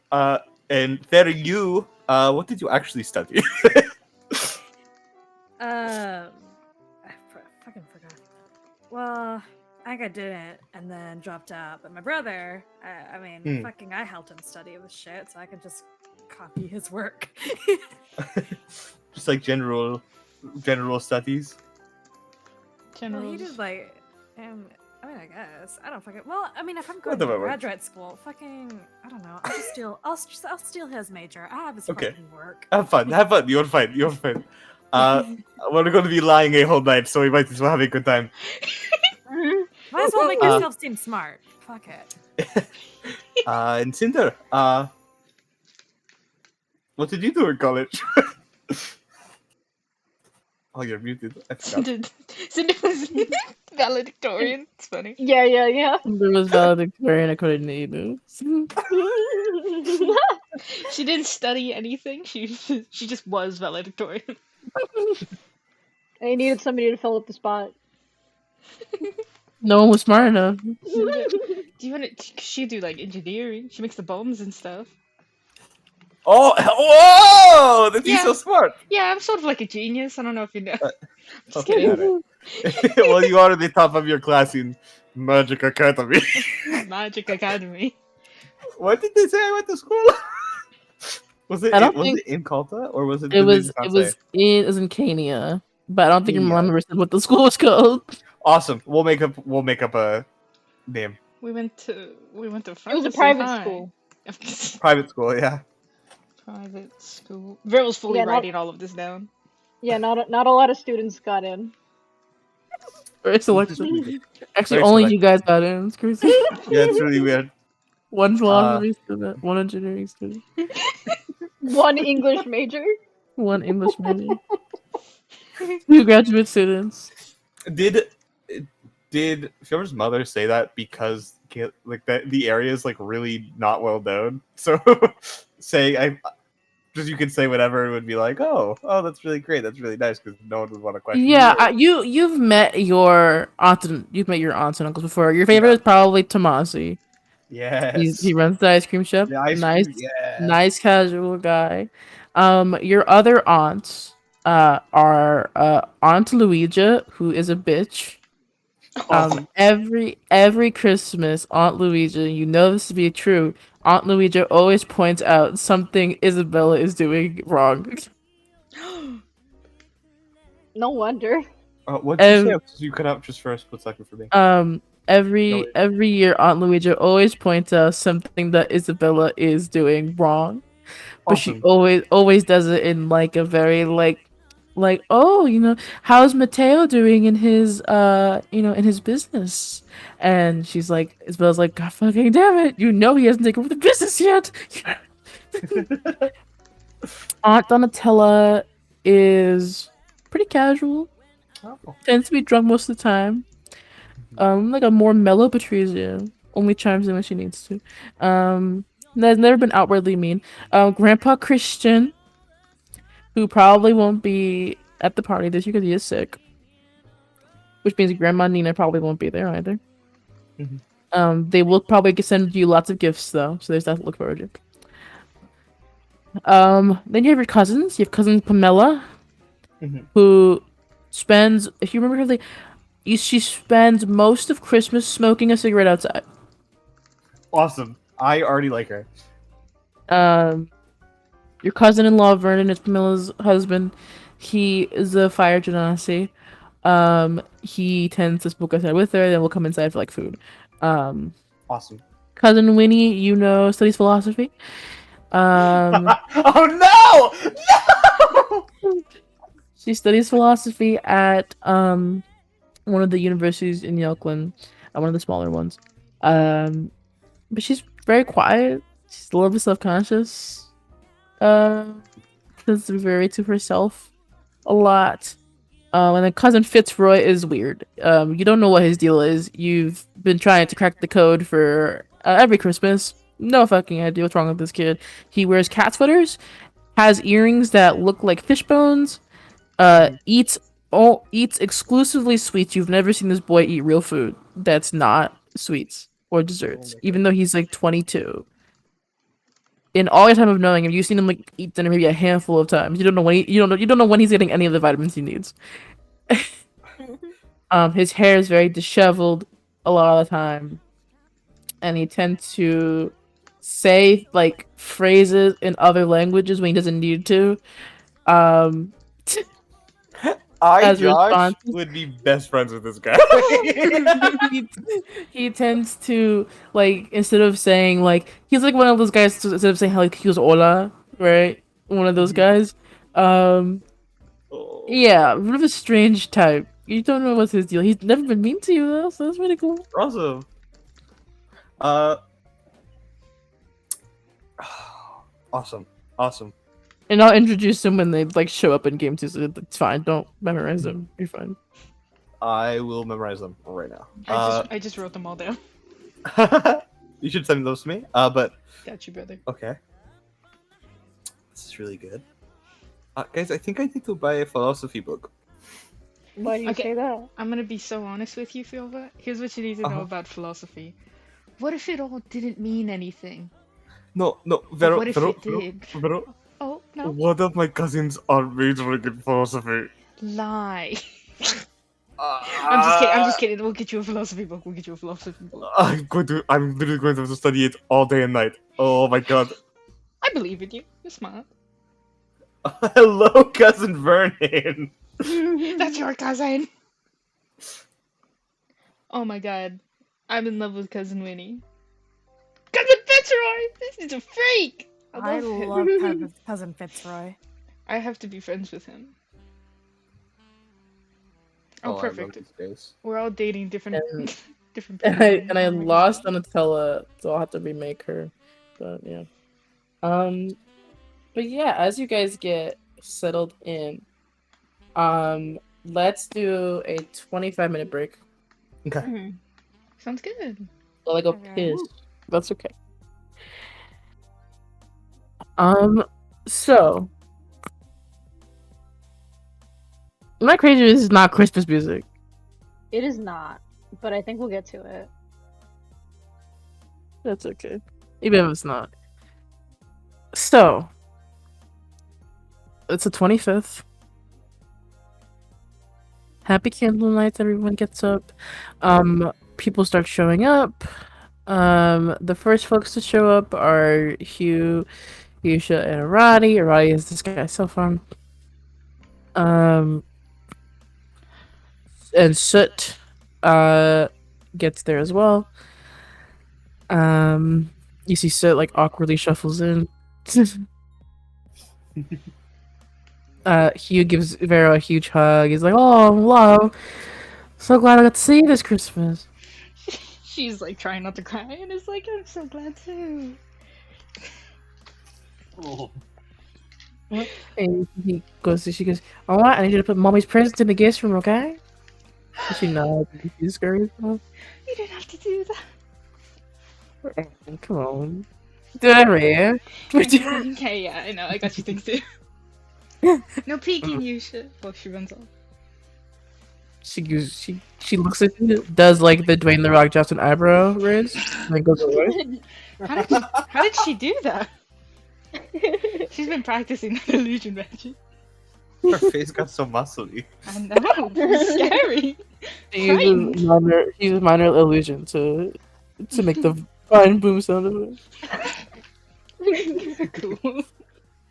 And there you, what did you actually study? I fucking forgot. Well, I think I did it and then dropped out. But my brother, I mean, fucking, I helped him study this shit, so I could just copy his work. Just like general studies. General. Well, he did like, I mean, I guess I don't fucking. Well, I mean, if I'm going Whatever to works. graduate school, fucking, I don't know. I'll just steal. I'll steal his major. I have his Okay. fucking work. Have fun. You're fine. Uh, we're going to be lying a whole night, so we might as well have a good time. Might as well make yourself seem smart. Fuck it. And Cinder, what did you do in college? Oh, you're muted. I forgot. Cinder was valedictorian. It's funny. Yeah. There was valedictorian according to Inu. She didn't study anything. She just was valedictorian. I needed somebody to fill up the spot. No one was smart enough. Do you want to? She do like engineering. She makes the bombs and stuff. Oh, whoa! That he's so smart. Yeah, I'm sort of like a genius. I don't know if you know. Just Okay, kidding. alright. Well, you are the top of your class in Magic Academy. Magic Academy. What did they say I went to school? Was it I don't was think- it in Kalta or was it? It did they was just not it was say? in Kania, but I don't think your Kania. mom ever said what the school was called. Awesome. We'll make up a name. We went to It was a Fantasy private High. school. Private school, yeah. Private school. Veryl's fully Yeah, not- writing all of this down. Yeah, not a lot of students got in. Very selective. Actually, Very only selective. you guys got in. It's crazy. Yeah, it's really weird. One philosophy student, one engineering student, One English major. one English major, 2 graduate students. Did Fior's mother say that because like the area is like really not well known? So saying just you could say whatever, it would be like, oh, that's really great, that's really nice, because no one would want to question. Yeah, you. you've met your aunts and uncles before. Your favorite is probably Tomasi. Yes. He runs the ice cream shop. The ice nice, cream, yeah. nice casual guy. Your other aunts are Aunt Luigi, who is a bitch. Awesome. Every Christmas, Aunt Luigi, you know this to be true. Aunt Luigi always points out something Isabella is doing wrong. No wonder. What did you say? You cut out just for a split second for me. Every year, Aunt Luigi always points out something that Isabella is doing wrong, but she Awesome. always does it in like a very like, oh, how's Mateo doing in his in his business? And she's like, Isabella's like, God fucking damn it, he hasn't taken over the business yet. Aunt Donatella is pretty casual. Oh. Tends to be drunk most of the time. Like a more mellow Patrizia. Only chimes in when she needs to. Has never been outwardly mean. Grandpa Christian, who probably won't be at the party this year because he is sick. Which means Grandma Nina probably won't be there either. Mhm. They will probably send you lots of gifts though, so there's that to look forward to. Then you have your cousins. You have cousin Pamela, Mhm. who spends, if you remember correctly, she spends most of Christmas smoking a cigarette outside. Awesome. I already like her. Your cousin-in-law Vernon is Pamela's husband. He is a fire genasi. He tends to smoke outside with her, then we'll come inside for like food. Awesome. Cousin Winnie, studies philosophy. Oh no! No! She studies philosophy at one of the universities in Yelklin, one of the smaller ones. But she's very quiet. She's a little bit self-conscious. Tends to be very to herself a lot. And then cousin Fitzroy is weird. You don't know what his deal is. You've been trying to crack the code for every Christmas. No fucking idea what's wrong with this kid. He wears cat's footers, has earrings that look like fish bones, eats exclusively sweets. You've never seen this boy eat real food that's not sweets or desserts, even though he's like 22. In all your time of knowing him, you've seen him like eat dinner maybe a handful of times. You don't know when he's getting any of the vitamins he needs. His hair is very disheveled a lot of the time, and he tends to say like phrases in other languages when he doesn't need to. As Josh, response- would be best friends with this guy. he tends to like, instead of saying like, he's like one of those guys, instead of saying like he was hola, right? One of those guys. Oh, Yeah, a bit of a strange type. You don't know what's his deal. He's never been mean to you though, so that's really cool. awesome. Uh, awesome, awesome. And I'll introduce him when they like show up in game 2, so it's fine. Don't memorize them. You're fine. I will memorize them right now. I just wrote them all down. You should send those to me. But Got you, brother. okay, this is really good. Guys, I think I need to buy a philosophy book. Why do you Okay. say that? I'm gonna be so honest with you, Fiova. Here's what you need to know Uh-huh. about philosophy. What if it all didn't mean anything? No, But Vero, what if Vero, it Vero, did? Vero, Oh no! one of my cousins are majoring in philosophy. Lie. I'm just kidding. I'm just kidding. We'll get you a philosophy book. I'm literally going to have to study it all day and night. Oh my god. I believe in you. You're smart. Hello, cousin Vernon. That's your cousin. Oh my god. I'm in love with cousin Winnie. Cousin Fitzroy! This is a freak! I him. love cousin Fitzroy. I have to be friends with him. Oh, I love perfect. this space. We're all dating different And- different And people. I Oh my lost God. Donatella, so I'll have to remake her. But yeah. But yeah, as you guys get settled in, let's do a 25-minute break. Okay. Sounds good. Well, I go Okay. piss. That's okay. So am I crazy? This is not Christmas music. It is not, but I think we'll get to it. That's okay. Even if it's not. So it's the 25th. Happy Candlenights, everyone gets up. People start showing up. The first folks to show up are Hugh, Yusha, and Arati. Arati is this guy's cell phone. And Soot gets there as well. You see Soot like awkwardly shuffles in. Hugh gives Vero a huge hug. He's like, "Oh, love, so glad I got to see you this Christmas." She's like trying not to cry and it's like, I'm so glad too. And she goes, "All right, I need you to put mommy's presents in the guest room, okay?" And she nods. And she scurries off. You didn't have to do that. Come on, do it every year. Okay, yeah, I know. I got you things too. No peeking, you shit. Well, she runs off. She looks at you, does like the Dwayne the Rock Johnson eyebrow raise, and then goes away. How did she do that? She's been practicing that illusion magic. Her face got so muscly. I know. It's scary. She uses minor illusion to make the fine boom sound of it. Cool.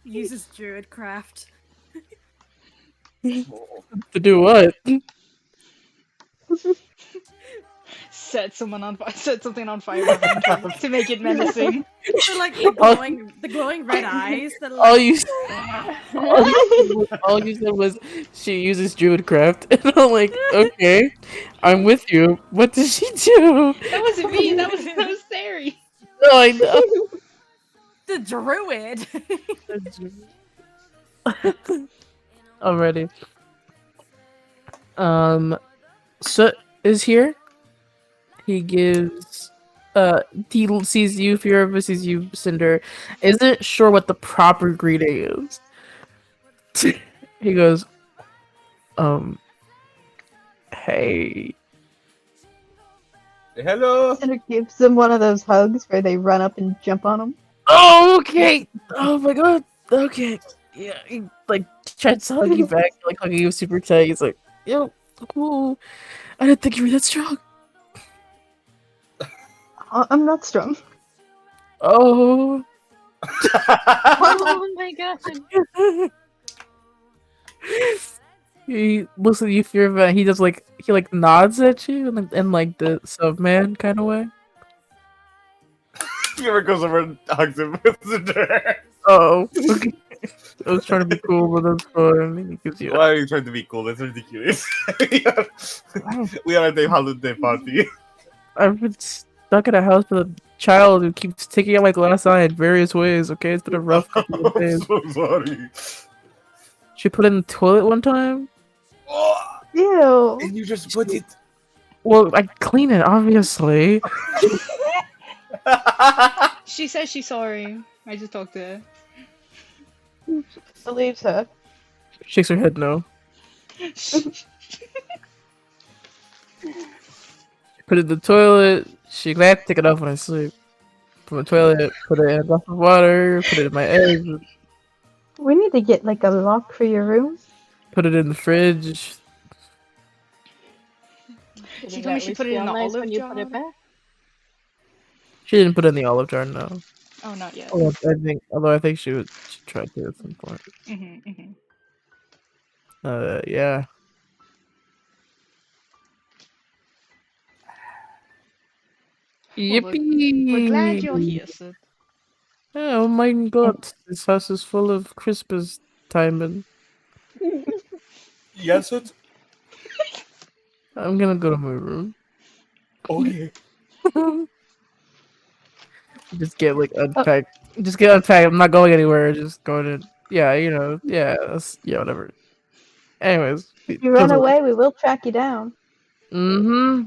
Uses druid craft. To do what? Set something on fire. Set something on fire behind her to make it menacing. So like the glowing red eyes that are All like, you, all you said was she uses druidcraft, and I'm like, okay, I'm with you. What does she do? That wasn't me. That was Sari. No, I know. the druid. Already. Soot is here. He gives he sees you, Furova sees you, Cinder. Isn't sure what the proper greeting is. He goes, hey. Hello. Cinder gives them one of those hugs where they run up and jump on them. Oh, okay. Oh my god. Okay. Yeah, he like tries to hug you back, like hugging you super tight. He's like, yo, cool. I didn't think you were that strong. I'm not strong. Oh. Oh my god. He looks at you, Furova, and he does like he like nods at you in like the subman kind of way. Fiora goes over and hugs him with the dirt. Oh. Okay. I was trying to be cool, but that's fine. Because you know, Why are you trying to be cool? That's ridiculous. we are at a holiday party. I've been stuck in a house with a child who keeps taking out my glass eye in various ways. Okay, it's been a rough couple of I'm days. so sorry. She put it in the toilet one time. Oh, Ew. and you just put it. Well, I clean it, obviously. She says she's sorry. I just talked to her. Believes her. Shakes her head no. Put it in the toilet. She glad to take it off when I sleep. From the toilet, put it in a glass of water, put it in my eggs, We need to get like a lock for your room. put it in the fridge. She told me she put it in the olive when you jar. put it back. She didn't put it in the olive jar, no. Oh, not yet. Although I think she tried to at some point. Yeah. Well, Yippee! we're glad you're here, Sid. Oh my god, this house is full of Christmas timing. Yes, it. I'm gonna go to my room. Okay. Just get like unpacked. Just get unpacked. I'm not going anywhere. Just going to whatever. Anyways, If you run away, we will track you down. Mm-hmm.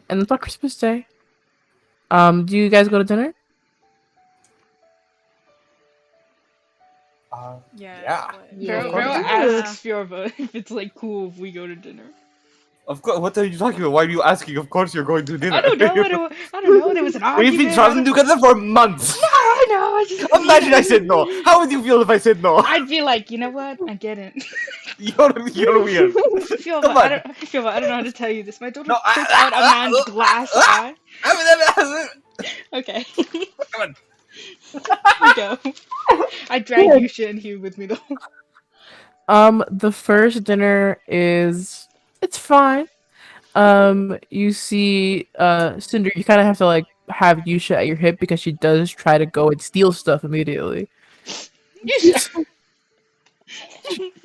And it's not Christmas Day. Do you guys go to dinner? Yeah. Yeah. Vero Yeah. asks Fjorva if it's like cool if we go to dinner. Of course. What are you talking about? Why are you asking? Of course you're going to dinner. I don't know. I don't know. There was an argument. We've been traveling together for months. No, I know. I just Imagine I said no. How would you feel if I said no? I'd be like, you know what? I get it. You're weird. Fjorva, Come I on. don't know how to tell you this. My daughter No, took out a man's glass eye. Okay. Come on. We go. I drag you shit in here with me though. The first dinner is it's fine. You see, Cinder, you kind of have to like have Yusha at your hip because she does try to go and steal stuff immediately.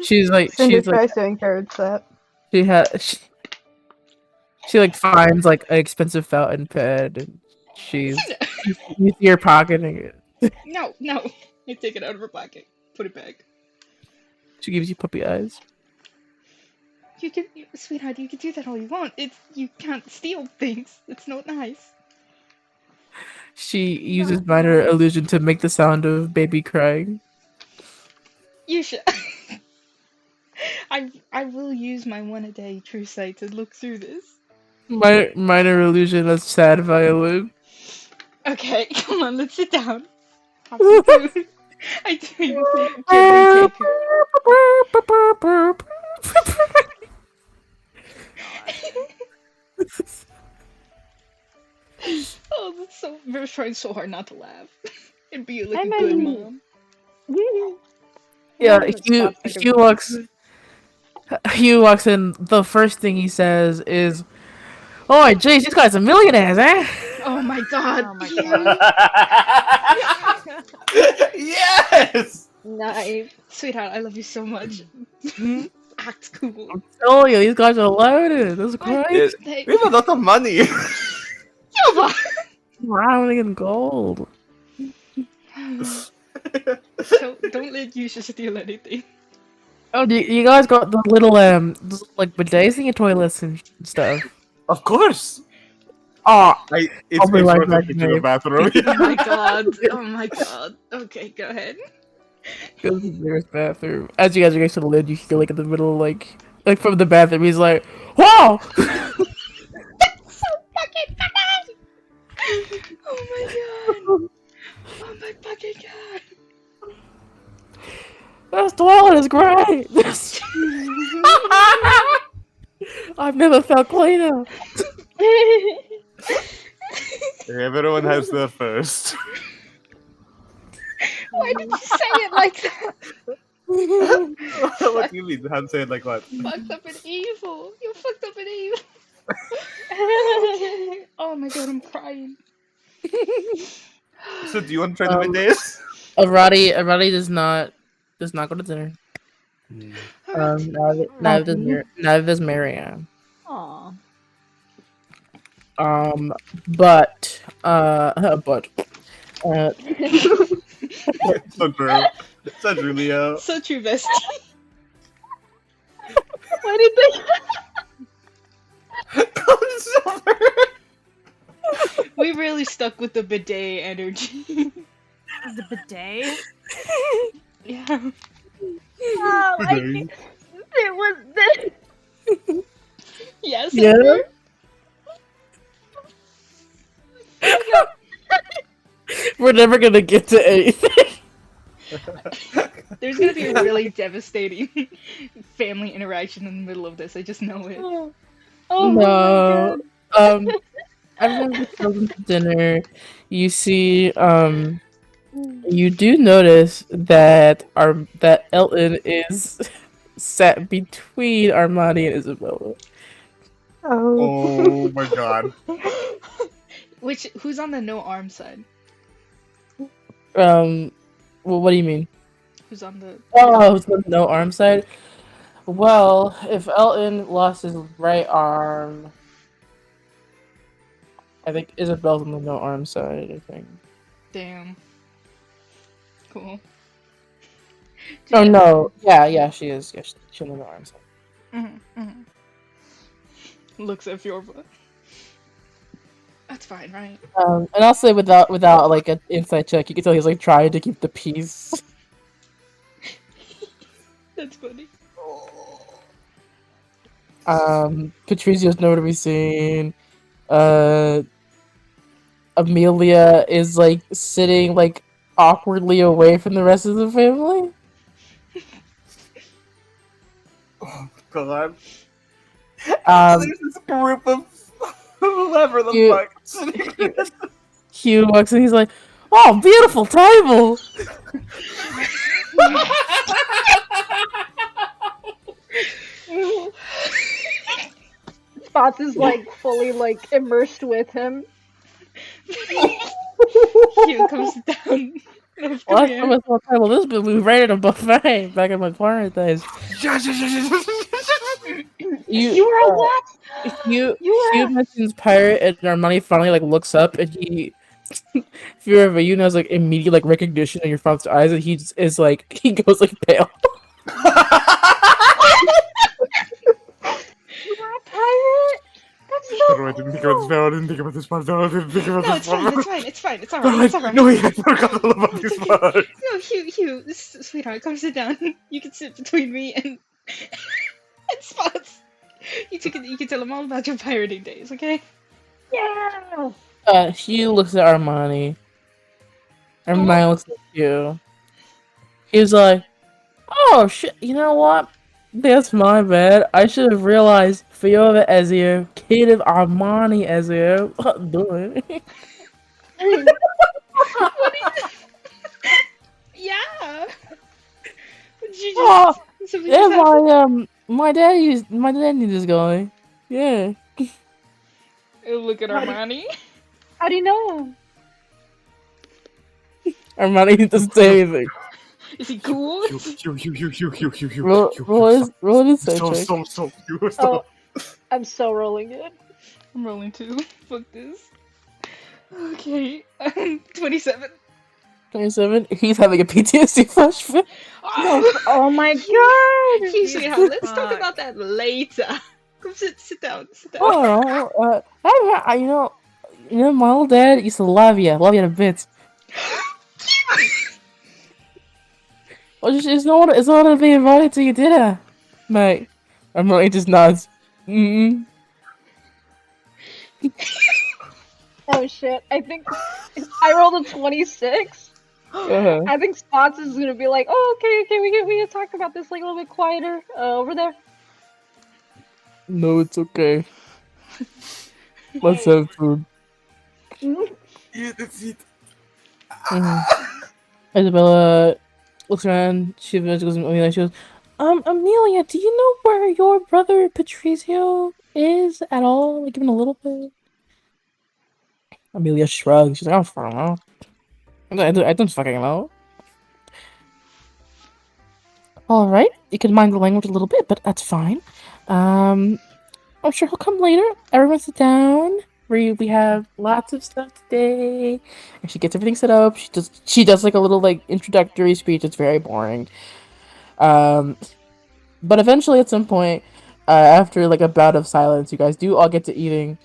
She's like, Cinder tries to encourage that. she like finds like an expensive fountain pen and you see her pocketing it. No. I take it out of her pocket. Put it back. She gives you puppy eyes. Sweetheart, you can do that all you want. You can't steal things. It's not nice. She uses minor illusion to make the sound of baby crying. You should. I will use my one a day true sight to look through this. Minor illusion of sad violin. Okay, come on, let's sit down. Have some food. I do gently take Oh, that's so. We're trying so hard not to laugh and be like a good mom. Yeah, Hugh walks in. The first thing he says is, "Oh, jeez, this guy's a millionaire, eh?" Oh my god. Oh my Yes. Nice. Sweetheart, I love you so much. Act cool. Oh, yeah, these guys are loaded. That's great. Yes. We have a lot of money. Rounding in gold. Don't let you steal anything. Oh, you guys got the little like bidets in your toilets and stuff. Of course. Oh, It's be right worth back, it to the babe. bathroom. Oh my god. Oh my god. Okay, go ahead. goes to the nearest bathroom. As you guys are next to the lid, you hear like in the middle, like from the bathroom, he's like, "Whoa!" Oh my god. Oh my fucking god. This toilet is great. I've never felt cleaner. Everyone has their first. Why did you say it like that? What do you mean? How to say it like what? Fucked up and evil. You're fucked up and evil. Okay. Oh my god, I'm crying. So do you want to try the bidets? Arati does not go to dinner. Alright. Neither does Marianne. Aw. But So true. So true, Leo. So true, bestie. Why did they? Silver. We really stuck with the bidet energy. The bidet? Yeah. Oh, Okay. it was this. Yes. Yeah. We're never gonna get to anything. There's gonna be a really devastating family interaction in the middle of this. I just know it. Oh No. my god. Everyone just goes into dinner. You see, you do notice that that Elton is sat between Armani and Isabella. Oh my god. Who's on the no arm side? Well, what do you mean? Who's on the Oh, it's the no arm side. Well, if Elton lost his right arm, I think Isabella's on the no arm side. I think. damn. Cool. Oh no! Yeah, she is. Yeah, she's on the no arm side. Looks at Fjorba. That's fine, right? And I'll say without like an inside check, you can tell he's like trying to keep the peace. That's funny. Patrizio's nowhere to be seen. Amelia is like sitting like awkwardly away from the rest of the family. Oh god. Um, There's this group of whoever the You- fuck. Hugh walks in. He's like, "Oh, beautiful table." Spots is like fully like immersed with him. Hugh comes down. Come Last here. time I saw a table this big, we raided a buffet back in my parent days. You were what? Hugh You were. mentions pirate, and Armani finally like looks up, and he, fear of you knows like immediate like recognition in your father's eyes, and he just is like he goes like pale. You were a pirate. That's so I didn't think about this part. I didn't think about this part. No, I didn't think about No, this it's fine. part. It's fine. It's fine. It's alright. It's alright. No, I forgot all about this part. No, Hugh, sweetheart, come sit down. You can sit between me and and Spots. You can tell him all about your pirating days, okay? Yeah. Hugh looks at Armani. Armani looks at Hugh. He's like, "Oh shit! You know what? That's my bad. I should have realized Fiona Ezio, kid of Armani Ezio." Doing. Yeah. Did you Oh, just, something yeah, just happened? my dad knew this guy. Yeah. Look at How do- Armani. How do you know? Armani doesn't say anything. Is he cool? Roll his side check. Oh, I'm so rolling it. I'm rolling 2. Fuck this. Okay. 27. 27. He's having a PTSD flashback. Oh my god! Hugh, sweetheart, let's talk Fuck. about that later. Come sit down. Sit down. Oh, you know, my old dad used to love you to bits. Well, it's not to be invited to your dinner, mate. Armani just nods. Oh shit! I think I rolled a 26. Uh-huh. I think Spots is gonna be like, "Oh, okay, we can talk about this like a little bit quieter over there." No, it's okay. Let's have food. Yeah, that's it. Isabella looks around. She goes, Amelia. She goes, Amelia, do you know where your brother Patrizio is at all? Like even a little bit. Amelia shrugs. She's like, I don't fucking know. I don't fucking know. All right, you can mind the language a little bit, but that's fine. I'm sure he'll come later. Everyone sit down. We have lots of stuff today, and she gets everything set up. She does like a little like introductory speech. It's very boring. But eventually at some point, after like a bout of silence, you guys do all get to eating.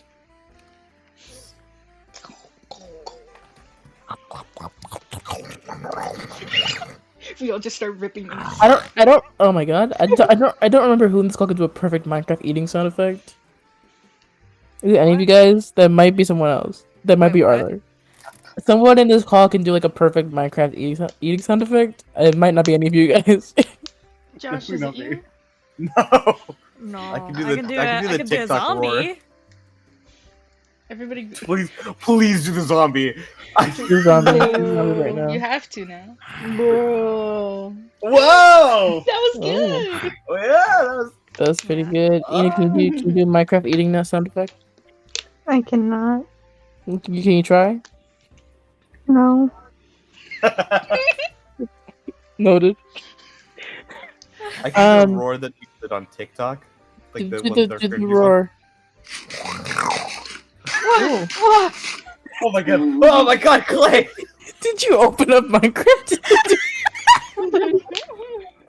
We all just start ripping them. I don't. Oh my god! I don't remember who in this call could do a perfect Minecraft eating sound effect. Is it any of you guys? That might be someone else. That might Wait, be what? Arthur. Someone in this call can do like a perfect Minecraft eating sound effect. It might not be any of you guys. Josh, is it you? No. No, I can do I the can do I can it. do I the can do a TikTok roar. zombie. Everybody, Please do the zombie. Do zombie right now. you have to now. Bro. Whoa! That was Oh. good. Oh, yeah, that was. That's pretty Yeah. good. Ina, can you do Minecraft eating that sound effect? I cannot. Can you try? No. Noted. I can do a roar that you did on TikTok, like the Do one that the they're roar. What? What? Oh my god! Oh my god, Clay! Did you open up Minecraft?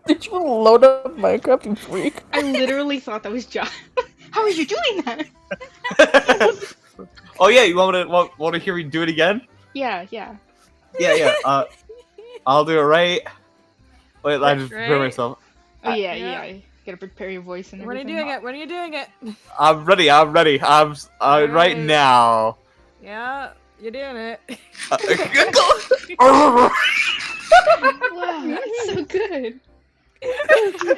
Did you load up Minecraft, you freak? I literally thought that was Josh. How are you doing that? Oh yeah, you want to hear me do it again? Yeah. Yeah. I'll do it right. Wait, I just prepare Right. myself. Oh yeah. Yeah. Gotta prepare your voice and When are you everything. doing it? When are you doing it? I'm ready. I'm right Alright. now. Yeah, you're doing it. Wow, that's so good.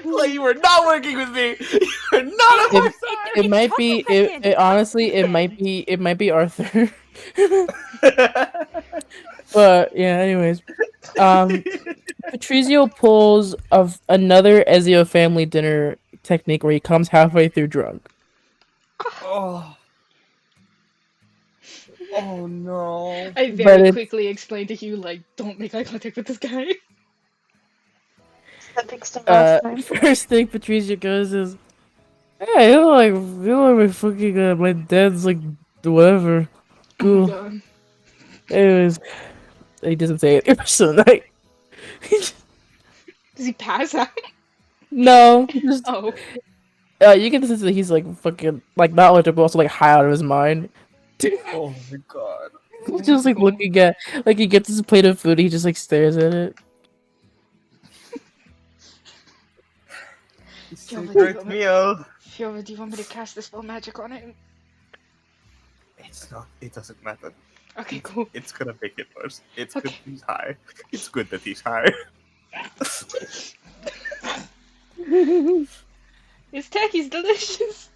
Clay, you were not working with me. You were not on my side. It might be. Honestly, it might be. It might be Arthur. But yeah. Anyways, Patrizio pulls of another Ezio family dinner technique where he comes halfway through drunk. Oh. Oh no. I But very it's- quickly explained to Hugh, like, don't make eye contact with this guy. That fixed him last time. First thing Patrizio goes is, "Hey, you know like my fucking my dad's like whatever, Oh my cool." god. Anyways, he doesn't say it the rest of the night. Does he pass out? No, just Oh. you get the sense that he's like fucking like not like but also like high out of his mind. Oh my god. He's just like looking at like he gets his plate of food, he just like stares at it. It's Yo, a but great you- meal. Fiora, do you want me to cast the spell magic on it? It's not. It doesn't matter. Okay, cool. It's gonna make it worse. It's good Okay. that he's high. It's good that he's high. His tacky's delicious.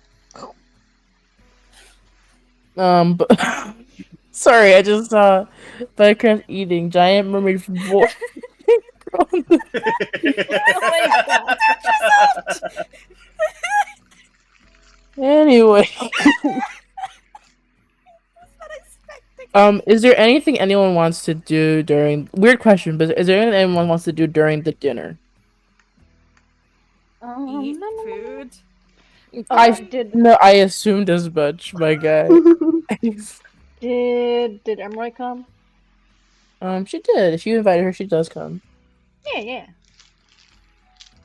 But sorry, I just saw Minecraft eating giant mermaid boy. Oh my god. Anyway. Is there anything anyone wants to do during weird question, but is there anything anyone wants to do during the dinner? Eat No, no, no. food. I did no, I assumed as much, my guy. did Emery come? She did. If you invited her, she does come. Yeah.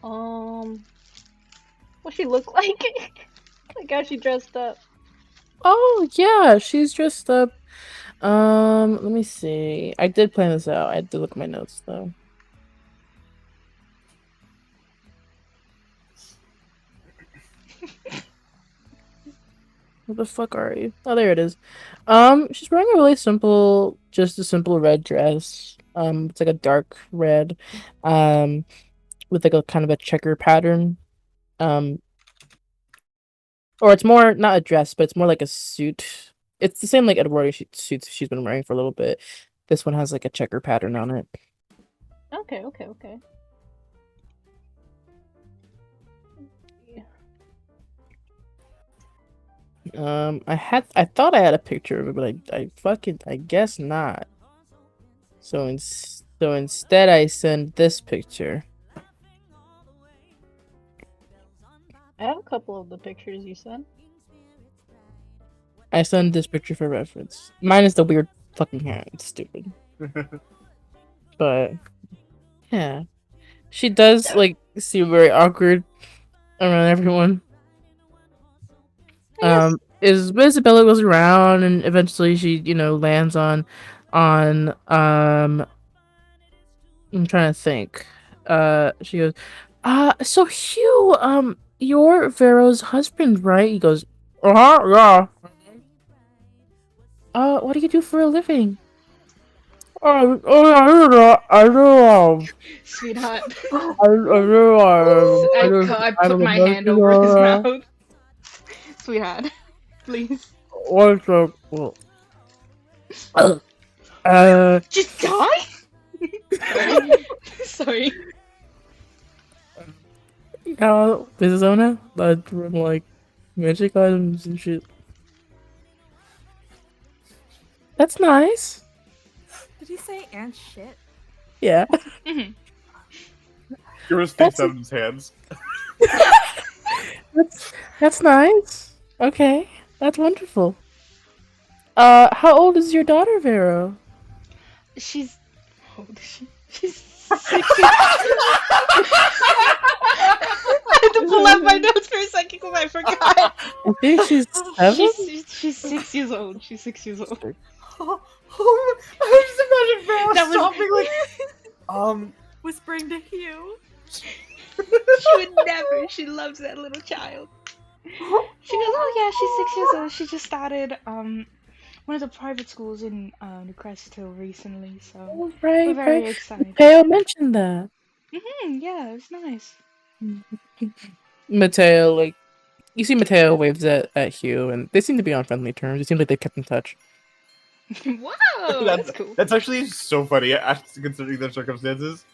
What she look like? Like how she dressed up. Oh yeah, she's dressed up. Let me see. I did plan this out. I had to look at my notes though. Where the fuck are you? Oh, there it is. She's wearing a really simple, just a simple red dress. It's like a dark red, with like a kind of a checker pattern. Or it's more not a dress, but it's more like a suit. It's the same like Edwardian suits she's been wearing for a little bit. This one has like a checker pattern on it. Okay. I thought I had a picture of it, but I guess not. So instead I send this picture. I have a couple of the pictures you sent. I send this picture for reference. Mine is the weird fucking hair. It's stupid. But yeah. She does like seem very awkward around everyone. Isabella goes around and eventually she, lands on I'm trying to think. She goes, so Hugh, you're Vero's husband, right? He goes, yeah. What do you do for a living? Sweetheart. I put my hand over his mouth. Sweetheart, please. What's up? Well, Just die? Sorry. Sorry. business owner, but from like magic items and shit. That's nice. Did he say and shit? Yeah. Mhm. Yours face out of his hands. That's nice. Okay, that's wonderful. How old is your daughter, Vero? She's. How old is she? She's 6 years. I had to pull out my notes for a second because I forgot. I think she's 7. She's 6 years old. She's 6 years old. I just imagine Vera That was- stopping like, Whispering to Hugh. She would never. She loves that little child. She goes, oh yeah, she's 6 years old. She just started one of the private schools in New Crystal recently, so Oh, we're right, very right. excited. Mateo mentioned that. Yeah, it was nice. Mateo, like, you see Mateo waves at Hugh, and they seem to be on friendly terms. It seems like they kept in touch. Whoa, that's cool. That's actually so funny, considering the circumstances.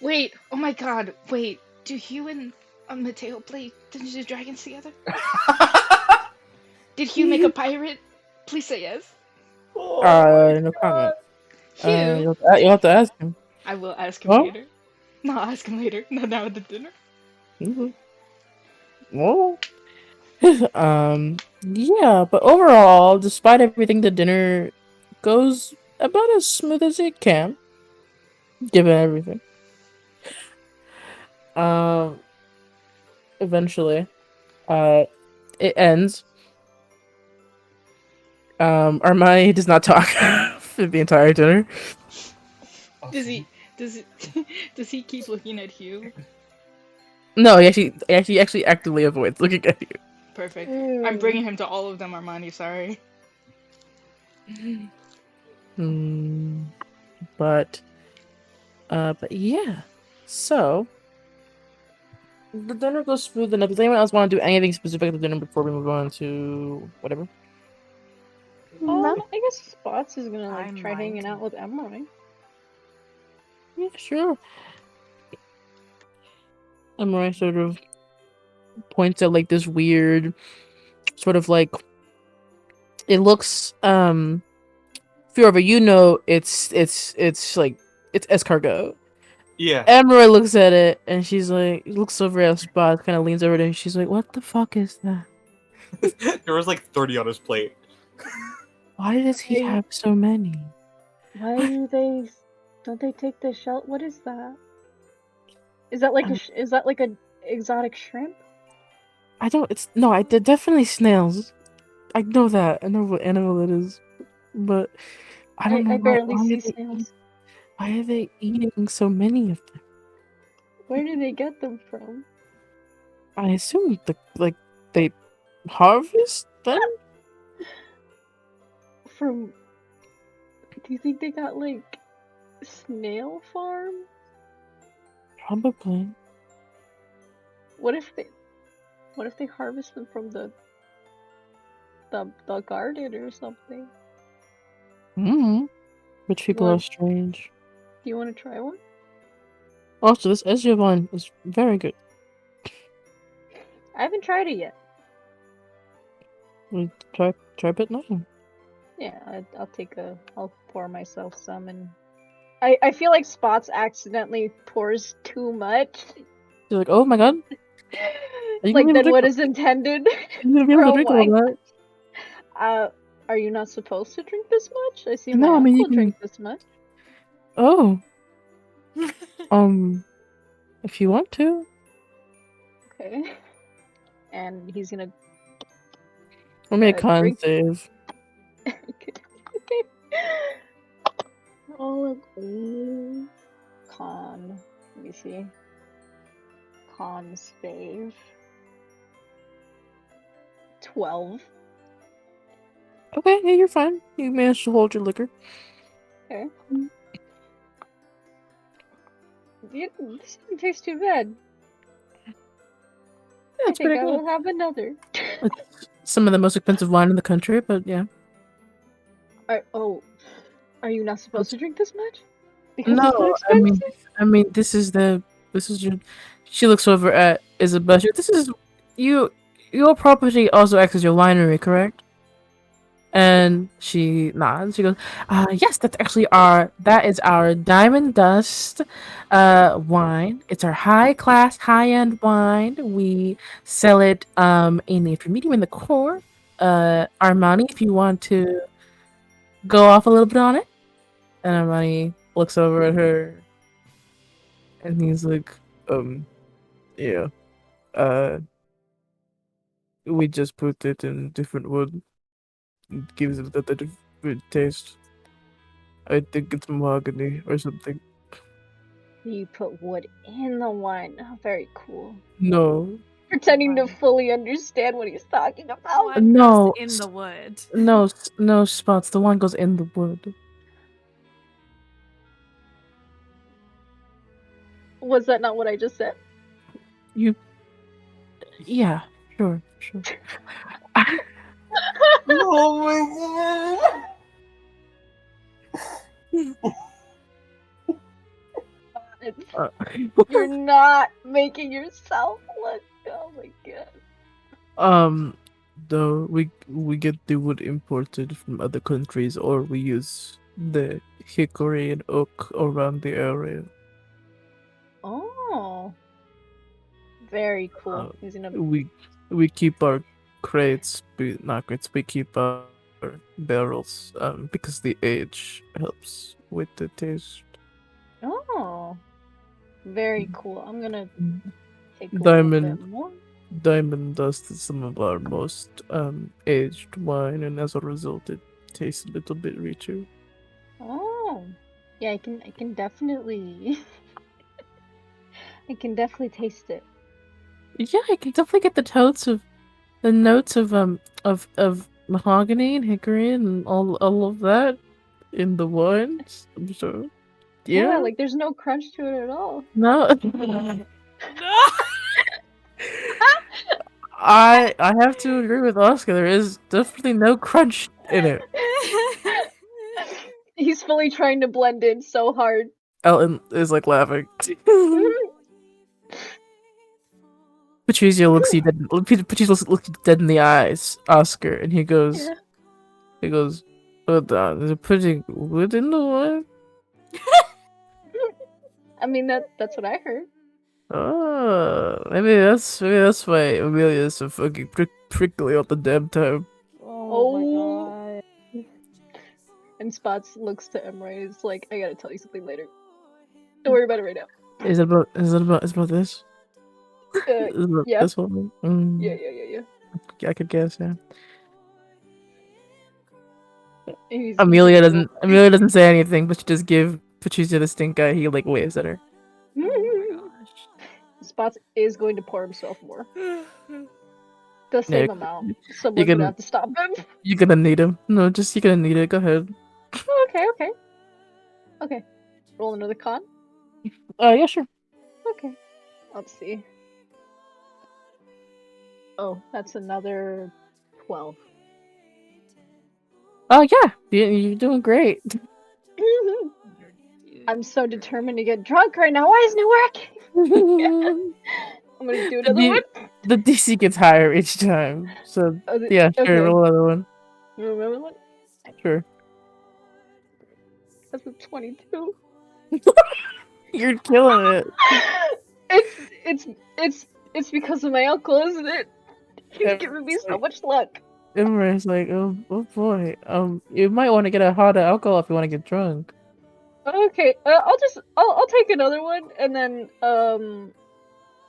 Wait, oh my god, wait. Do Hugh and Mateo play Dungeons and Dragons together? Did Hugh make a pirate? Please say yes. No comment. Hugh? You'll have to ask him. I will ask him Oh? later. No, I'll ask him later. Not now at the dinner. Well, yeah, but overall, despite everything, the dinner goes about as smooth as it can, given everything. Eventually, it ends. Armani does not talk for the entire dinner. Does he keep looking at Hugh? No, he actually actively avoids looking at you. Perfect. I'm bringing him to all of them, Armani, sorry. But yeah. So the dinner goes smooth enough. Does anyone else want to do anything specific at the dinner before we move on to whatever? I guess Spots is gonna I try hanging might. out with Emily. Yeah, sure. Emily sort of points at like this weird sort of like it looks Fiorva, it's like it's escargot. Yeah. Emery looks at it and she's like looks over at Spot, kind of leans over there and she's like, what the fuck is that? There was like 30 on his plate. Why does he Hey. have so many? Why don't they take the shell? What is that? Is that like is that like a exotic shrimp? They're definitely snails. I know that. I know what animal it is. But I don't know I barely why see are they snails. why are they eating so many of them? Where do they get them from? I assume they harvest them? From do you think they got like snail farm? Probably. What if they harvest them from the garden or something? Rich people What? are strange. Do you want to try one? Also, this Ezio wine is very good. I haven't tried it yet. We try it now. Yeah, I'll pour myself some, and I feel like Spots accidentally pours too much. You're like, oh my god, you gonna Like be able than to what drink? is intended You gonna be for able to a drink all wine. that? Are you not supposed to drink this much? I see my No, I mean you uncle can. drink this much. Oh, if you want to. Okay. And he's gonna Let me a con drink. save. Okay. Okay. Oh, con. Let me see. Con save. 12. Okay, yeah, you're fine. You managed to hold your liquor. Okay. This doesn't taste too bad. Yeah, I it's think pretty I good. will have another. It's some of the most expensive wine in the country, but yeah. Are you not supposed to drink this much? Because No, it's so I mean, expensive? this is your. She looks over at Isabel. This is you. Your property also acts as your winery, correct? And she nods. She goes, yes, that is our Diamond Dust wine. It's our high class, high end wine. We sell it in the intermediate and the core. Armani, if you want to go off a little bit on it. And Armani looks over at her and he's like, yeah. Uh we just put it in different wood. It gives it a different taste. I think it's mahogany or something. You put wood in the wine. Oh, very cool. No. Pretending to fully understand what he's talking about. One No, goes in the wood. no, Spots. The wine goes in the wood. Was that not what I just said? Yeah, sure. Oh my Uh, You're not making yourself look. Oh my god. though we get the wood imported from other countries, or we use the hickory and oak around the area. Oh. Very cool. Uh, He's gonna. we keep our crates, not crates. We keep our barrels, because the age helps with the taste. Oh. Very cool. I'm gonna take a Diamond. little bit more. Diamond Dust is some of our most aged wine, and as a result, it tastes a little bit richer. Oh. Yeah, I can definitely I can definitely taste it. Yeah, I can definitely get the notes of mahogany and hickory and all of that in the wines. I'm sure. Yeah, Yeah. like there's no crunch to it at all. No. No. I have to agree with Oscar. There is definitely no crunch in it. He's fully trying to blend in so hard. Elton is like laughing. Patrizio looks you dead. Patrizio looks you dead in the eyes, Oscar, and he goes, Yeah. "Hold on, they're putting wood in the wine." I mean that's what I heard. Oh, maybe that's why Amelia's so fucking prickly all the damn time. Oh my god. And Spots looks to Emre. He's like, I gotta tell you something later. Don't worry about it right now. Is it about this? Is it about Yeah. this one? Yeah. I could guess, yeah. He's Amelia doesn't say anything, but she just give Patrizia the stink eye. He like waves at her. Oh my gosh. Spots is going to pour himself more. The same amount. Someone's you're gonna gonna- have to stop him. You're gonna need him. No, just you're gonna need it. Go ahead. Okay. Roll another con. Yeah, sure. Okay. Let's see. Oh, that's another 12. Oh yeah, you're doing great. I'm so determined to get drunk right now. Why isn't it working? I'm gonna do another one. The DC gets higher each time. So yeah, sure, Okay. roll another one. You remember one? Sure. That's a 22. You're killing it. It's because of my uncle, isn't it? He's Yeah, giving me it's so like- much luck. Imra's like, oh boy. You might want to get a hot alcohol if you want to get drunk. Okay, I'll take another one, and then and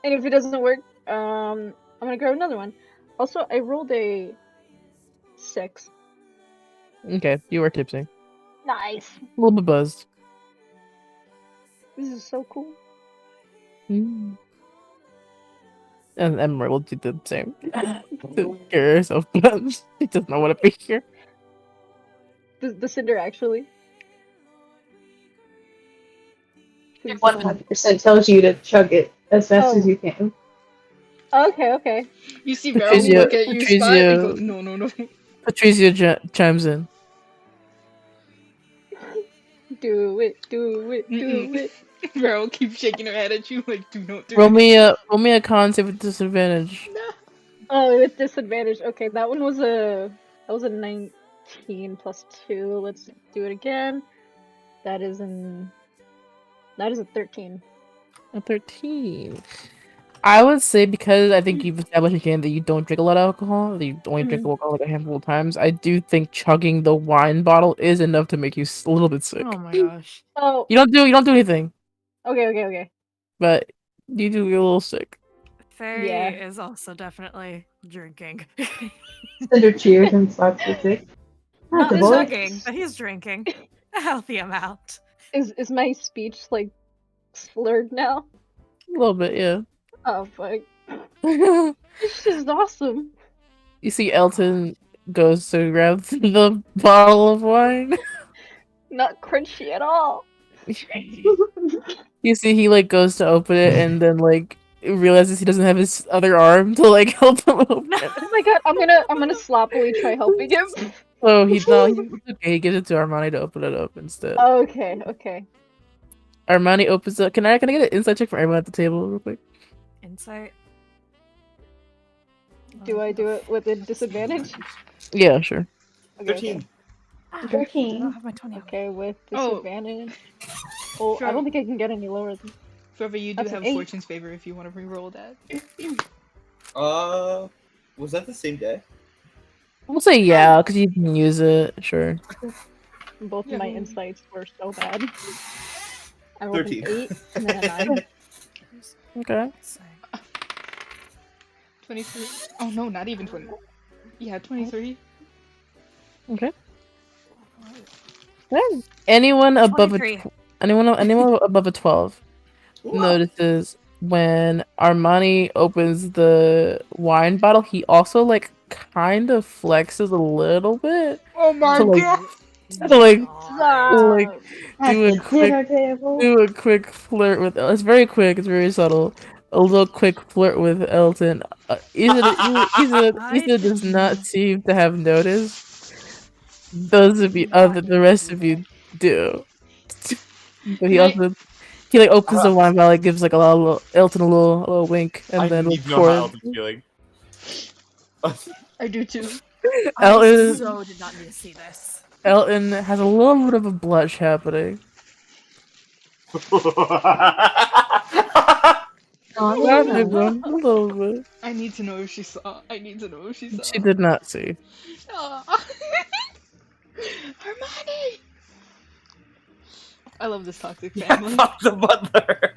if it doesn't work, I'm gonna grab another one. Also, I rolled a 6. Okay, you are tipsy. Nice. A little bit buzzed. This is so cool. Mm. And Emma will do the same. To cure herself, but she does not want to be here. The cinder actually. It 100% tells you to chug it as fast as Oh. you can. Okay. You see Meryl look at you, Spot, and go, Patrizio, no. Patrizio chimes in. Do it. Meryl keeps shaking her head at you like, do not do Roll it. me a con save with disadvantage. Oh, with disadvantage. Okay, that was a 19 plus 2. Let's do it again. That is a 13. A 13. I would say because I think you've established again that you don't drink a lot of alcohol, that you only drink alcohol like a handful of times. I do think chugging the wine bottle is enough to make you a little bit sick. Oh my gosh. Oh, You don't do anything, okay. but you do get a little sick. Faye Yeah. is also definitely drinking. Cinder cheers and Spots gets it. Not That's a boy. chugging, but he's drinking a healthy amount. Is my speech like slurred now? A little bit, yeah. Oh fuck. You This is awesome. see Elton goes to grab the bottle of wine. Not crunchy at all. You see he like goes to open it and then like realizes he doesn't have his other arm to like help him open it. Oh my god, I'm gonna sloppily try helping him. So he's okay. He gives it to Armani to open it up instead. Okay. Armani opens up. Can I get an insight check for everyone at the table real quick? Insight. Do I do it with a disadvantage? Yeah, sure. Okay, 13. I don't 13. have my 20 out. Okay, with Oh. disadvantage. Oh, I don't think I can get any lower than Forever, you do That's an have 8. Fortune's favor if you want to re-roll that. Was that the same day? We'll say yeah, because you can use it. Sure. both of my insights were so bad. I rolled 13. an 8 and then a 9. Okay. 23. Oh no, not even 20. Yeah, 23. Okay. Then anyone above 23. anyone above a 12 Wow. notices when Armani opens the wine bottle, he also like kind of flexes a little bit. Oh my So, like, god! So like Stop. At do a the quick dinner table. do a quick flirt with it's very quick, it's very subtle. A little quick flirt with Elton. Isa does not seem to have noticed. Those of you, the rest of you do. But he also like opens the wine bottle, gives like Elton a little wink, and I then need to know pour. how Elton's feeling. I do too. I Elton so did not need to see this. Elton has a little bit of a blush happening. Oh, Not a no. big one, a little bit. I need to know if she saw. I need to know if she saw. She did not see. Aw. Hermione! I love this toxic family. Fuck the butler.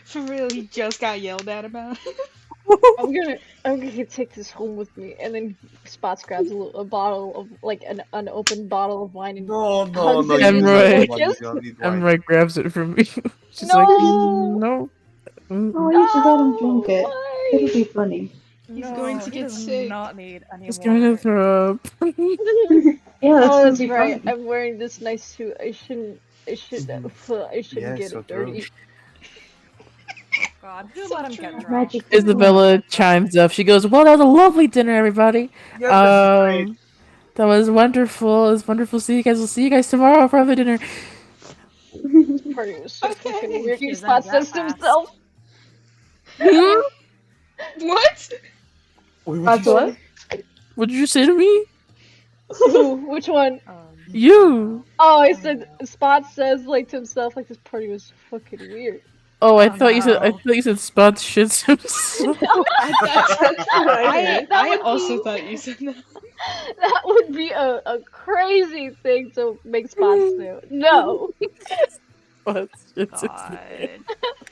For real, he just got yelled at about. I'm gonna take this home with me, and then Spots grabs a bottle of like an unopened bottle of wine and No. hugs it You into Emroy. the need kiss. wine, you need wine. Emroy grabs it from me. She's No! like, no. Oh, you should let him No, drink it. why? It'll be funny. He's going to he get does sick. not need any He's going to water. throw up. Yeah, that's Oh, gonna that's be right. fun. I'm wearing this nice suit. I shouldn't Yeah, get so it dirty. God, do let him get drunk. Magic. Isabella chimes up. She goes, well, that was a lovely dinner, everybody. Yeah, that's great. That was wonderful. It was wonderful. See you guys. We'll see you guys tomorrow for the dinner. Party was so Okay. fucking weird. He She's Spots that says to fast. himself. Hmm? What? Wait, That's what? What did you say to me? Who? Which one? You. Oh, I said Spot says like to himself like this party was fucking weird. Oh, I Oh, thought you said. I no. thought you said Spot shits himself. That I would also be- thought you said that. That would be a crazy thing to make Spots do. No. Spot shits himself.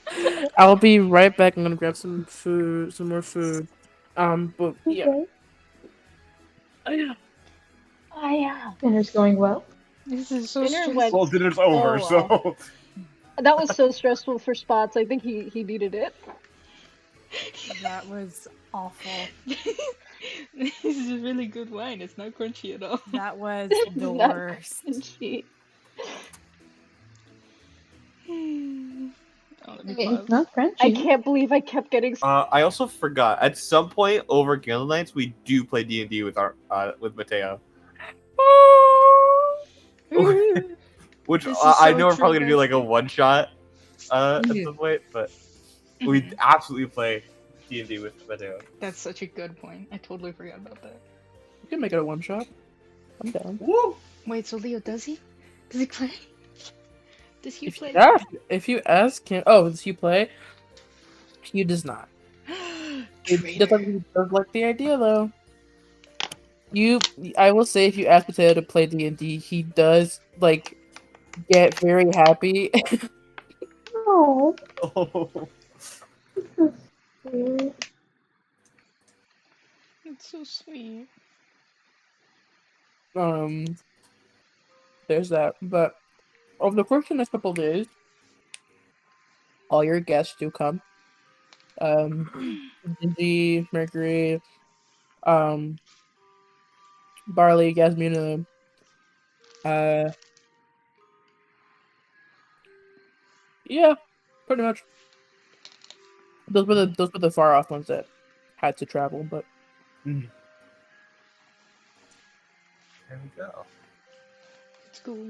God. I'll be right back. I'm gonna grab some food, some more food. But yeah. Okay. Oh, yeah. Oh yeah. Dinner's going well. This is so Dinner stressful. went Well, dinner's so over, well. so. That was so stressful for Spots. I think he needed it. That was awful. This is really good wine. It's not crunchy at all. That was It's the not worst. crunchy. Oh, let me It's pause. not crunchy. I can't believe I kept getting. I also forgot. At some point over Candlenights, we do play D&D with our with Mateo, which This is I so know we're true, probably gonna do like a guys. one shot at Yeah. some point, but we Mhm. absolutely play D&D with Mateo. That's such a good point. I totally forgot about that. You can make it a one shot. I'm down. Woo! Wait, so Leo, does he? Does he play? Does he If play? if you ask him, oh, does he play? He does not. He Traitor. he does like the idea though. I will say, if you ask Potato to play D&D, he does like get very happy. Oh, Oh. sweet. It's so sweet. There's that. But over the course of the next couple of days, all your guests do come. Dingy, Mercury, um, Barley, Yasmina, uh, yeah, pretty much. Those were the far off ones that had to travel, but There we go. It's cool.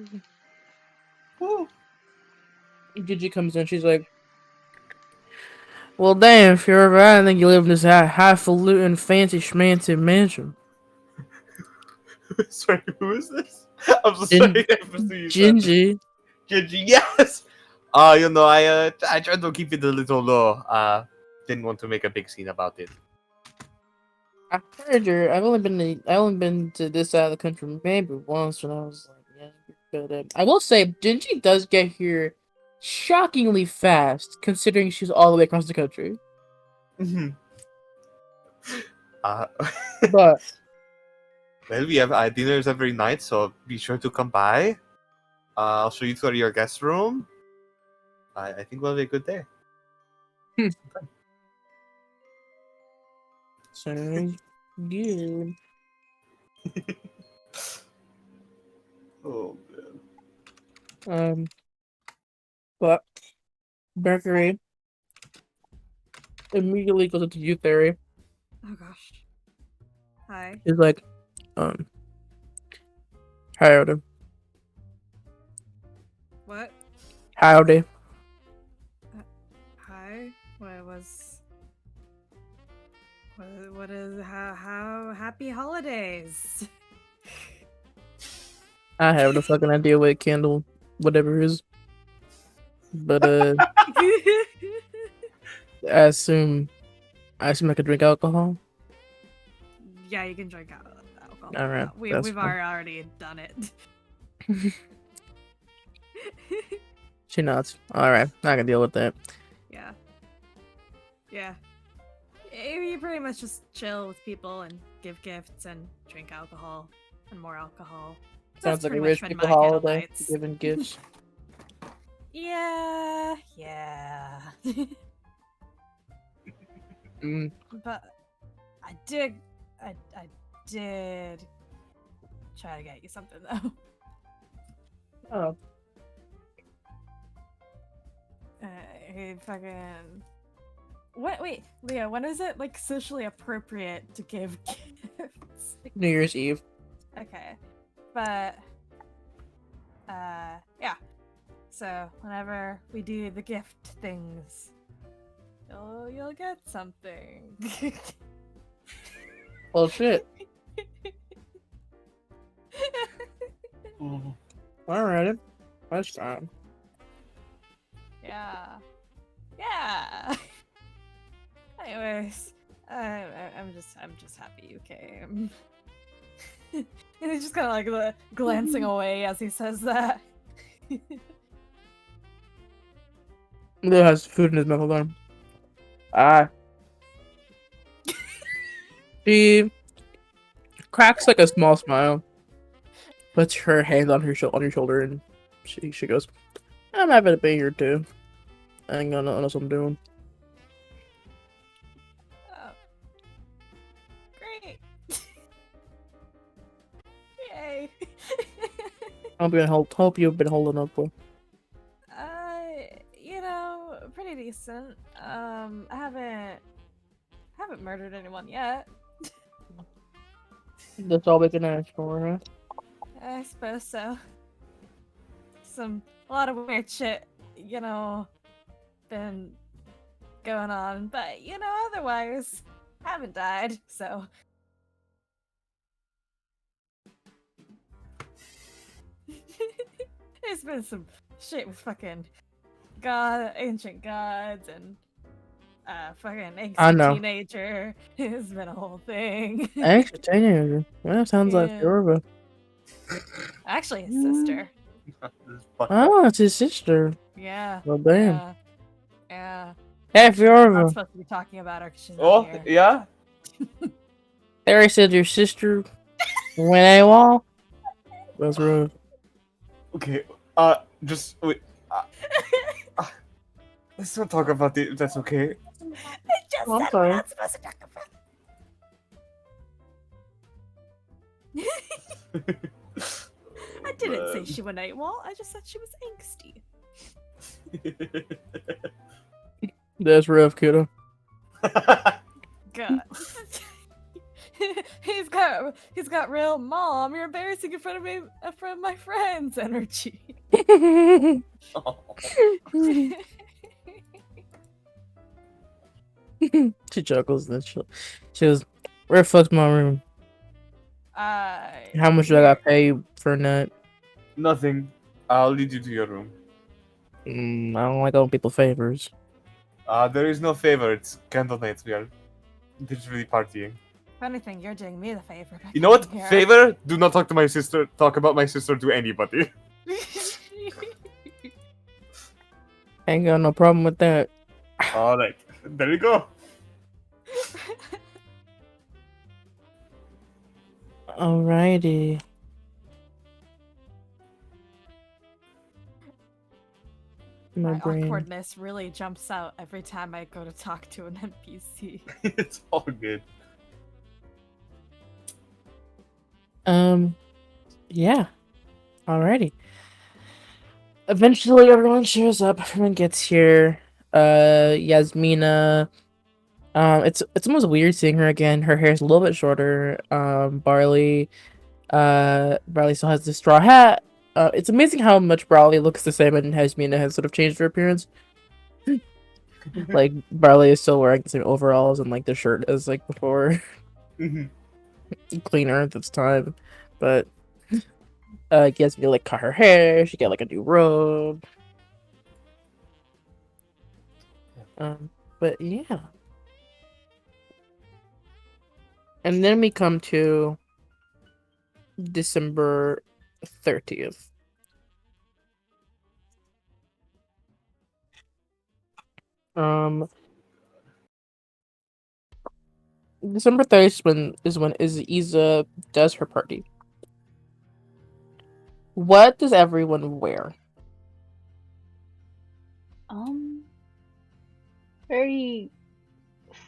Woo! Gigi comes in, she's like, well, damn, if you're ever out, I think you live in this highfalutin, fancy schmancy mansion. Sorry, who is this? I'm so Gin- sorry. I pursued you said. Gingy. Gingy, yes. I tried to keep it a little low. Didn't want to make a big scene about it. I heard her. I only been to this side of the country maybe once, and I was like, yeah, but I will say, Gingy does get here shockingly fast, considering she's all the way across the country. Mm-hmm. But Well, we have dinners every night, so be sure to come by. I'll show you to your guest room. I think it'll be a good day. sounds good. Oh man. But Mercury immediately goes into youth theory. Oh gosh. Hi. He's like, howdy, What? howdy. Hi. What was? What is? How? Happy holidays. I have no fucking idea what candle, whatever it is. But I assume I could drink alcohol. Yeah, you can drink alcohol. All right, We've that's fine. already done it. She nods. All right, I can deal with that. Yeah. Yeah. You pretty much just chill with people and give gifts and drink alcohol and more alcohol. Sounds That's like a pretty rich much been people my holiday, Candlenights. giving gifts. Yeah. But I did try to get you something though. Oh, He fucking. What? Wait, Leo. When is it like socially appropriate to give gifts? New Year's Eve. Okay, but yeah. So whenever we do the gift things, you'll get something. Well, shit. Alright. That's time. Yeah. Yeah. Anyways, I'm just happy you came. And he's just kind of like glancing away as he says that. Leo has food in his mouth. Hold on. Ah. She cracks like a small smile, puts her hand on on your shoulder, and she goes, "I'm happy to be here too. I ain't got nothing else I'm doing." Oh, great! Yay! Hope you've been holding up well. You know, pretty decent. I haven't murdered anyone yet. That's all we can ask for, huh? I suppose so. A lot of weird shit, you know, been going on, but you know, otherwise, haven't died, so. There's been some shit with fucking ancient gods and fucking I angsty know. teenager. It's been a whole thing. Extra teenager. Well, that sounds like Yeah. Yorba. Actually, his sister. Oh, it's his sister. Yeah. Well, damn. Yeah. Yeah. Hey, I'm not Yorba. supposed to be talking about her because she's Oh, not here. yeah? Harry said your sister went AWOL. That's rude. Okay, just wait. Let's not talk about it if that's okay. I just Oh, I'm said sorry. we're not supposed to talk about I didn't say she went AWOL. I just said she was angsty. That's rough, kiddo. God. he's got real mom. You're embarrassing in front of me, in front of my friends. Energy. She chuckles and she goes, "Where the fuck's my room? How much do I gotta pay you for a night?" Nothing. I'll lead you to your room. I don't like owing people favors. There is no favor. It's Candlenights. We are literally partying. If anything, you're doing me the favor. by You know what? coming here. Favor? Do not talk to my sister. Talk about my sister to anybody. Ain't got no problem with that. Alright. There you go. Alrighty. My My brain. awkwardness really jumps out every time I go to talk to an NPC. It's all good. Yeah. Alrighty. Eventually everyone shows up, everyone gets here. Yasmina. It's almost weird seeing her again. Her hair's a little bit shorter. Barley still has the straw hat. It's amazing how much Barley looks the same and Yasmina has sort of changed her appearance. Like Barley is still wearing the same overalls and like the shirt as like before. Cleaner at this time. But Yasmina like cut her hair, she got like a new robe. But yeah. And then we come to December 30th. December 30th is when Isa does her party. What does everyone wear? Very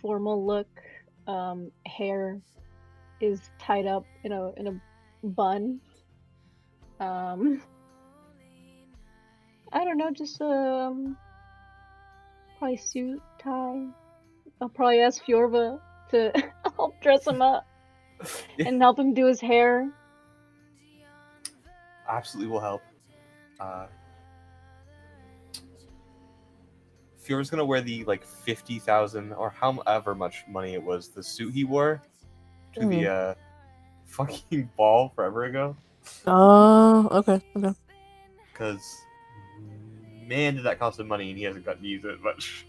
formal look. Hair is tied up in a bun. I don't know, just probably suit, tie. I'll probably ask Fjorva to help dress him up and help him do his hair. Absolutely will help. Fiora's gonna wear the like 50,000 or however much money it was, the suit he wore to the fucking ball forever ago. Oh, okay. Because man, did that cost him money, and he hasn't gotten to use it much.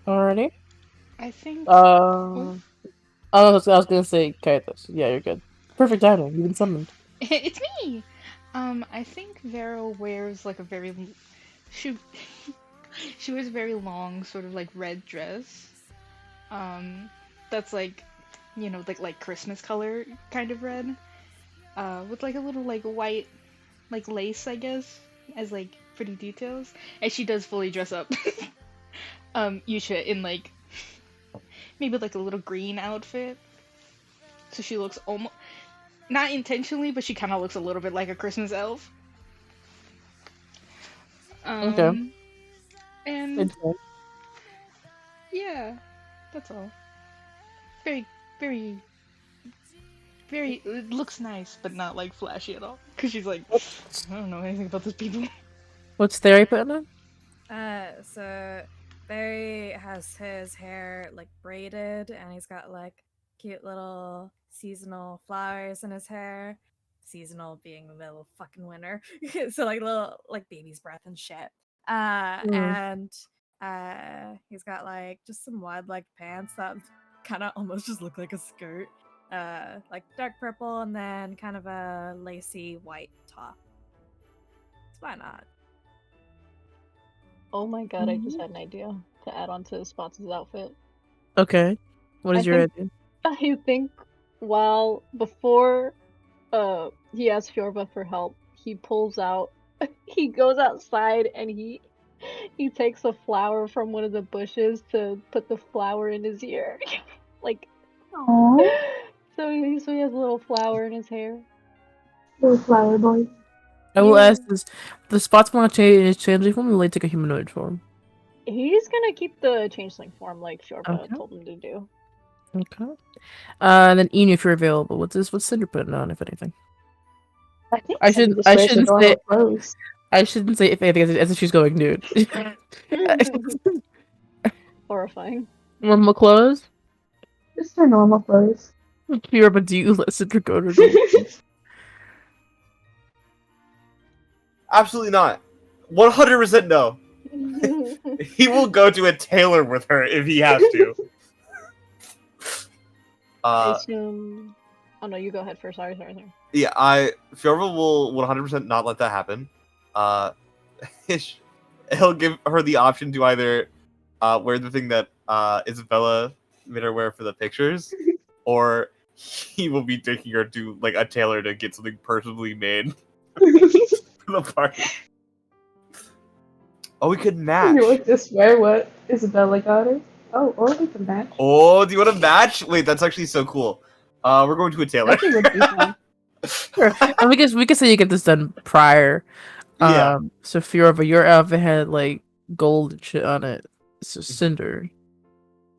Alrighty. I think. I was gonna say Kaitos. Yeah, you're good. Perfect timing. You've been summoned. It's me. I think Vero wears like a very she she wears a very long sort of like red dress. That's like, you know, like Christmas color kind of red. With like a little like white like lace, I guess, as like pretty details. And she does fully dress up. Yusha in like maybe like a little green outfit. So she looks almost not intentionally, but she kind of looks a little bit like a Christmas elf. Okay. And yeah, that's all. Very, very, very. It looks nice, but not like flashy at all. Cause she's like, I don't know anything about these people. What's Theory putting on? So Barry has his hair like braided, and he's got like cute little seasonal flowers in his hair. Seasonal being the middle of fucking winter, so like little like baby's breath and shit. And he's got like just some wide leg pants that kind of almost just look like a skirt. Like dark purple, and then kind of a lacy white top. So why not? Oh my god, I just had an idea to add on to Spots' outfit. Okay. What is your idea? I think while before he asks Fjorva for help, he pulls out he goes outside and he takes a flower from one of the bushes to put the flower in his ear. Like Aww, so he has a little flower in his hair. little flower boy. I will ask this: the Spots want to change his changing form, or will he take a humanoid form? He's gonna keep the changeling form like Fjorva told him to do. Okay. And then Ian, if you're available, what's Cinder putting on, if anything? I think I Cindy shouldn't. just I wears her shouldn't normal say. clothes. I shouldn't say if anything, as if she's going nude. Horrifying. Normal clothes. Just her normal clothes. Pure, but do you let Cinder go to normal? Absolutely not. 100% no. He will go to a tailor with her if he has to. I assume. Oh no, you go ahead first. Sorry. Yeah, Fjorva will 100% not let that happen. He'll give her the option to either wear the thing that Isabella made her wear for the pictures, or he will be taking her to like a tailor to get something personally made for the party. Oh, we could match. You would just wear what Isabella got her. Oh, or we can match. Oh, do you want to match? Wait, that's actually so cool. We're going to a tailor. That would be fun. Sure. And we can say you get this done prior. Yeah. So Fjorva, your outfit had like gold and shit on it. So Cinder,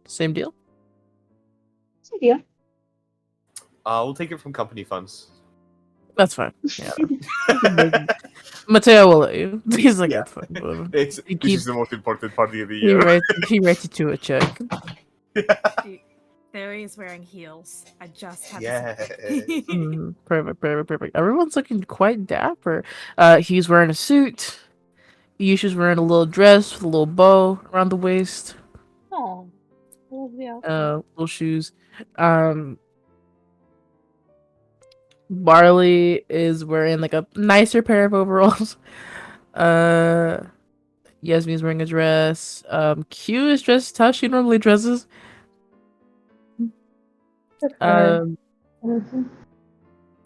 same deal. Yeah. We'll take it from company funds. That's fine. Yeah. Mateo will let you. He's like, that's fine. Whatever. This is the most important party of the He year. writes it to a check. Barry's wearing heels. I just have Yeah. Perfect. Everyone's looking quite dapper. He's wearing a suit. Yusha's wearing a little dress with a little bow around the waist. Oh, yeah. Little shoes. Barley is wearing like a nicer pair of overalls. Yasmin's wearing a dress. Q is dressed how she normally dresses.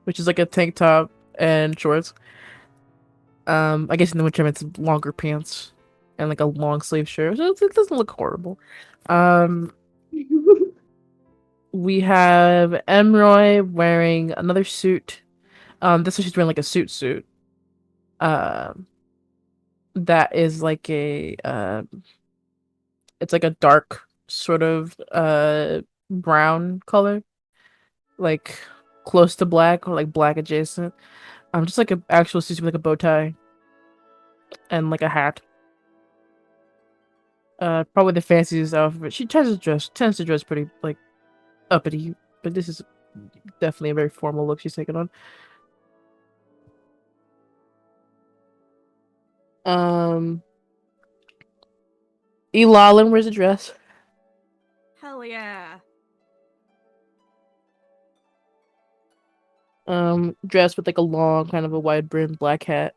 Which is like a tank top and shorts. I guess in the winter it's longer pants and like a long sleeve shirt, so it doesn't look horrible. We have Emroy wearing another suit. This one she's wearing like a suit. That is like a it's like a dark sort of brown color, like close to black or like black adjacent. Just like an actual suit with like a bow tie and like a hat. Probably the fanciest outfit. She tends to dress pretty like uppity, but this is definitely a very formal look she's taking on. Elalin wears a dress. Hell yeah. Dressed with like a long, kind of a wide brimmed black hat.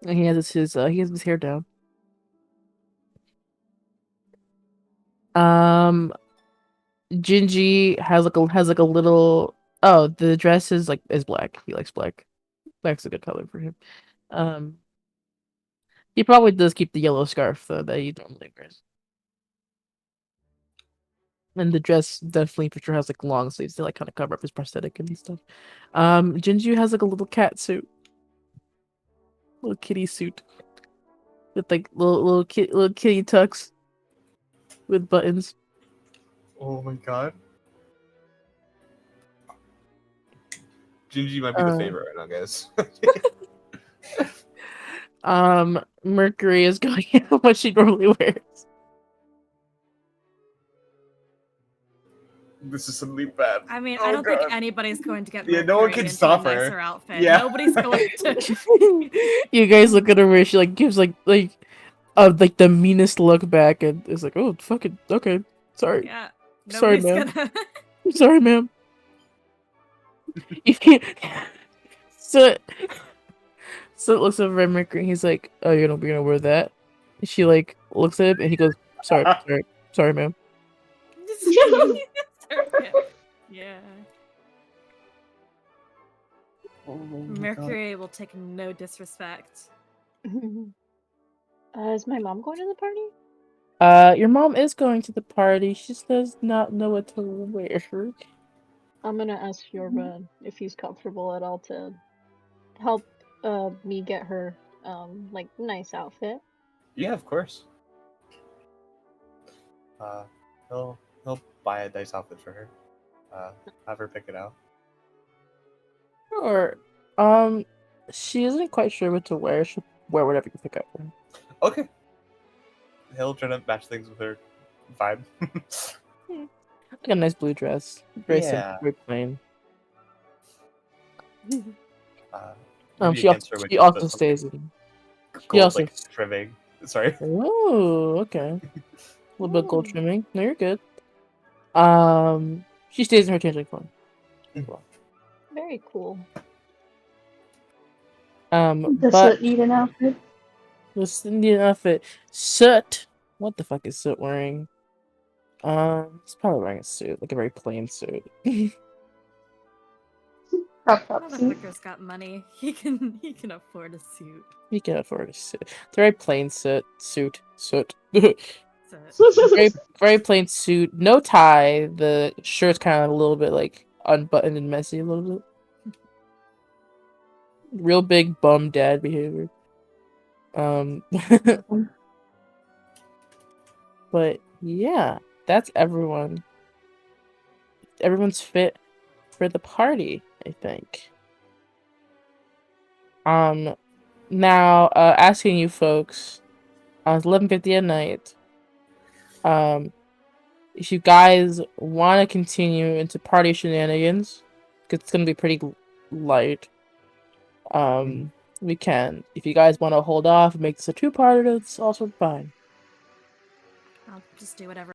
And he has his hair down. Gingy has like a little. Oh, the dress is black. He likes black. Black's a good color for him. He probably does keep the yellow scarf though that he normally wears. And the dress definitely for sure has like long sleeves to like kind of cover up his prosthetic and stuff. Ginju has like a little cat suit, little kitty suit with like little kitty tucks with buttons. Oh my god. Gingy might be the favorite right now, guys. Mercury is going in what she normally wears. This is suddenly bad. I mean, Oh, I don't God. think anybody's going to get Yeah, no one Mercury can into stop a her. nicer outfit. Yeah. Nobody's going to. You guys look at her where she like gives like the meanest look back and it's like, oh fucking okay, sorry. Yeah. Sorry, Nobody's ma'am. gonna. Sorry, ma'am. You can't. So looks over at Mercury and he's like, oh, you're gonna wear that? And she like looks at him and he goes, sorry, ma'am. Yeah. Oh my Mercury will take no disrespect. Is my mom going to the party? Your mom is going to the party. She just does not know what to wear. I'm gonna ask Yorba if he's comfortable at all to help me get her like nice outfit. Yeah, of course. He'll buy a nice outfit for her. Have her pick it out. Sure. She isn't quite sure what to wear. She'll wear whatever you pick up for her. Okay. He'll try to match things with her vibe. Like a nice blue dress. Very simple, Yeah. very plain. Maybe She against her when she she also does stays something in. gold, also- like trimming. Sorry. Oh, okay. A little bit of gold Ooh. trimming. No, you're good. She stays in her changeling form. Very cool. Does But it need an outfit? this Indian outfit. Soot. What the fuck is Soot wearing? He's probably wearing a suit, like a very plain suit. Crop top suit. Motherfucker's got money. He can afford a suit. He can afford a suit. It's a very plain suit. Soot. So, Very plain suit. No tie. The shirt's kind of a little bit like unbuttoned and messy a little bit. Real big bum dad behavior. But yeah, that's everyone. Everyone's fit for the party, I think. Now, asking you folks, it's 11:50 at night. If you guys want to continue into party shenanigans, because it's gonna be pretty light, we can. If you guys want to hold off and make this a two-parter, that's also fine. I'll just do whatever